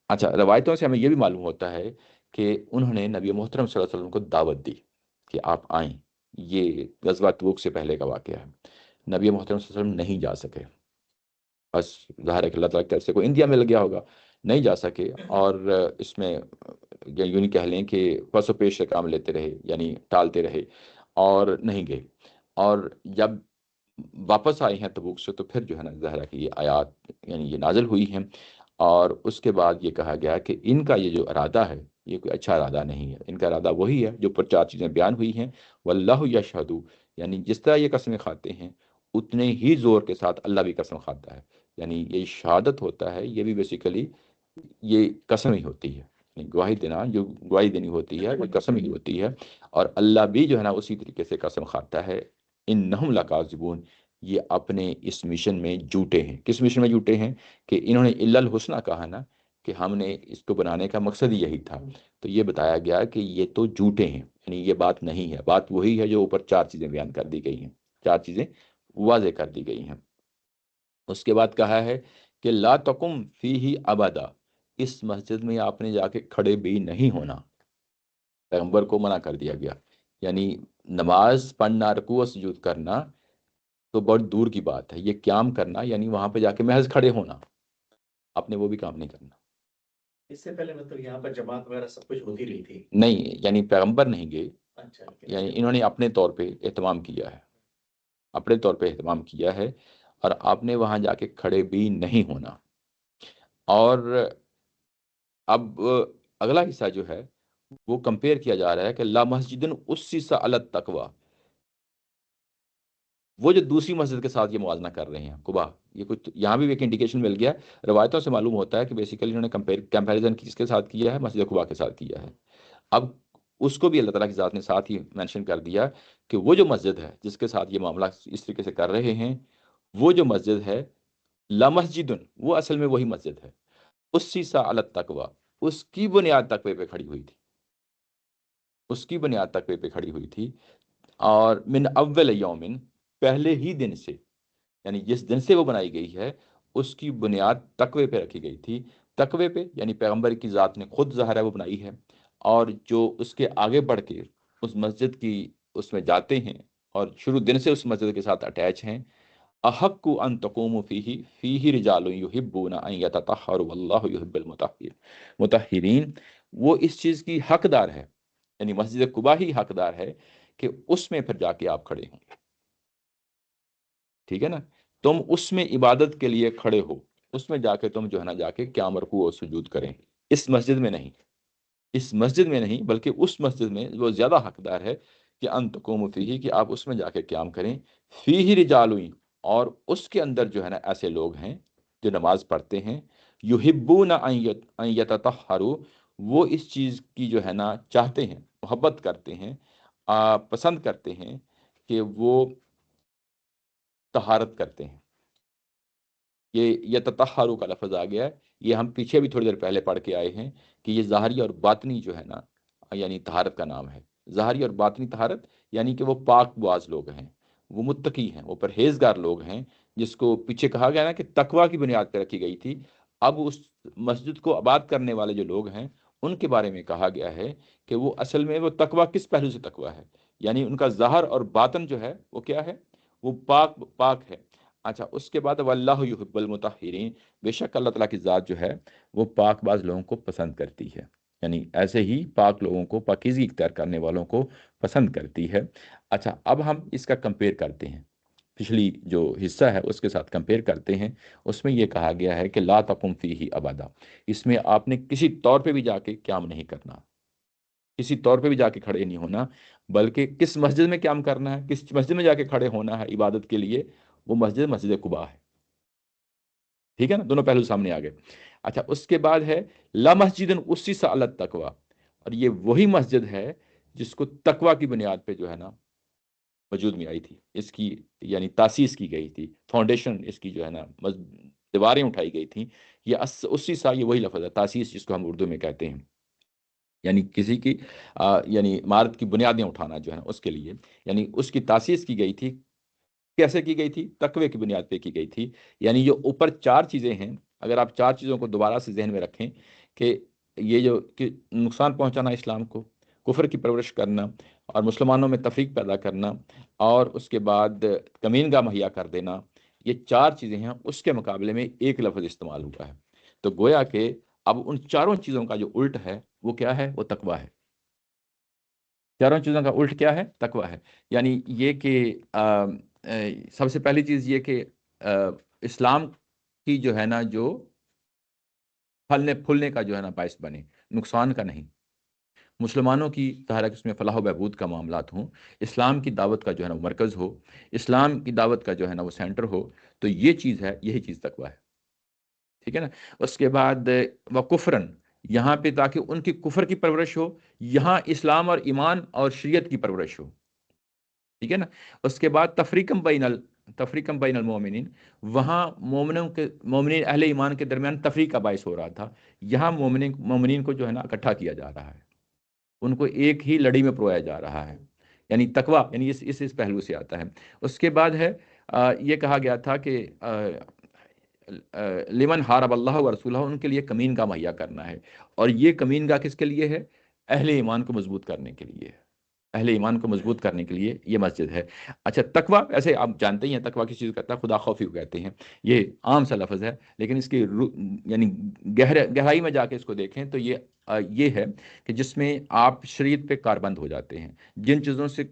اچھا، روایتوں سے ہمیں یہ بھی معلوم ہوتا ہے کہ انہوں نے نبی محترم صلی اللہ علیہ وسلم کو دعوت دی کہ آپ آئیں۔ یہ غزوہ تبوک سے پہلے کا واقعہ ہے، نبی محترم صلی اللہ علیہ وسلم نہیں جا سکے، بس ظاہر ہے کہ اللہ تعالیٰ کی طرف سے کوئی اندیا مل گیا ہوگا، نہیں جا سکے، اور اس میں یوں نہیں کہہ لیں کہ پس و پیش سے کام لیتے رہے، یعنی ٹالتے رہے اور نہیں گئے۔ اور جب واپس آئے ہیں تبوک سے تو پھر جو ہے نا ظاہر ہے کہ یہ آیات یعنی یہ نازل ہوئی ہیں، اور اس کے بعد یہ کہا گیا کہ ان کا یہ جو ارادہ ہے یہ کوئی اچھا ارادہ نہیں ہے، ان کا ارادہ وہی ہے جو پر چار چیزیں بیان ہوئی ہیں، واللہ یشہد، یعنی جس طرح یہ قسمیں کھاتے ہیں اتنے ہی زور کے ساتھ اللہ بھی قسم کھاتا ہے، یعنی یہ شہادت ہوتا ہے، یہ بھی بیسیکلی یہ قسم ہی ہوتی ہے، یعنی گواہی دینا جو گواہی دینی ہوتی ہے وہ قسم ہی ہوتی ہے، اور اللہ بھی جو ہے نا اسی طریقے سے قسم کھاتا ہے، انہم لکاذبون، یہ اپنے اس مشن میں جھوٹے ہیں۔ کس مشن میں جھوٹے ہیں؟ کہ انہوں نے الا الحسنہ کہا نا، کہ ہم نے اس کو بنانے کا مقصد ہی یہی تھا، تو یہ بتایا گیا کہ یہ تو جھوٹے ہیں، یعنی یہ بات نہیں ہے، بات وہی ہے جو اوپر چار چیزیں بیان کر دی گئی ہیں، چار چیزیں واضح کر دی گئی ہیں۔ اس کے بعد کہا ہے کہ لا تقم فیہ ابدا، اس مسجد میں آپ نے جا کے کھڑے بھی نہیں ہونا، پیغمبر کو منع کر دیا گیا، یعنی نماز پڑھنا، رکوع و سجود کرنا تو بہت دور کی بات ہے، یہ قیام کرنا یعنی وہاں پہ جا کے محض کھڑے ہونا، آپ نے وہ بھی کام نہیں کرنا۔ اس سے پہلے مطلب یہاں پر جماعت وغیرہ سب کچھ ہوتی رہی تھی؟ نہیں، یعنی پیغمبر نہیں گئے، اچھا، یعنی انہوں نے اپنے طور پہ اہتمام کیا ہے، اپنے طور پہ اہتمام کیا ہے، اور آپ نے وہاں جا کے کھڑے بھی نہیں ہونا۔ اور اب اگلا حصہ جو ہے وہ کمپیئر کیا جا رہا ہے کہ لا مسجد اسس علی التقوی، وہ جو دوسری مسجد کے ساتھ یہ موازنہ کر رہے ہیں قبا، یہ کچھ یہاں بھی ایک انڈیکیشن مل گیا، روایتوں سے معلوم ہوتا ہے کہ بیسیکلی انہوں نے کمپیریزن کس کے ساتھ کیا ہے؟ مسجد قبا کے ساتھ کیا ہے۔ اب اس کو بھی اللہ تعالیٰ کی ذات نے ساتھ ہی مینشن کر دیا کہ وہ جو مسجد ہے جس کے ساتھ یہ معاملہ اس طریقے سے کر رہے ہیں، وہ جو مسجد ہے لا مسجد، وہ اصل میں وہی مسجد ہے اسس علی التقوی، اس کی بنیاد تقوی پہ کھڑی ہوئی تھی، اس کی بنیاد تقوی پہ کھڑی ہوئی تھی، اور من اول یومن، پہلے ہی دن سے، یعنی جس دن سے وہ بنائی گئی ہے اس کی بنیاد تقوی پہ رکھی گئی تھی، تقوی پہ یعنی پیغمبر کی ذات نے خود ظاہر ہے وہ بنائی ہے، اور جو اس کے آگے بڑھ کے اس مسجد کی اس میں جاتے ہیں اور شروع دن سے اس مسجد کے ساتھ اٹیچ ہیں، احق ان تقوم فیہ رجال یحبون ان یتطہروا واللہ یحب مطہرین، وہ اس چیز کی حقدار ہے، یعنی مسجد قباء ہی حقدار ہے کہ اس میں پھر جا کے آپ کھڑے ہوں، ٹھیک ہے نا، تم اس میں عبادت کے لیے کھڑے ہو، اس میں جا کے تم جو ہے نا جا کے قیام رکوع اور سجود کریں، اس مسجد میں نہیں، اس مسجد میں نہیں بلکہ اس مسجد میں وہ زیادہ حقدار ہے کہ ان تقوموا فیہ، کہ آپ اس میں جا کے قیام کریں، فیہ رجال، اور اس کے اندر جو ہے نا ایسے لوگ ہیں جو نماز پڑھتے ہیں، یحبون ان یتطہروا، وہ اس چیز کی جو ہے نا چاہتے ہیں، محبت کرتے ہیں، پسند کرتے ہیں کہ وہ طہارت کرتے ہیں۔ یہ یتطہروا کا لفظ آ گیا ہے، یہ ہم پیچھے بھی تھوڑی دیر پہلے پڑھ کے آئے ہیں کہ یہ ظاہری اور باطنی جو ہے نا یعنی طہارت کا نام ہے، ظاہری اور باطنی طہارت، یعنی کہ وہ پاک باز لوگ ہیں، وہ متقی ہیں، وہ پرہیزگار لوگ ہیں، جس کو پیچھے کہا گیا نا کہ تقوی کی بنیاد پہ رکھی گئی تھی، اب اس مسجد کو آباد کرنے والے جو لوگ ہیں ان کے بارے میں کہا گیا ہے کہ وہ اصل میں وہ تقوی کس پہلو سے تقوی ہے، یعنی ان کا ظاہر اور باطن جو ہے وہ کیا ہے؟ وہ پاک پاک ہے۔ اچھا، اس کے بعد واللہ یحب المطہرین، بے شک اللہ تعالیٰ کی ذات جو ہے وہ پاک باز لوگوں کو پسند کرتی ہے، یعنی ایسے ہی پاک لوگوں کو، پاکیزگی اختیار کرنے والوں کو پسند کرتی ہے۔ اچھا، اب ہم اس کا کمپیئر کرتے ہیں، پچھلی جو حصہ ہے اس کے ساتھ کمپیئر کرتے ہیں، اس میں یہ کہا گیا ہے کہ لا تقم فیہ ابدا، اس میں آپ نے کسی طور پہ بھی جا کے قیام نہیں کرنا، کسی طور پہ بھی جا کے کھڑے نہیں ہونا، بلکہ کس مسجد میں قیام کرنا ہے، کس مسجد میں جا کے کھڑے ہونا ہے عبادت کے لیے، وہ مسجد قباء ہے، ٹھیک ہے نا، دونوں پہلو سامنے آ گئے. اچھا اس کے بعد ہے لا مسجد اسس علی التقوی، اور یہ وہی مسجد ہے جس کو تقوی کی بنیاد پہ جو ہے نا وجود میں آئی تھی، اس کی یعنی تاسیس کی گئی تھی، فاؤنڈیشن اس کی جو ہے نا دیواریں اٹھائی گئی تھیں. یہ اسی سا، یہ وہی لفظ ہے تاسیس، جس کو ہم اردو میں کہتے ہیں، یعنی کسی کی یعنی عمارت کی بنیادیں اٹھانا جو ہے نا اس کے لیے، یعنی اس کی تاسیس کی گئی تھی. کیسے کی گئی تھی؟ تقوی کی بنیاد پہ کی گئی تھی. یعنی جو اوپر چار چیزیں ہیں، اگر آپ چار چیزوں کو دوبارہ سے ذہن میں رکھیں کہ یہ جو کہ نقصان پہنچانا اسلام کو، کفر کی پرورش کرنا، اور مسلمانوں میں تفریق پیدا کرنا، اور اس کے بعد کمین گاہ مہیا کر دینا، یہ چار چیزیں ہیں. اس کے مقابلے میں ایک لفظ استعمال ہوا ہے. تو گویا کہ اب ان چاروں چیزوں کا جو الٹ ہے وہ کیا ہے؟ وہ تقوی ہے. چاروں چیزوں کا الٹ کیا ہے؟ تقوی ہے. یعنی یہ کہ سب سے پہلی چیز یہ کہ اسلام کی جو ہے نا جو پھلنے پھولنے کا جو ہے نا باعث بنے، نقصان کا نہیں. مسلمانوں کی ظاہر ہے کہ اس میں فلاح و بہبود کا معاملات ہوں، اسلام کی دعوت کا جو ہے نا وہ مرکز ہو، اسلام کی دعوت کا جو ہے نا وہ سینٹر ہو. تو یہ چیز ہے، یہی چیز تقوی ہے. ٹھیک ہے نا. اس کے بعد وہ کفرن، یہاں پہ تاکہ ان کی کفر کی پرورش ہو، یہاں اسلام اور ایمان اور شریعت کی پرورش ہو. ٹھیک ہے نا. اس کے بعد تفریقم بین المومنین، وہاں مومنوں کے مومنین اہل ایمان کے درمیان تفریق کا باعث ہو رہا تھا، یہاں مومنین کو جو ہے نا اکٹھا کیا جا رہا ہے، ان کو ایک ہی لڑی میں پرویا جا رہا ہے. یعنی تقوی یعنی اس پہلو سے آتا ہے. اس کے بعد ہے یہ کہا گیا تھا کہ لمن حارب اللہ و رسولہ، ان کے لیے کمین گاہ مہیا کرنا ہے. اور یہ کمین گاہ کس کے لیے ہے؟ اہل ایمان کو مضبوط کرنے کے لیے، اہل ایمان کو مضبوط کرنے کے لیے یہ مسجد ہے. اچھا تقوی، ایسے آپ جانتے ہی ہیں تقوی کس چیز کو کہتا ہے، خدا خوفی کو کہتے ہیں. یہ عام سا لفظ ہے، لیکن اس کی یعنی گہرائی میں جا کے اس کو دیکھیں تو یہ ہے کہ جس میں آپ شریعت پہ کاربند ہو جاتے ہیں، جن چیزوں سے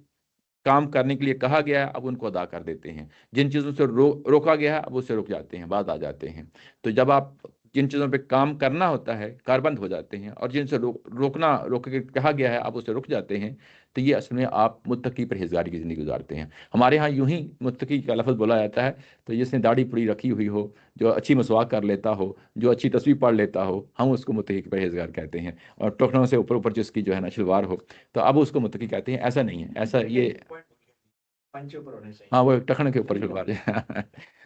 کام کرنے کے لیے کہا گیا ہے اب ان کو ادا کر دیتے ہیں، جن چیزوں سے روکا گیا ہے اب اس سے رک جاتے ہیں، بعد آ جاتے ہیں. تو جب آپ جن چیزوں پہ کام کرنا ہوتا ہے کاربند ہو جاتے ہیں، اور جن سے روک کے کہا گیا ہے آپ اسے رک جاتے ہیں، تو یہ اصل میں آپ متقی پرہیزگاری کی زندگی گزارتے ہیں. ہمارے ہاں یوں ہی متقی کا لفظ بولا جاتا ہے تو جس نے داڑھی پڑی رکھی ہوئی ہو، جو اچھی مسواک کر لیتا ہو، جو اچھی تصویر پڑھ لیتا ہو، ہم اس کو متقی پرہیزگار کہتے ہیں. اور ٹخنوں سے اوپر اوپر جس کی جو ہے نا شلوار ہو، تو اب اس کو متقی کہتے ہیں. ایسا نہیں ہے، ایسا یہ پنچ اوپر ہونے چاہیے. ہاں وہ ٹخن کے اوپر شلوار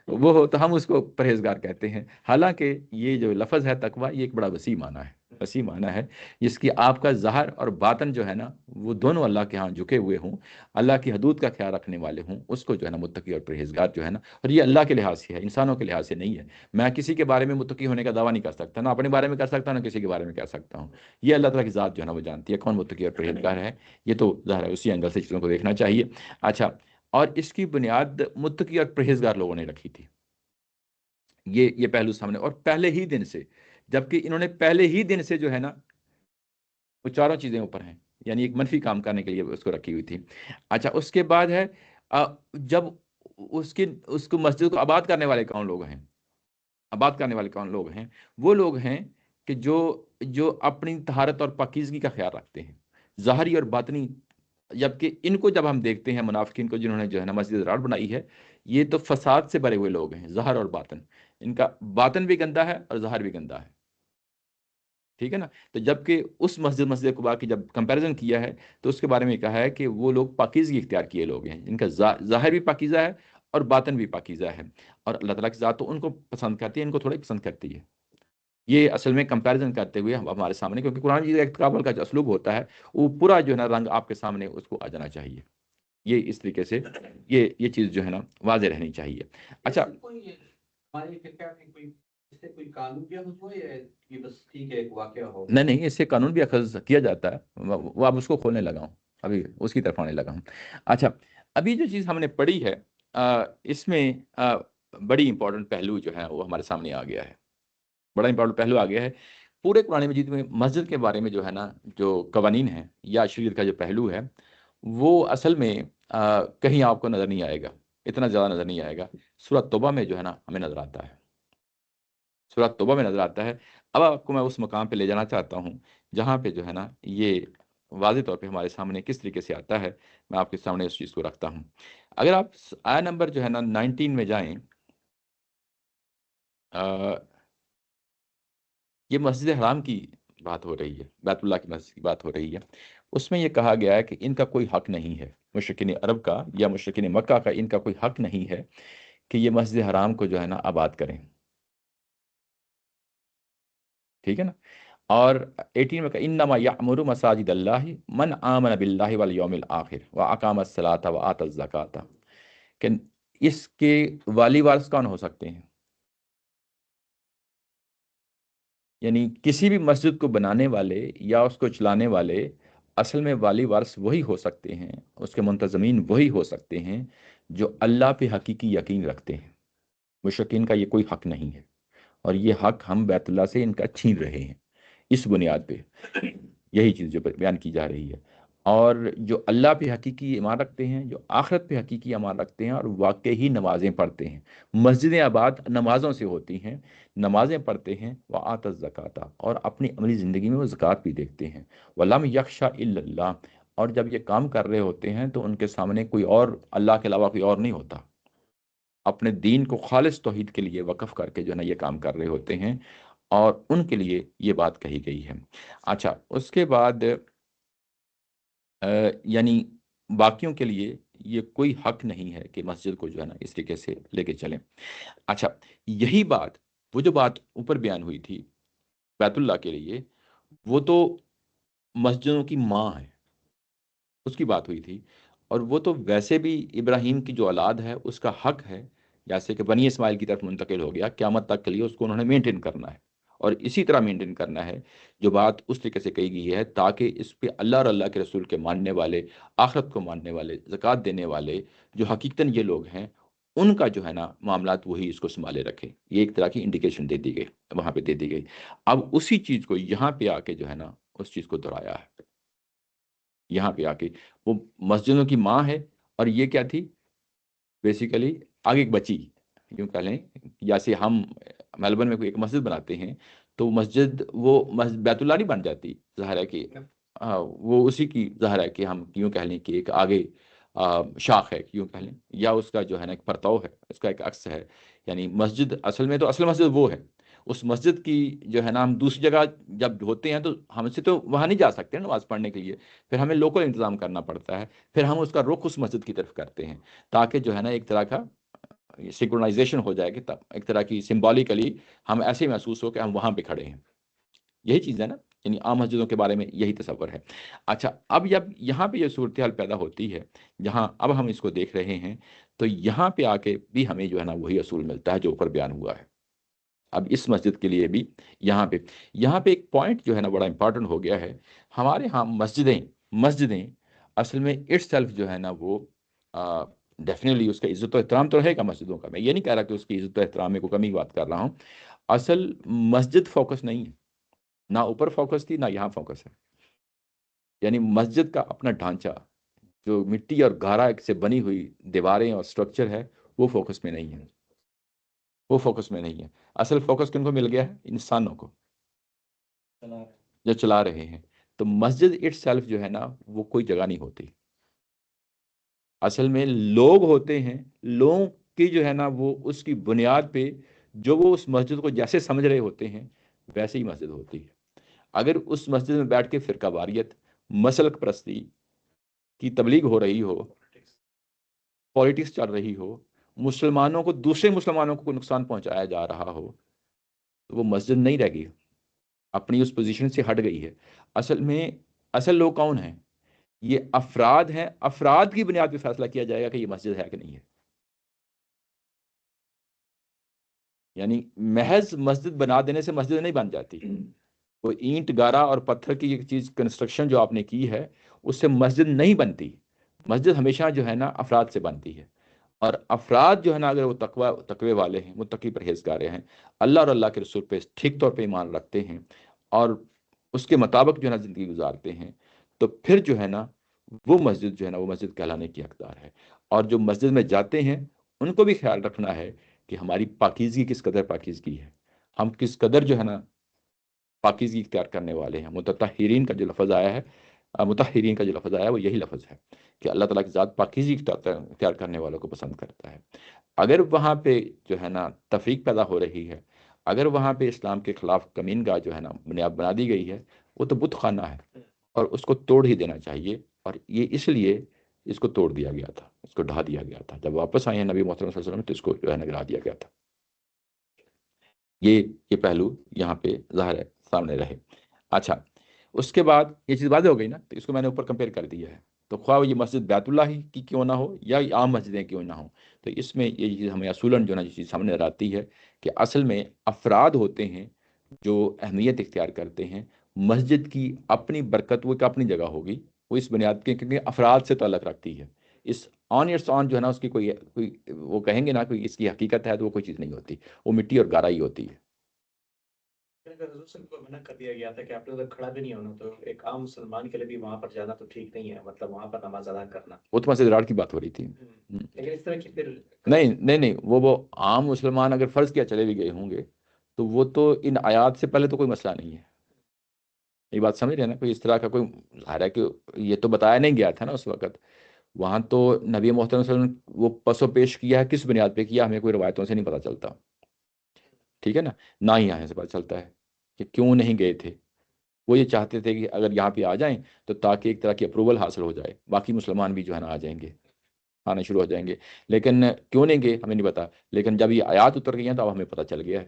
وہ ہو تو ہم اس کو پرہیزگار کہتے ہیں. حالانکہ یہ جو لفظ ہے تقوی، یہ ایک بڑا وسیع معنی ہے، وسیع معنی ہے، جس کی آپ کا ظاہر اور باطن جو ہے نا وہ دونوں اللہ کے ہاں جھکے ہوئے ہوں، اللہ کی حدود کا خیال رکھنے والے ہوں، اس کو جو ہے نا متقی اور پرہیزگار جو ہے نا. اور یہ اللہ کے لحاظ سے ہے، انسانوں کے لحاظ سے نہیں ہے. میں کسی کے بارے میں متقی ہونے کا دعویٰ نہیں کر سکتا، نہ اپنے بارے میں کر سکتا ہوں، نہ کسی کے بارے میں کر سکتا ہوں. یہ اللہ تعالیٰ کی ذات جو ہے نا وہ جانتی ہے کون متقی اور پرہیزگار ہے. یہ تو ظاہر ہے اسی اینگل سے چیزوں کو دیکھنا چاہیے. اچھا، اور اس کی بنیاد متقی اور پرہیزگار لوگوں نے رکھی تھی. یہ پہلو سامنے، اور پہلے ہی دن سے، جبکہ انہوں نے پہلے ہی دن سے جو ہے نا وہ چاروں چیزیں اوپر ہیں، یعنی ایک منفی کام کرنے کے لیے اس کو رکھی ہوئی تھی. اچھا اس کے بعد ہے جب اس کو مسجد کو آباد کرنے والے کون لوگ ہیں؟ آباد کرنے والے کون لوگ ہیں؟ وہ لوگ ہیں کہ جو اپنی طہارت اور پاکیزگی کا خیال رکھتے ہیں، ظاہری اور باطنی. جبکہ ان کو جب ہم دیکھتے ہیں منافقین کو، جنہوں نے جو ہے نا مسجد ضرار بنائی ہے، یہ تو فساد سے بھرے ہوئے لوگ ہیں، ظاہر اور باطن. ان کا باطن بھی گندا ہے اور ظاہر بھی گندا ہے. ٹھیک ہے نا. تو جبکہ اس مسجد قباء کی جب کمپیریزن کیا ہے تو اس کے بارے میں کہا ہے کہ وہ لوگ پاکیزگی اختیار کیے لوگ ہیں، ان کا ظاہر بھی پاکیزہ ہے اور باطن بھی پاکیزہ ہے. اور اللہ تعالیٰ کی ذات تو ان کو پسند کرتی ہے، ان کو تھوڑا پسند کرتی ہے. یہ اصل میں کمپیریزن کرتے ہوئے ہمارے سامنے، کیونکہ قرآن جی کا قابل کا جو اسلوب ہوتا ہے وہ پورا جو ہے نا رنگ آپ کے سامنے اس کو آ جانا چاہیے. یہ اس طریقے سے یہ چیز جو ہے نا واضح رہنی چاہیے. اچھا نہیں نہیں، اس سے قانون بھی اخذ کیا جاتا ہے، وہ اب اس کو کھولنے لگا ہوں، ابھی اس کی طرف آنے لگا ہوں. اچھا ابھی جو چیز ہم نے پڑھی ہے اس میں بڑی امپورٹنٹ پہلو جو ہے وہ ہمارے سامنے آ گیا ہے، بڑا امپورٹنٹ پہلو آ گیا ہے. پورے قرآن مجید میں مسجد کے بارے میں جو ہے نا جو قوانین ہیں یا شریعت کا جو پہلو ہے وہ اصل میں کہیں آپ کو نظر نہیں آئے گا، اتنا زیادہ نظر نہیں آئے گا. سورۃ توبہ میں جو ہے نا ہمیں نظر آتا ہے، سورۃ توبہ میں نظر آتا ہے. اب آپ کو میں اس مقام پہ لے جانا چاہتا ہوں جہاں پہ جو ہے نا یہ واضح طور پہ ہمارے سامنے کس طریقے سے آتا ہے. میں آپ کے سامنے اس چیز کو رکھتا ہوں. اگر آپ آیا نمبر جو ہے نا 19 میں جائیں، یہ مسجد حرام کی بات ہو رہی ہے، بیت اللہ کی مسجد کی بات ہو رہی ہے. اس میں یہ کہا گیا ہے کہ ان کا کوئی حق نہیں ہے، مشرکین عرب کا یا مشرکین مکہ کا ان کا کوئی حق نہیں ہے کہ یہ مسجد حرام کو جو ہے نا آباد کریں. ٹھیک ہے نا. اور 18 میں کہ انما یعمر مساجد اللہ من آمن باللہ والیوم الآخر واقام الصلاۃ وآت الزکاۃ، کہ اس کے والی وارث کون ہو سکتے ہیں؟ یعنی کسی بھی مسجد کو بنانے والے یا اس کو چلانے والے اصل میں والی وارث وہی ہو سکتے ہیں، اس کے منتظمین وہی ہو سکتے ہیں جو اللہ پہ حقیقی یقین رکھتے ہیں. مشرکین کا یہ کوئی حق نہیں ہے، اور یہ حق ہم بیت اللہ سے ان کا چھین رہے ہیں اس بنیاد پہ. یہی چیز جو بیان کی جا رہی ہے. اور جو اللہ پہ حقیقی ایمان رکھتے ہیں، جو آخرت پہ حقیقی ایمان رکھتے ہیں اور واقعی نمازیں پڑھتے ہیں، مسجدیں آباد نمازوں سے ہوتی ہیں، نمازیں پڑھتے ہیں، وہ آت الزکاتہ، اور اپنی عملی زندگی میں وہ زکوٰۃ بھی دیکھتے ہیں. ولم یخشا الا اللہ، اور جب یہ کام کر رہے ہوتے ہیں تو ان کے سامنے کوئی اور اللہ کے علاوہ کوئی اور نہیں ہوتا. اپنے دین کو خالص توحید کے لیے وقف کر کے جو ہے نا یہ کام کر رہے ہوتے ہیں، اور ان کے لیے یہ بات کہی گئی ہے. اچھا، اس کے بعد یعنی باقیوں کے لیے یہ کوئی حق نہیں ہے کہ مسجد کو جو ہے نا اس طریقے سے لے کے چلیں. اچھا، یہی بات، وہ جو بات اوپر بیان ہوئی تھی بیت اللہ کے لیے، وہ تو مسجدوں کی ماں ہے، اس کی بات ہوئی تھی. اور وہ تو ویسے بھی ابراہیم کی جو اولاد ہے اس کا حق ہے، جیسے کہ بنی اسماعیل کی طرف منتقل ہو گیا، قیامت تک کے لیے اس کو انہوں نے مینٹین کرنا ہے، اور اسی طرح مینٹین کرنا ہے. جو بات اس طریقے سے کہی گئی ہے تاکہ اس پہ اللہ اور اللہ کے رسول کے ماننے والے، آخرت کو ماننے والے، زکوٰۃ دینے والے جو حقیقتاً یہ لوگ ہیں، ان کا جو ہے نا معاملات وہی اس کو سنبھالے رکھے. یہ ایک طرح کی انڈیکیشن دے دی گئی، وہاں پہ دے دی گئی. اب اسی چیز کو یہاں پہ آ کے جو ہے نا اس چیز کو دہرایا ہے. یہاں پہ آ کے وہ مسجدوں کی ماں ہے، اور یہ کیا تھی بیسیکلی آگے ایک بچی، یوں کہہ لیں. جیسے ہم میلبرن میں کوئی ایک مسجد بناتے ہیں تو مسجد وہ بیت اللہ نہیں بن جاتی، ظاہر ہے کہ وہ اسی کی ظاہر ہے کہ ہم یوں کہہ لیں کہ ایک آگے شاخ ہے، یوں کہہ لیں، یا اس کا جو ہے نا ایک پرتاؤ ہے، اس کا ایک عکس ہے. یعنی مسجد اصل میں تو اصل مسجد وہ ہے. اس مسجد کی جو ہے نا ہم دوسری جگہ جب ہوتے ہیں تو ہم سے تو وہاں نہیں جا سکتے نماز پڑھنے کے لیے، پھر ہمیں لوکل انتظام کرنا پڑتا ہے، پھر ہم اس کا رخ اس مسجد کی طرف کرتے ہیں تاکہ جو ہے نا ایک طرح کا سنکرونائزیشن ہو جائے، کہ ایک طرح کی سمبولیکلی ہم ایسے محسوس ہو کہ ہم وہاں پہ کھڑے ہیں. یہی چیز ہے نا، یعنی عام مسجدوں کے بارے میں یہی تصور ہے. اچھا، اب جب یہاں پہ یہ صورتحال پیدا ہوتی ہے جہاں اب ہم اس کو دیکھ رہے ہیں، تو یہاں پہ آ کے بھی ہمیں جو ہے نا وہی اصول ملتا ہے جو اوپر بیان ہوا ہے. اب اس مسجد کے لیے بھی یہاں پہ ایک پوائنٹ جو ہے نا بڑا امپورٹنٹ ہو گیا ہے. ہمارے ہاں مسجدیں اصل میں اٹ سیلف جو ہے نا وہ ڈیفینیٹلی اس کا عزت و احترام تو رہے گا مسجدوں کا. میں یہ نہیں کہہ رہا کہ اس کی عزت و احترام میں کوئی کمی کی بات کر رہا ہوں. اصل مسجد فوکس نہیں ہے، نہ اوپر فوکس تھی نہ یہاں فوکس ہے. یعنی مسجد کا اپنا ڈھانچہ جو مٹی اور گارا سے بنی ہوئی دیواریں اور سٹرکچر ہے، وہ فوکس میں نہیں ہے. وہ فوکس میں نہیں ہے. اصل فوکس کن کو مل گیا ہے؟ انسانوں کو جو چلا رہے ہیں. تو مسجد اٹ سیلف جو ہے نا وہ کوئی جگہ نہیں ہوتی. اصل میں لوگ ہوتے ہیں، لوگوں کی جو ہے نا وہ اس کی بنیاد پہ جو وہ اس مسجد کو جیسے سمجھ رہے ہوتے ہیں ویسے ہی مسجد ہوتی ہے. اگر اس مسجد میں بیٹھ کے فرقہ واریت، مسلک پرستی کی تبلیغ ہو رہی ہو، پالیٹکس چل رہی ہو، مسلمانوں کو دوسرے مسلمانوں کو نقصان پہنچایا جا رہا ہو، تو وہ مسجد نہیں رہ گئی، اپنی اس پوزیشن سے ہٹ گئی ہے. اصل میں اصل لوگ کون ہیں؟ یہ افراد ہیں. افراد کی بنیاد پہ فیصلہ کیا جائے گا کہ یہ مسجد ہے کہ نہیں ہے. یعنی محض مسجد بنا دینے سے مسجد نہیں بن جاتی. وہ اینٹ گارا اور پتھر کی ایک چیز کنسٹرکشن جو آپ نے کی ہے اس سے مسجد نہیں بنتی. مسجد ہمیشہ جو ہے نا افراد سے بنتی ہے. اور افراد جو ہے نا اگر وہ تقوی والے ہیں، متقی پرہیزگار ہیں، اللہ اور اللہ کے رسول پہ ٹھیک طور پہ ایمان رکھتے ہیں اور اس کے مطابق جو ہے نا زندگی گزارتے ہیں، تو پھر جو ہے نا وہ مسجد جو ہے نا وہ مسجد کہلانے کی حقدار ہے. اور جو مسجد میں جاتے ہیں ان کو بھی خیال رکھنا ہے کہ ہماری پاکیزگی کس قدر پاکیزگی ہے، ہم کس قدر جو ہے نا پاکیزگی اختیار کرنے والے ہیں. متطہرین کا جو لفظ آیا ہے، متطہرین کا جو لفظ آیا ہے وہ یہی لفظ ہے کہ اللہ تعالیٰ کی ذات پاکیزگی اختیار کرنے والوں کو پسند کرتا ہے. اگر وہاں پہ جو ہے نا تفریق پیدا ہو رہی ہے، اگر وہاں پہ اسلام کے خلاف کمین گاہ جو ہے نا بنیاد بنا دی گئی ہے، وہ تو بت خانہ ہے، اور اس کو توڑ ہی دینا چاہیے. اور یہ اس لیے اس کو توڑ دیا گیا تھا، اس کو ڈھا دیا گیا تھا. جب واپس آئے ہیں نبی محترم صلی اللہ علیہ وسلم تو اس کو جو ہے نا گرا دیا گیا تھا. یہ پہلو یہاں پہ ظاہر ہے سامنے رہے. اچھا، اس کے بعد یہ چیز واضح ہو گئی نا، تو اس کو میں نے اوپر کمپیئر کر دیا ہے. تو خواہ یہ مسجد بیت اللہ ہی کی کیوں نہ ہو یا عام مسجدیں کیوں نہ ہوں، تو اس میں یہ چیز ہمیں اصولاً جو نا یہ چیز سامنے نظر آتی ہے کہ اصل میں افراد ہوتے ہیں جو اہمیت اختیار کرتے ہیں. مسجد کی اپنی برکت وہ ایک اپنی جگہ ہوگی، وہ اس بنیاد کے کیونکہ افراد سے تعلق رکھتی ہے. اس آن اٹس آن جو ہے نا اس کی کوئی وہ کہیں گے نا کوئی اس کی حقیقت ہے تو وہ کوئی چیز نہیں ہوتی، وہ مٹی اور گارا ہی ہوتی ہے. اگر حضور صلی اللہ علیہ وسلم کو منع کر دیا گیا تھا کہ آپ نے ادھر کھڑا بھی نہیں ہونا، تو ایک عام مسلمان کے لیے بھی وہاں پر جانا تو ٹھیک نہیں ہے، مطلب وہاں پر نماز ادا کرنا. وہ تو مسجد راٹ کی بات ہو رہی تھی. لیکن اس طرح کی پھر نہیں وہ عام مسلمان اگر فرض کیا چلے بھی گئے ہوں گے تو وہ تو ان آیات سے پہلے تو کوئی مسئلہ نہیں ہے. یہ بات سمجھ رہے ہیں نا، کوئی اس طرح کا کوئی ظاہر ہے کہ یہ تو بتایا نہیں گیا تھا نا اس وقت. وہاں تو نبی محترم صلی اللہ علیہ وسلم وہ پس و پیش کیا ہے، کس بنیاد پہ کیا ہمیں کوئی روایتوں سے نہیں پتہ چلتا. ٹھیک ہے نا، نہ ہی یہاں سے پتہ چلتا ہے کہ کیوں نہیں گئے تھے. وہ یہ چاہتے تھے کہ اگر یہاں پہ آ جائیں تو تاکہ ایک طرح کی اپروول حاصل ہو جائے، باقی مسلمان بھی جو ہے نا آ جائیں گے، آنے شروع ہو جائیں گے. لیکن کیوں نہیں گئے ہمیں نہیں پتا. لیکن جب یہ آیات اتر گئی ہیں تو اب ہمیں پتہ چل گیا ہے،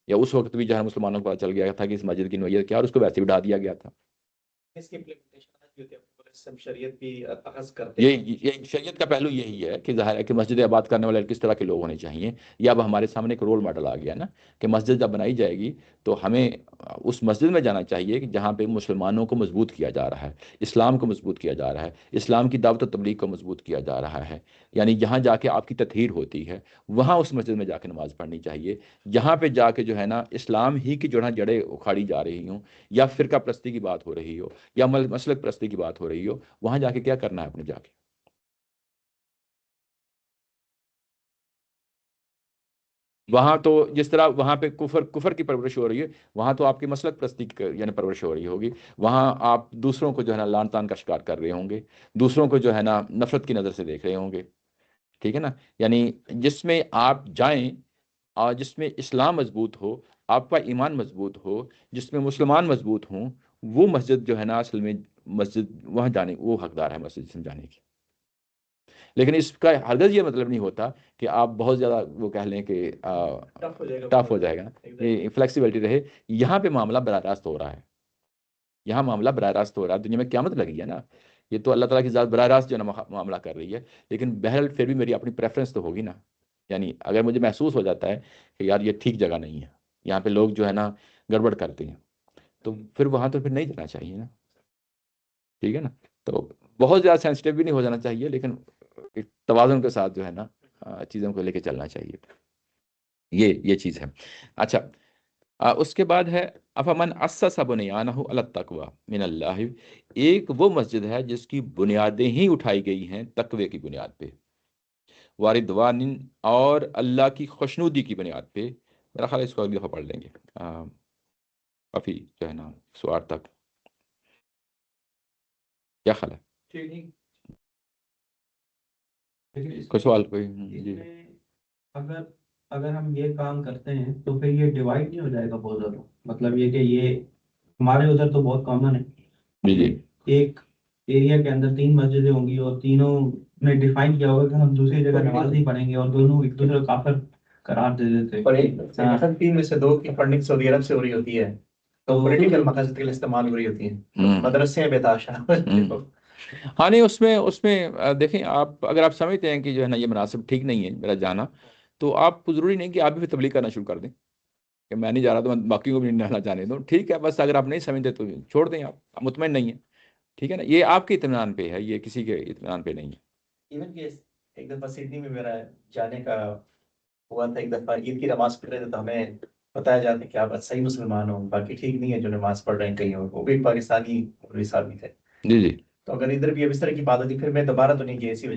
یا اس وقت بھی جو ہے مسلمانوں کو پتہ چل گیا تھا کہ اس مسجد کی نوعیت کیا، اور اس کو ویسے بھی ڈھا دیا گیا تھا. اس کی implementation آج بھی ہوتی ہے، ہم شریعت بھی اخذ کرتے ہیں. یہ شریعت کا پہلو یہی ہے کہ ظاہر ہے کہ مسجد آباد کرنے والے کس طرح کے لوگ ہونے چاہیے. یہ اب ہمارے سامنے ایک رول ماڈل آ گیا نا کہ مسجد جب بنائی جائے گی تو ہمیں اس مسجد میں جانا چاہیے کہ جہاں پہ مسلمانوں کو مضبوط کیا جا رہا ہے، اسلام کو مضبوط کیا جا رہا ہے، اسلام کی دعوت و تبلیغ کو مضبوط کیا جا رہا ہے. یعنی جہاں جا کے آپ کی تطہیر ہوتی ہے وہاں اس مسجد میں جا کے نماز پڑھنی چاہیے. جہاں پہ جا کے جو ہے نا اسلام ہی کی جو ہے نا جڑیں اکھاڑی جا رہی ہوں، یا فرقہ پرستی کی بات ہو رہی ہو، یا مسلک پرستی کی بات ہو رہی ہو، وہاں جا کے کیا کرنا ہے اپنے جا کے. وہاں تو جس طرح وہاں پہ کفر کی پرورش ہو رہی ہے، وہاں تو آپ کی مسلک پرستی کی یعنی پرورش ہو رہی ہوگی. وہاں آپ دوسروں کو جو ہے نا لان تان کا شکار کر رہے ہوں گے، دوسروں کو جو ہے نا نفرت کی نظر سے دیکھ رہے ہوں گے. ٹھیک ہے نا، یعنی جس میں آپ جائیں اور جس میں اسلام مضبوط ہو، آپ کا ایمان مضبوط ہو، جس میں مسلمان مضبوط ہوں، وہ مسجد جو ہے نا اصل میں مسجد وہاں جانے وہ حقدار ہے مسجد میں جانے کی. لیکن اس کا ہرگز یہ مطلب نہیں ہوتا کہ آپ بہت زیادہ وہ کہہ لیں کہ ٹف ہو جائے گا، فلیکسیبلٹی رہے. یہاں پہ معاملہ براہ راست ہو رہا ہے، یہاں معاملہ براہ راست ہو رہا ہے. دنیا میں قیامت لگی ہے نا، یہ تو اللہ تعالیٰ کی ذات براہ راست جو ہے نا معاملہ کر رہی ہے. لیکن بہرحال پھر بھی میری اپنی پریفرنس تو ہوگی نا. یعنی اگر مجھے محسوس ہو جاتا ہے کہ یار یہ ٹھیک جگہ نہیں ہے، یہاں پہ لوگ جو ہے نا گڑبڑ کرتے ہیں، تو پھر وہاں تو پھر نہیں جانا چاہیے نا. ٹھیک ہے نا، تو بہت زیادہ سینسٹیو بھی نہیں ہو جانا چاہیے، لیکن توازن کے ساتھ جو ہے نا چیزوں کو لے کے چلنا چاہیے. یہ چیز ہے. اچھا، اس کے بعد ہے افمن اسس بنیانہ علی التقوی من اللہ. ایک وہ مسجد ہے جس کی بنیادیں ہی اٹھائی گئی ہیں تقوی کی بنیاد پہ، واردوان اور اللہ کی خوشنودی کی بنیاد پہ. میرا خیال ہے اس کو اگلی دفعہ پڑھ لیں گے، کافی جو ہے نا سوار تک. کیا خیال ہے؟ کوئی سوال کوئی؟ جی، اگر ہم یہ کام کرتے ہیں تو پھر یہ ڈیوائڈ نہیں ہو جائے گا بہت زیادہ؟ مطلب یہ کہ یہ ہمارے ادھر تو بہت کامن ہے، جی ایک ایریا کے اندر 3 مسجدیں ہوں گی اور تینوں نے ڈیفائن کیا ہوگا کہ ہم دوسری جگہ نماز نہیں پڑھیں گے، اور دونوں ایک دوسرے کو کافر قرار دے دیتے. اور ایک 3 میں سے 2 کی فنڈنگ سعودی عرب سے ہو رہی ہوتی ہے، تو پولیٹیکل مقاصد کے لیے استعمال ہو رہی ہوتی ہیں، مدرسے بے تحاشا. ہاں نہیں، اس میں دیکھیں آپ اگر آپ سمجھتے ہیں کہ جو ہے نا یہ مناسب ٹھیک نہیں ہے میرا جانا، تو آپ ضروری نہیں کہ آپ بھی تبلیغ کرنا شروع کر دیں کہ میں نہیں جا رہا تو میں باقیوں کو بھی نہیں جانے دوں. ٹھیک ہے، بس اگر آپ نہیں سمجھتے تو چھوڑ دیں، آپ مطمئن نہیں ہیں. ٹھیک ہے نا، یہ آپ کے اطمینان پہ ہے، یہ کسی کے اطمینان پہ نہیں ہے. ایون کہ ایک دفعہ سڈنی میں میرا جانے کا ہوا تھا، ایک دفعہ عید کی نماز پڑھ رہے تھے تو ہمیں بتایا جاتا ہے کہ آپ صحیح مسلمان ہو، باقی ٹھیک نہیں ہے جو نماز پڑھ رہے ہیں کہیں اور. وہ بھی پاکستانی مولوی صاحب بھی تھے. جی تو اگر ادھر بھی اب اس طرح کی بات ہوتی پھر میں دوبارہ تو نہیں گیا اسی وجہ